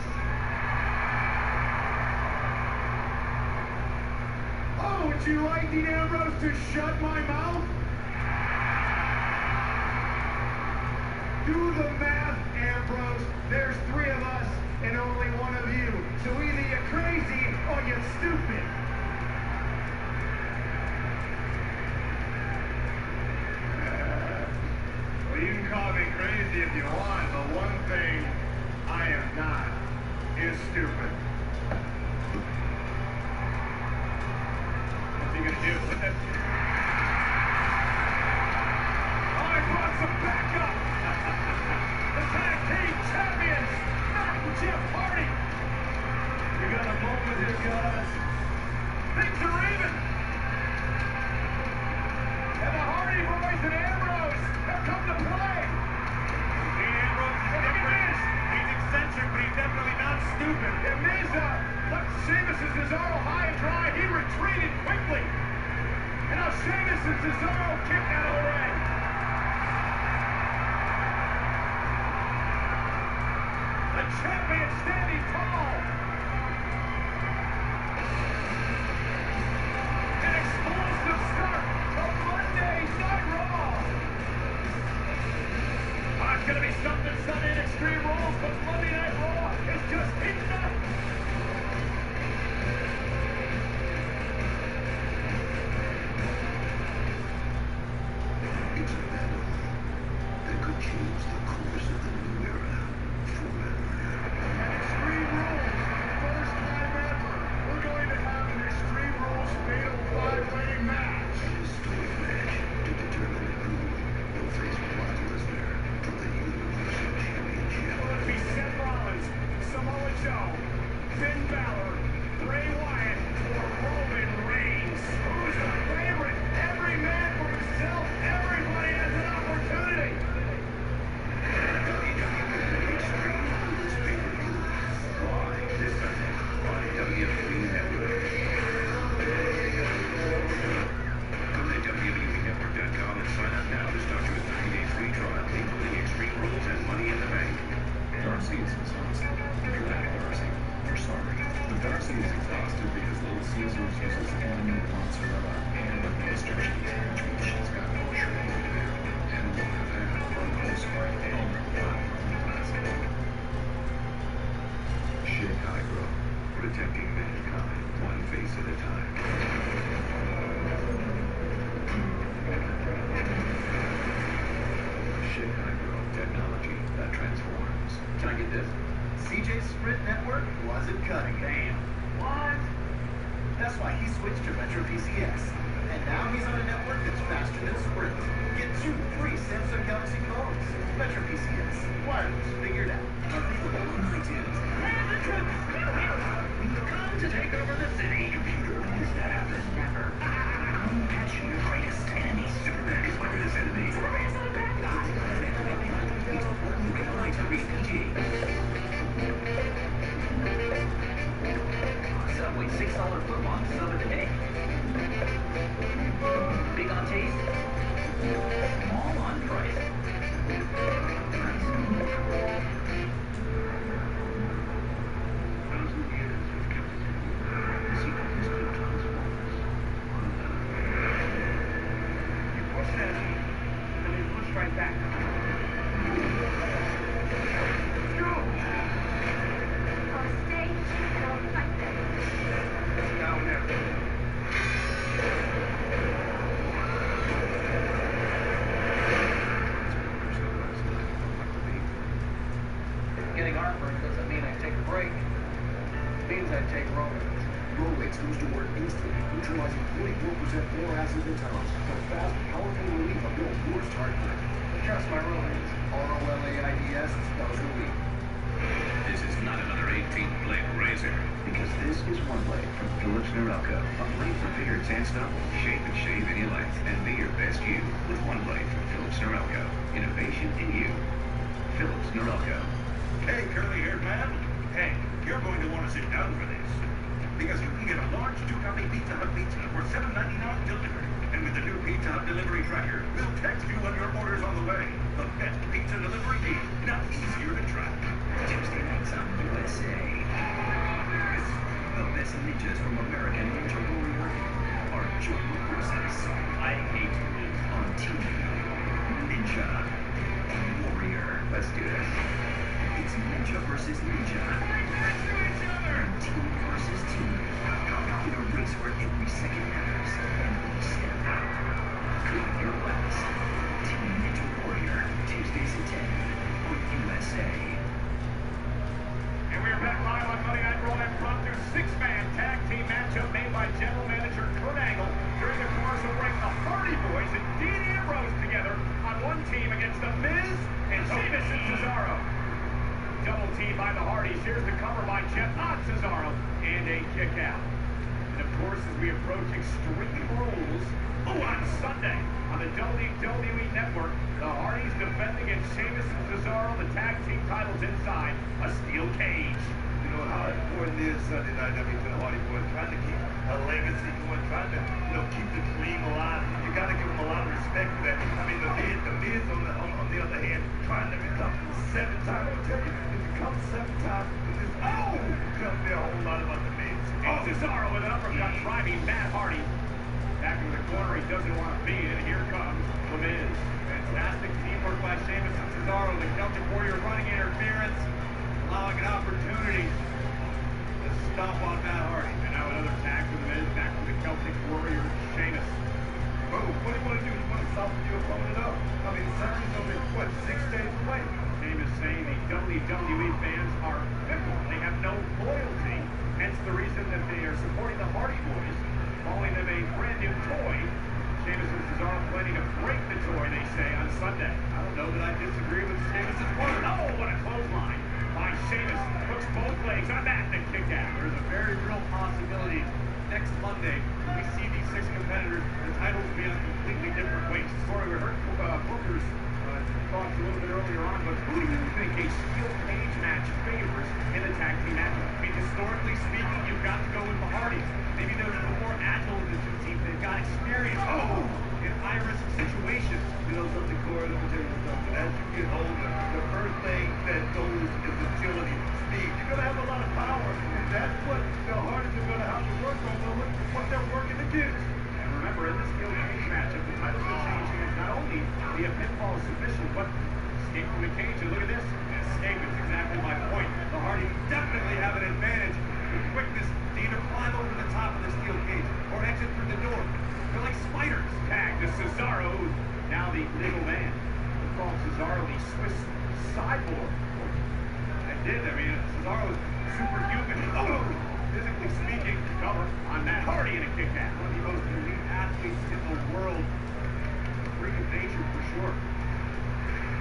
Oh, would you like Dean Ambrose to shut my mouth? Do the math, Ambrose. There's three of us and only one of you. So either you're crazy or you're stupid. Well, you can call me crazy if you want, but one thing I am not is stupid. What's he gonna do? Put that... Oh, I brought some backup! The tag team champions, Matt and Jeff Hardy. We got a moment here, guys. Things are even. And the Hardy Boys and Ambrose have come to play. Dean Ambrose is different. He's eccentric, but he's definitely not stupid. And Miz left Sheamus and Cesaro high and dry. He retreated quickly. And now Sheamus and Cesaro kicked out of the ring. The champion standing tall. An explosive start to Monday Night Raw. It's going to be something Sunday in Extreme Rules, but Monday Night Raw is just heating up. It's a battle that could change the course of the new era forever. Extreme Rules, first time ever. We're going to have an Extreme Rules fatal five-way match. A historic match to determine who will face Brock Lesnar for the Universal Championship. Will it be Seth Rollins, Samoa Joe, Finn Balor, Bray Wyatt, or Roman Reigns? Who's the favorite? Every man for himself. Everybody has an opportunity. WWE Extreme Rules pay-per-view live this Sunday on WWE Network. Go to WWENetwork.com and sign up now to start your 30-day free trial, including Extreme Rules and Money in the Bank. Darcy is exhausted. If you're back, Darcy, we're sorry. But Darcy is exhausted because Little Caesars uses animal mozzarella and with Mr. Cheese, which means she's got no training to do. his Sprint network wasn't cutting it. Damn. What? That's why he switched to Metro PCS. And now he's on a network that's faster than Sprint. Get 2 free Samsung Galaxy phones. Metro PCS. Wireless. Figured out. Available on iTunes. And the truck is still here. We've come to take over the city. Computer, this happens never. Catch your greatest enemy. Superman is my greatest enemy. Superman's not a bad guy. He's important reality to read PG. Subway $6 footlong sub of the day. Big on taste, small on price. Thousand years have kept us in. The secret is to transform us. You push that, and then push right back. Go! I'll stay and I'll fight them. Down there. Getting heartburn doesn't mean I take a break. It means I take Rolaids. Rolaids goes to work instantly, neutralizing 44% more acids and towns for fast, powerful relief of your worst heartburn. Trust my Rolaids. ROLAIDS spells relief. This is not another 18-blade razor. Because this is one blade from Philips Norelco. A blade for bigger sandstone. Shape and shave any length and be your best you with one blade from Philips Norelco. Innovation in you. Philips Norelco. Hey, curly-haired man. Hey, you're going to want to sit down for this. Because you can get a large 2-topping Pizza Hut pizza for $7.99 delivered. And with the new Pizza Hut delivery tracker, we'll text you when your order's on the way. The best pizza delivery deal. Now easier to track. Tuesday nights on USA. The best ninjas from American Ninja Warrior are joining forces. I hate you on TV. Ninja Warrior. Let's do this. It's Ninja versus Ninja. And team versus team. In a race where every second matters and each step. Prove your weapons. Team Ninja Warrior. Tuesdays at 10 on USA. And we're back live on Monday Night Raw impromptu 6-man tag team matchup made by General Manager Kurt Angle. During the commercial break, the Hardy Boys and Dean Ambrose together on one team against The Miz and Sheamus and Cesaro. Double team by the Hardys. Here's the cover by Jeff on Cesaro and a kick out. And of course, as we approach Extreme Rules, on Sunday on the WWE Network, the Hardys defend against Sheamus and Cesaro, the tag team titles inside a steel cage. You know how important it is Sunday night. I mean, for the Hardy Boys, trying to keep a legacy going, trying to, keep the dream alive. You got to give them a lot of respect for that. I mean, the Miz on the other hand, trying to become 7-time. I'll tell you, if you come 7 times, tell me a whole lot about the Miz. And Cesaro with an uppercut driving Matt Hardy. Back in the corner, he doesn't want to be in. Here comes The Miz. Fantastic teamwork by Sheamus and Cesaro. The Celtic Warrior running interference, allowing an opportunity to stomp on Matt Hardy. And now another tag for The Miz. Back to the Celtic Warrior, Sheamus. Oh, what do you want to do? You want to soften your opponent up? I mean, Saturday's only, 6 days away? Sheamus saying the WWE fans are fickle. They have no loyalty. Hence the reason that they are supporting the Hardy Boys, calling them a brand new toy. Sheamus and Cesaro planning to break the toy, they say, on Sunday. I don't know that I disagree with Sheamus' word. Oh, what a clothesline by Sheamus. Hooks both legs on that and a kick out. There's a very real possibility next Monday we see these 6 competitors, the titles be on completely different weights. Sorry, we heard Booker's thoughts a little bit earlier on, but who do you think a steel cage match favors in a tag team match? I mean, historically speaking, you've got to go with the Hardys. Maybe they're more agile of the 2 teams. They've got experience. In high-risk situations. You know something, Corey, let me tell you something. As you get older, the first thing that goes is agility, speed. You're going to have a lot of power, and that's what the Hardys are going to have to work on. What they're working against. And remember, in this steel cage matchup, the titles are changing. It's not only via pinfall submission, but escape from the cage. And look at this. Escape is exactly my point. The Hardys definitely have an advantage. The quickness to either climb over the top of the steel cage or exit through the door. They're like spiders. Tag to Cesaro, now the legal man. We call Cesaro the Swiss cyborg. And did. I mean, Cesaro's superhuman. Oh, physically speaking, cover on Matt Hardy in a kick out. One of the most elite athletes in the world. Freak of nature for sure.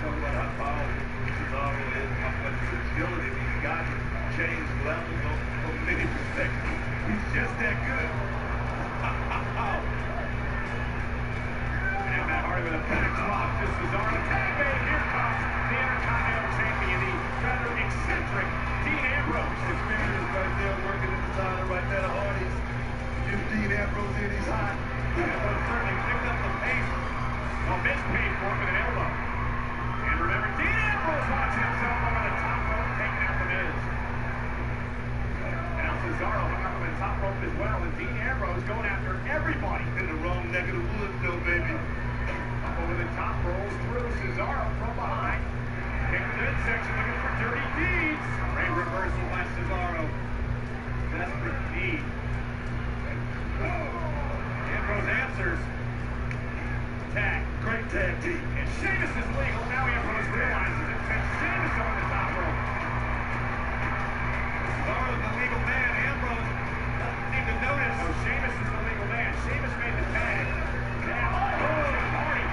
Talk about how powerful Cesaro is, how much agility he's got to change levels from many perspectives. He's just that good. And now Matt Hardy with a backdrop to Cesaro. Tag made. Here comes the Intercontinental Champion, the rather eccentric Dean Ambrose. His fingers right there working inside of right there, Hardy's. Give Dean Ambrose in, he's hot. Ambrose certainly picked up the pace. Well, Miz paid for it with an elbow. And remember, Dean Ambrose watching himself over the top rope, taking out the Miz. Now Cesaro hung up on the top rope as well, and Dean Ambrose going after everybody. In the wrong neck of the woods, though, baby. Up over the top, rolls through Cesaro from behind. Kick to the midsection, looking for dirty deeds. Great reversal by Cesaro. Desperate need. Ambrose answers. Tag. Great tag team. And Sheamus is legal. Now Ambrose realizes it. Sends Sheamus on the top rope. Cesaro's the legal man. Ambrose doesn't seem to notice. So Sheamus is the legal man. Sheamus made the tag. Now, Hardy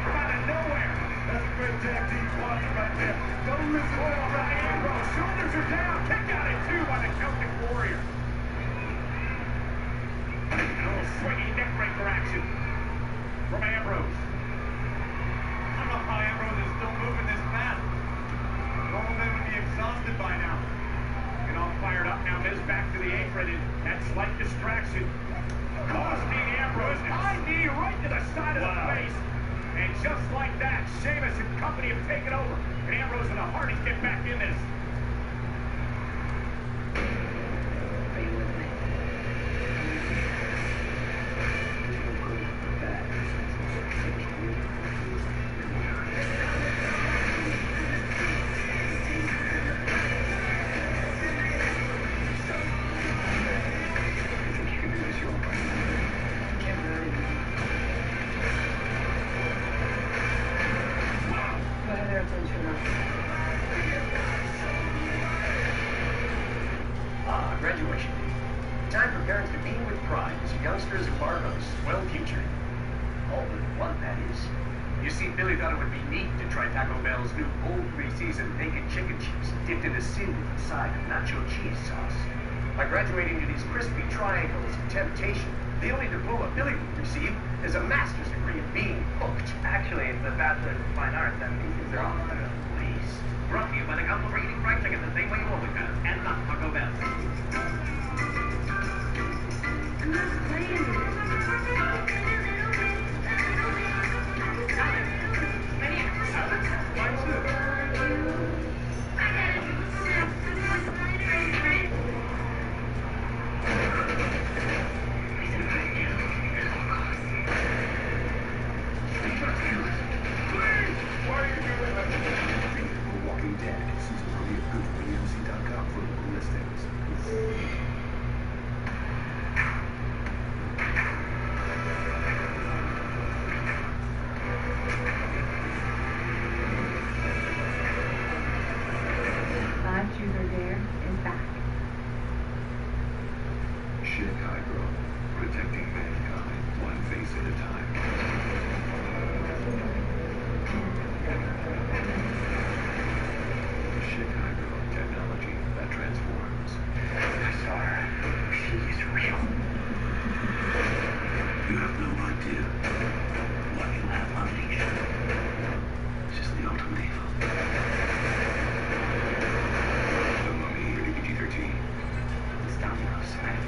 from out of nowhere. That's a great tag team partner right there. Don't lose the ball by Ambrose. Shoulders are down. Kick out at 2 by the Celtic Warrior. And a little swinging neck breaker action from Ambrose. I don't know how Ambrose is still moving this fast. Normal men would be exhausted by now. Get all fired up now. Miz back to the apron, and that slight distraction cost Dean Ambrose. High knee right to the side of the face. And just like that, Sheamus and company have taken over. And Ambrose and the Hardys get back in this. Graduation. Time for parents to beam with pride as youngsters embark on a swell future. All but one, that is. You see, Billy thought it would be neat to try Taco Bell's new bold three-season bacon chicken chips dipped in a seared side of nacho cheese sauce. By graduating to these crispy triangles of temptation, the only diploma Billy would receive is a master's degree in being hooked. Actually, it's a bachelor's of fine arts, that means it's wrong. Please. Brought to you by the Council for Eating Fried Chicken the same way you always have, and not Taco Bell. Walking Dead, season 3 of GoodWMC.com for listings. Live Truth or Dare is back. Chicago, protecting mankind, one face at a time. Chicago, technology that transforms. I saw her. She is real. You have no idea what you have unleashed. She's the ultimate evil. The Mummy, rated PG-13. It's down to us, man.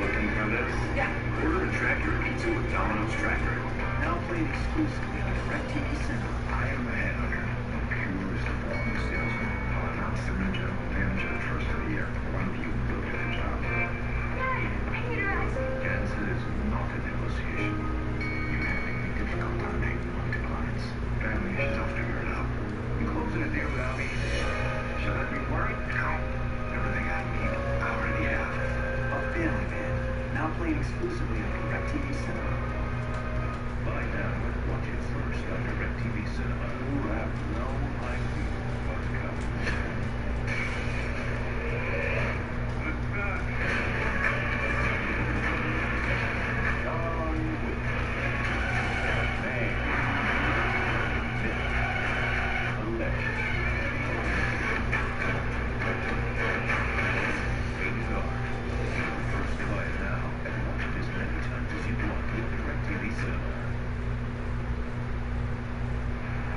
Looking for this? Yeah. Order a tractor pizza with Domino's Tracker. Now playing exclusively on DirecTV Cinema. I am the headhunter, the purest of all the salesmen. I'll announce the new general manager the first of the year. One of you will get a job. Cancer is not a negotiation. You're having a difficult time hanging on to clients. Family is tough to figure it out. You closing a deal without me? Should I be worried? No. Everything I need, I already have. A family man, now playing exclusively on DirecTV Cinema. Buy now and watch it first on DirecTV Cinema. You have no idea what's coming. John Wick. Man. Myth. A legend. Rated R. First buy it now and watch it as many times as you want with DirecTV Cinema.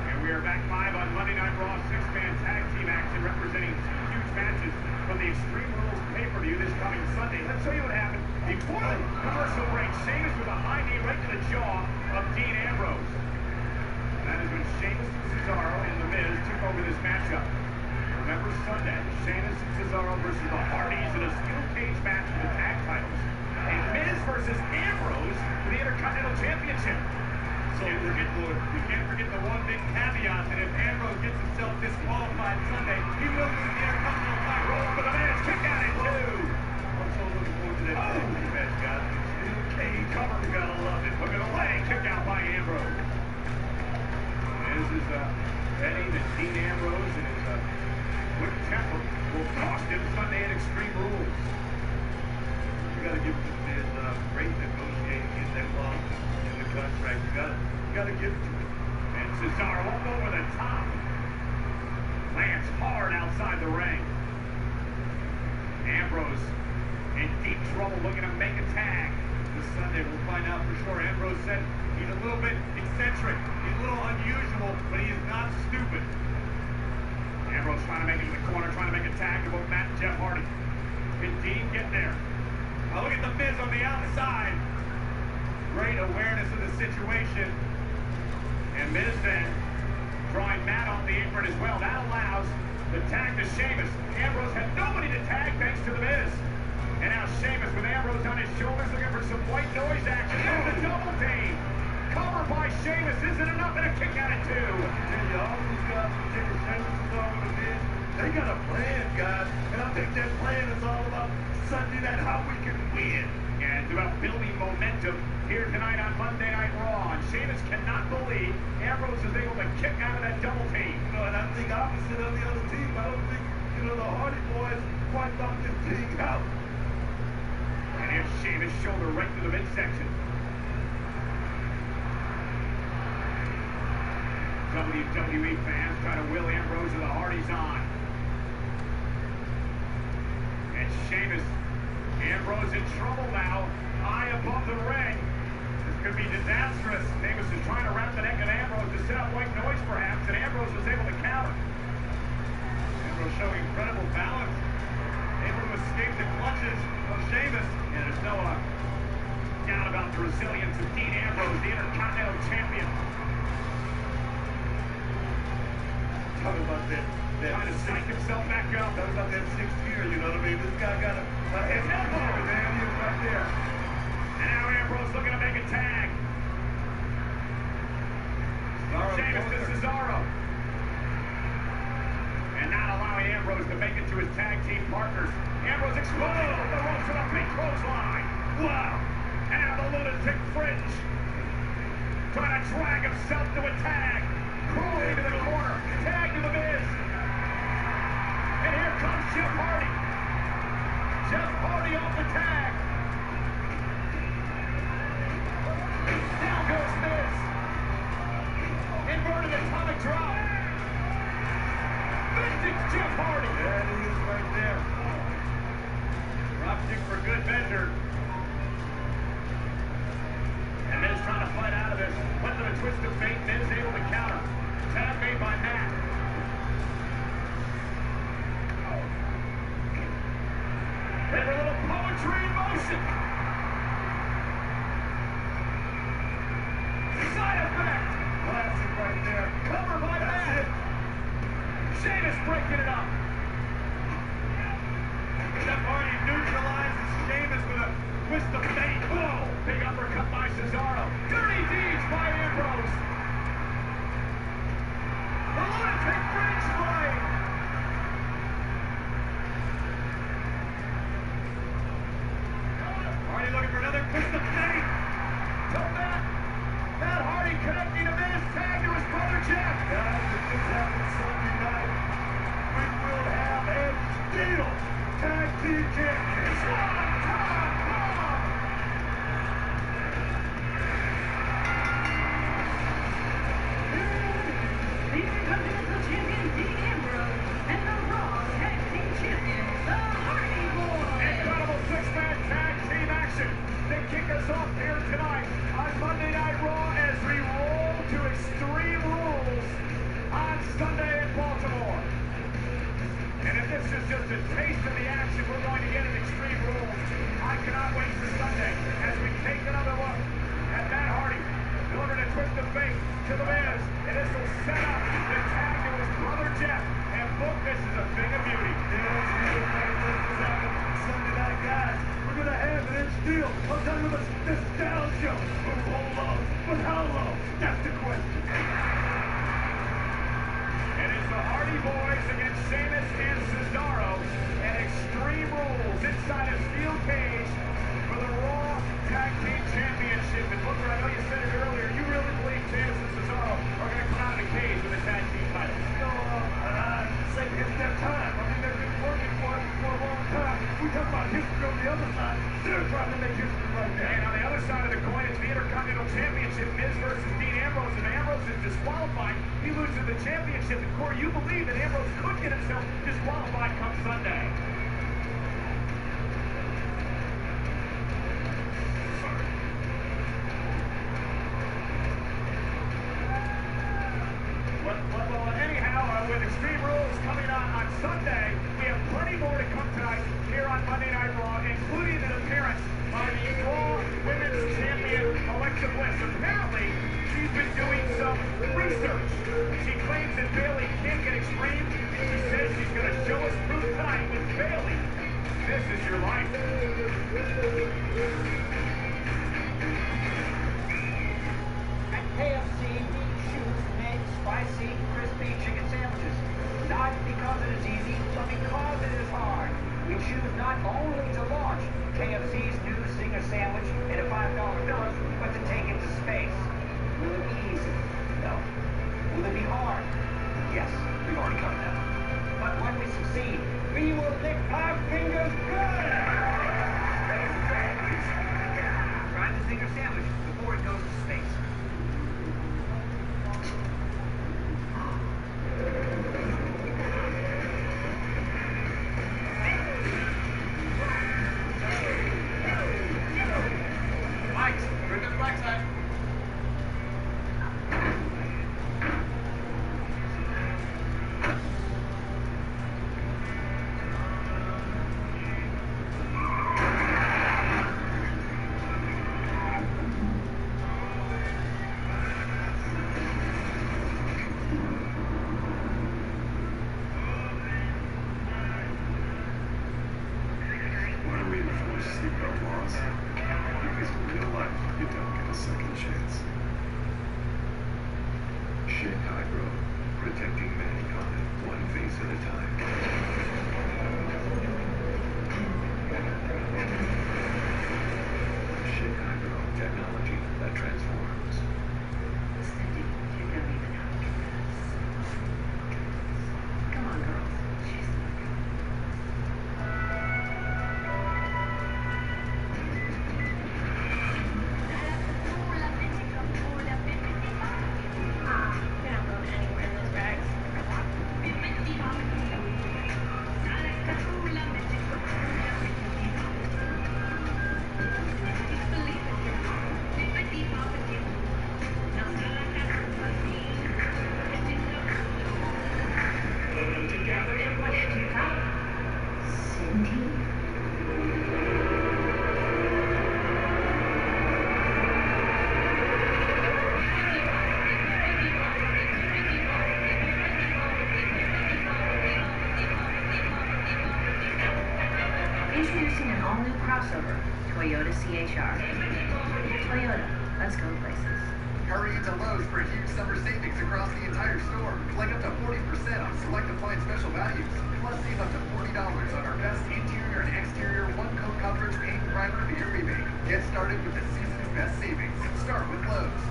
And we are back live on Monday Night Raw 6-man tag team action representing two huge matches from the Extreme Rules pay-per-view this coming Sunday. Let's show you what happened before the commercial break. Sheamus with a high knee right to the jaw of Dean Ambrose. That is when Sheamus, Cesaro, and The Miz took over this matchup. Remember Sunday, Sheamus and Cesaro versus the Hardys in a steel cage match for the tag titles. And Miz versus Ambrose for the Intercontinental Championship. So you can't forget the one big caveat that if Ambrose gets himself disqualified Sunday, he will lose the Intercontinental title. Roll for the Miz, kick out at 2. I'm so looking forward to that match, guys. Steel cage cover, you gotta love it. Look at the leg, kick out by Ambrose. This is Eddie and Dean Ambrose and his quick temper will cost him Sunday at Extreme Rules. You gotta give the Miz great negotiating in that long in the contract. You gotta give it to him. And Cesaro up over the top. Lands hard outside the ring. Ambrose in deep trouble looking to make a tag. This Sunday we'll find out for sure. Ambrose said he's a little bit eccentric. He's a little unusual, but he is not stupid. Ambrose trying to make it to the corner, trying to make a tag to both Matt and Jeff Hardy. Can Dean get there? Now look at the Miz on the outside. Great awareness of the situation. And Miz then drawing Matt off the apron as well. That allows the tag to Sheamus. Ambrose had nobody to tag thanks to the Miz. And now Sheamus with Ambrose on his shoulders looking for some white noise action. There's a double team. Cover by Sheamus isn't enough and a kick out at 2. And you always got to take a Sheamus is over the Miz. They got a plan, guys. And I think that plan is all about Sunday night, how we can win. And it's about building momentum here tonight on Monday Night Raw. And Sheamus cannot believe Ambrose is able to kick out of that double team. And I think opposite of the other team, I don't think, the Hardy boys quite thought this thing out. And here's Sheamus, shoulder right to the midsection. WWE fans try to will Ambrose and the Hardys on. And Sheamus, Ambrose in trouble now, high above the ring. This could be disastrous. Sheamus is trying to wrap the neck of Ambrose to set up white noise perhaps, and Ambrose was able to counter. Ambrose showing incredible balance, able to escape the clutches of Sheamus. And there's no doubt about the resilience of Dean Ambrose, the Intercontinental Champion. Talking about that trying to psych himself back up. Talking about that 6th year, you know what I mean? This guy got a heavy year, man. He is right there. And now Ambrose looking to make a tag. Sheamus to Cesaro. And not allowing Ambrose to make it to his tag team partners. Ambrose exploding off the ropes with a big clothesline. Wow. And now the lunatic Fringe. Trying to drag himself to a tag. Crawling into the corner. Tag to the Miz. And here comes Jeff Hardy. Jeff Hardy off the tag. Down goes Miz. Inverted atomic drop. Vintage Jeff Hardy. There he is right there. Dropkick for good measure. And Miz trying to fight out of this. Went to the twist of fate. Miz able to counter. Tag made by Matt. And a little poetry in motion. Side effect. Classic right there. Cover by Matt. Sheamus breaking it up. Jeff Hardy neutralizes Sheamus with a twist of fate. Whoa! Big uppercut by Cesaro. Dirty deeds by Ambrose. The lunatic Fringe flying. Hardy looking for another Jeff. Guys, if this happens Sunday night, we will have a steel tag team champions. Here comes the champion, Dean Ambrose, and the Raw Tag Team Champions, the Hardy Boys. Incredible six-man tag team action. They kick us off here tonight on Monday Night Raw as we roll to Extreme Rules on Sunday in Baltimore. And if this is just a taste of the action we're going to get at Extreme Rules, I cannot wait for Sunday as we take another look at Matt Hardy delivering a twist of fate to The Miz. And this will set up the tag to his brother Jeff. And book, this is a thing of beauty. Sunday night, guys. We're going to have it in steel. I'm talking about this down show. But roll low. But how low? That's the question. And it's the Hardy Boys against Sheamus and Cesaro at Extreme Rules inside a steel cage for the Raw Tag Team Championship. And Booker, I know you said it earlier, you really believe Sheamus and Cesaro are going to come out of the cage with the tag team titles? Say it's their time. I mean, they've been working for it for a long time. We talk about history on the other side. They're trying to make history right now. And on the other side of the coin, it's the Intercontinental Championship, Miz versus Dean Ambrose. If Ambrose is disqualified, he loses the championship. And Corey, you believe that Ambrose could get himself disqualified come Sunday. Well, anyhow, with Extreme Rules coming on Sunday, we have plenty more to come tonight here on Monday Night Raw, including an appearance by the Raw Women's Champion, Alexa Bliss. Apparently, she's been doing some research. She claims that Bayley can't get Extreme, and she says she's going to show us proof tonight with Bayley. This is your life. At KFC, we choose made spicy, crispy chicken sandwiches. Not because it is easy, but because it is hard. We choose not only to launch KFC's new Stinger sandwich in a $5 filler, but to take it to space. Will it be easy? No. Will it be hard? Yes, we've already covered that. But when we succeed, we will lick our fingers good! Try the Stinger sandwich before it goes to space. Introducing an all-new crossover, Toyota C-HR. Toyota, let's go places. Hurry into Lowe's for huge summer savings across the entire store. Like up to 40% on select appliance special values. Plus save up to $40 on our best interior and exterior one-coat coverage paint primer of the year rebate. Get started with the season's best savings. Start with Lowe's.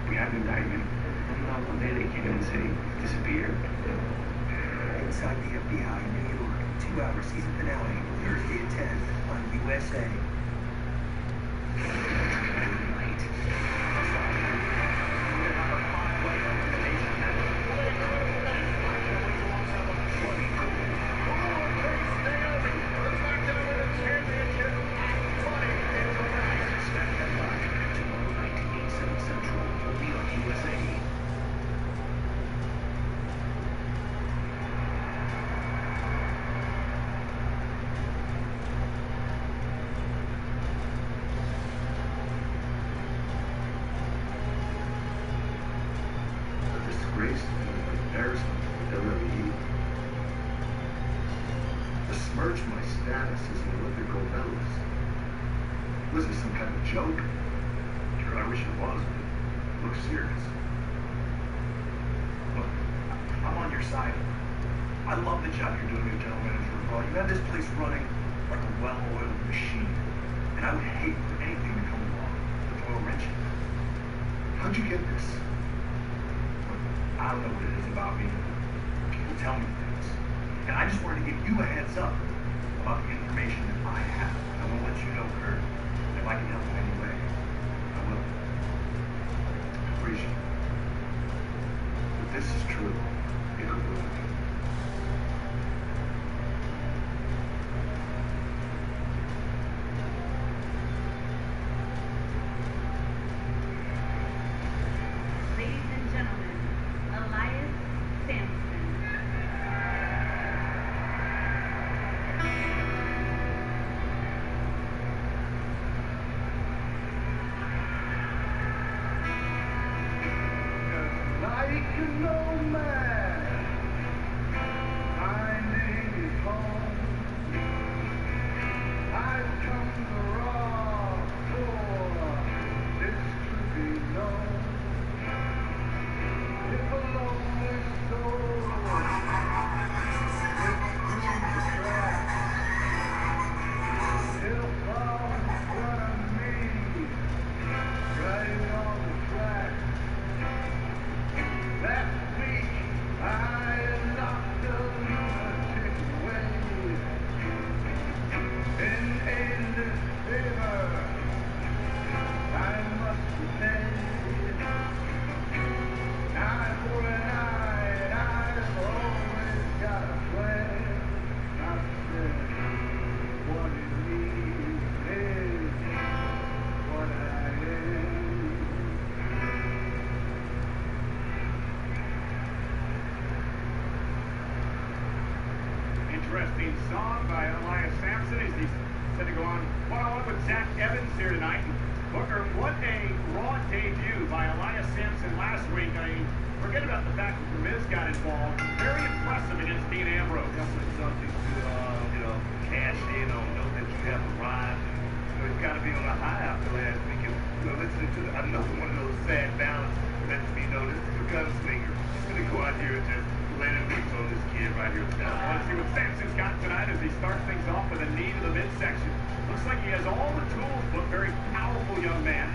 We have an indictment. And one day they came in and say he disappeared. Inside the FBI in New York, 2-hour season finale, Thursday at 10 on USA. Disgrace and embarrassment to WWE. Besmirch my status as an Olympic gold medalist. Was this some kind of joke? Sure, I wish it was, but it looks serious. Look, I'm on your side. I love the job you're doing as general manager of Raw. You have this place running like a well-oiled machine. And I would hate for anything to come along to throw a wrench in it. How'd you get this? I don't know what it is about me. People tell me things. And I just wanted to give you a heads up about the information that I have. I want to let you know, Kurt, that if I can help in any way, I will. Appreciate it. If this is true, it'll ruin me. Ladies and gentlemen, Elias Sampson. Like no man, my name is home. I've come to Raw for this to be known. If a lonely soul slips through the cracks, he'll fall in front of me, right on the track. That week I locked a lunatic away in endless favor. I must repay. Eye for an eye, and I've always got a plan. I said, what it means is what I am. Interesting song by Elias Sampson as he's set to go on one-on-one with Zach Evans here tonight. Booker, what a Raw debut by Elias Sampson last week. I mean, forget about the fact that The Miz got involved. Very impressive against Dean Ambrose. Definitely something to, cash in on, know that you have arrived. It's got to be on a high after last week. And, listening to another one of those sad ballads lets me know this is a gunslinger. He's going to go out here and just let it loose on this kid right here. Let's see what Sampson's got tonight as he starts things off with a knee to the midsection. Looks like he has all the tools, but very powerful young man.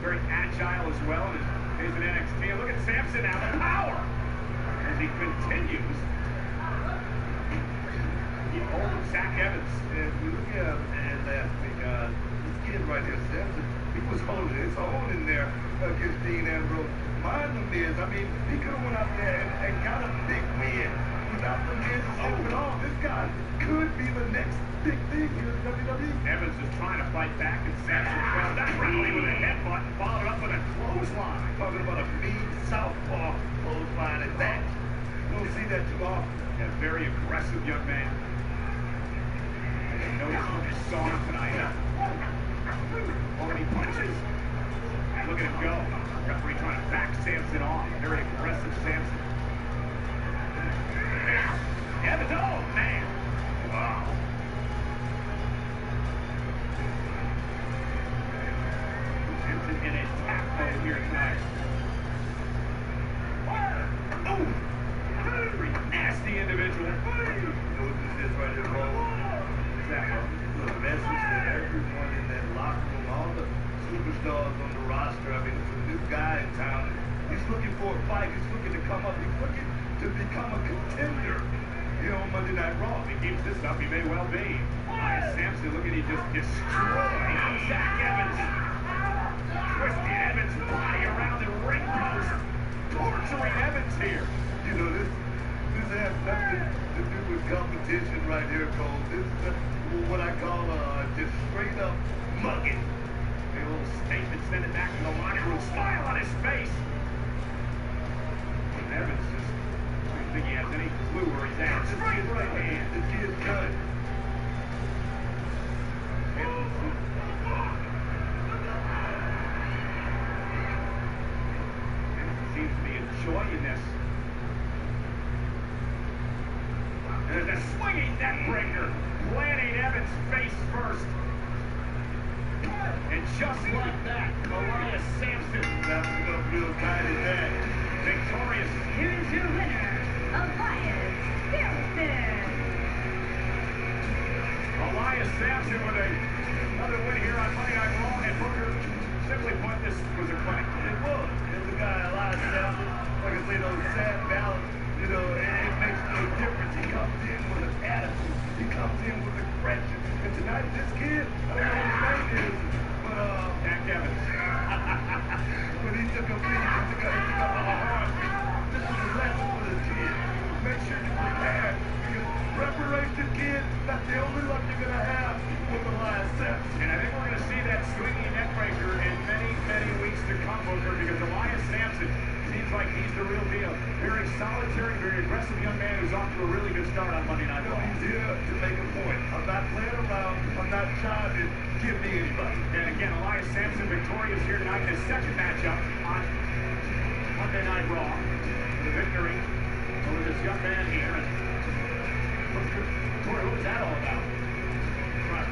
Very agile as well in his days in NXT. And look at Sampson now, the power as he continues. The old Zach Evans. If you look at last week, this kid right here, Sampson, he was holding his own in there against Dean Ambrose. Mind the Miz, I mean, he could have went out there and got a big win without the Miz stepping off. This guy could be the next big thing here in WWE. Evans is trying to fight back, and Sampson fell that rally with a headbutt and followed up with a clothesline. Talking about a mean southpaw clothesline at that. You don't see that too often. A very aggressive young man. And notice what you saw him tonight. Already punches. And look at him go. Referee trying to back Sampson off. Very aggressive Sampson. Evans, oh man. Wow. Sampson in attack mode here tonight. Oh! Very nasty individual. You know what this is right here, Paul? What's that? The message that everyone in that locker room, all the superstars on the roster. I mean, it's a new guy in town. He's looking for a fight. He's looking to come up. He's looking to become a contender here on Monday Night Raw. If he keeps this up, he may well be. Elias Sampson, look at he just destroyed Zach Evans. Twisting Evans' body around the ring post. Torturing Evans here. You know, this has nothing to do with competition right here, Cole. This is what I call just straight up mugging. A little statement sent it back to the locker room. Smile on his face. Evans just, I don't think he has any clue where he's at. This kid's right hand. This kid's good. Seems to be enjoying this. There's a swinging neck breaker, planting Evans face first. And just like that, Elias Sampson wrapped up real tight as that. Victorious. Here's your winner, Elias Sampson. Elias Sampson with another win here on Monday Night Raw. And Booker, simply put, this was a clinic. It was. It's a guy, Elias Sampson. Like I say, those sad ballads, you know, it makes no difference. He comes in with an attitude. He comes in with aggression. And tonight, this kid, I don't know what his name is, but Zach Evans. But he took a beat. He took a hard beat. This is a lesson for this kid. Make sure you prepare, because preparation, kid, that's the only luck you're going to have with Elias Sampson. And I think we're going to see that swinging neck breaker in many, many weeks to come, Booker, because Elias Sampson seems like he's the real deal. Very solitary, very aggressive young man who's off to a really good start on Monday Night Raw. He's here to make a point. I'm not playing around. I'm not trying to give me anybody. And again, Elias Sampson victorious here tonight in his second matchup on Monday Night Raw. The victory over this young man here. And Corey, what was that all about? Right.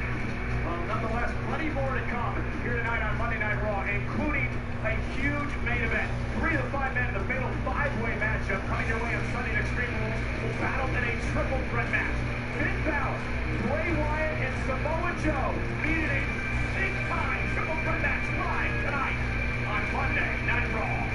Nonetheless, plenty more to come here tonight on Monday Night Raw, including a huge main event. 3 of the 5 men in the fatal 5-way matchup coming your way on Sunday at Extreme Rules will battle in a triple threat match. Finn Balor, Bray Wyatt, and Samoa Joe meet in a big-time triple threat match live tonight on Monday Night Raw.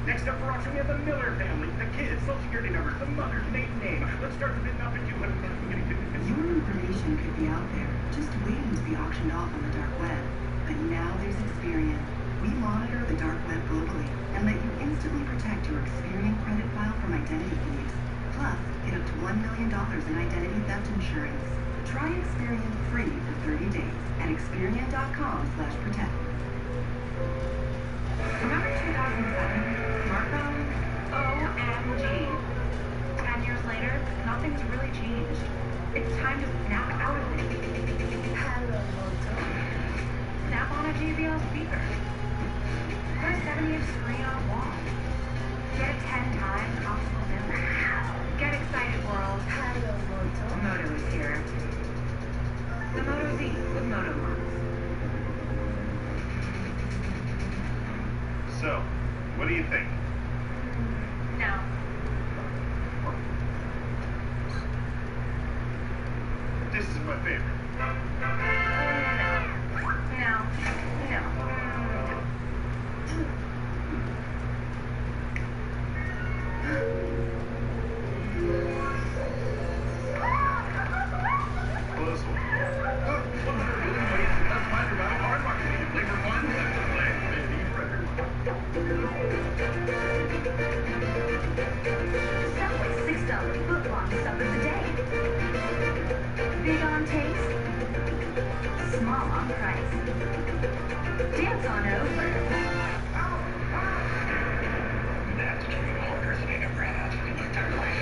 Next up for auction, we have the Miller family, the kids, social security numbers, the mother's maiden name. Let's start the bidding up at $200. Your information could be out there, just waiting to be auctioned off on the dark web. But now there's Experian. We monitor the dark web globally and let you instantly protect your Experian credit file from identity thieves. Plus, get up to $1 million in identity theft insurance. Try Experian free for 30 days at Experian.com/protect. Remember 2007? Smartphone? OMG. 10 years later, nothing's really changed. It's time to snap out of it. Hello, Moto. Snap on a JBL speaker. Put a 70-inch screen on a wall. Get a 10 times optical zoom. Get excited, world. Hello, Moto. Moto is here. The Moto Z with Moto Mods. So, what do you think? No. This is my favorite. No. Close one. Let's find about a hard market. Flavor fun, play. Subway $6 foot-long sub of the day. Big on taste, small on price. Dance on over. That's the hardest thing I've ever had in my entire life.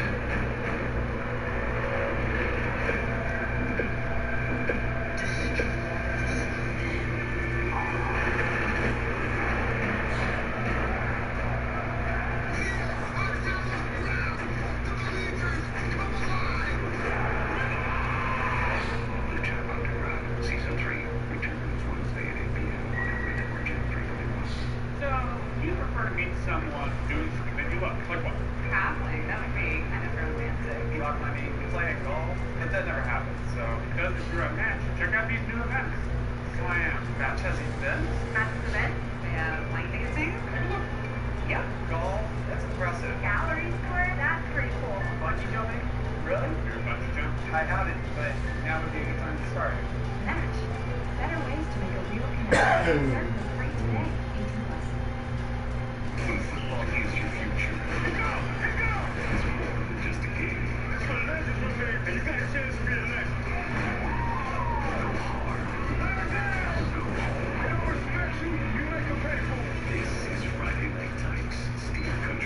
someone doing something that you love? Like what? Traveling, that would be kind of romantic. Rock climbing, playing golf, but that never happens. So because if you're a match, check out these new events. Slam. Match has events? Match has events. They have line dancing. Yep. Golf, that's impressive. Gallery tour, that's pretty cool. Bungee jumping? Really? You're a bungee jump? I haven't, but now would be a good time to start. Match. Better ways to make a real connection with certain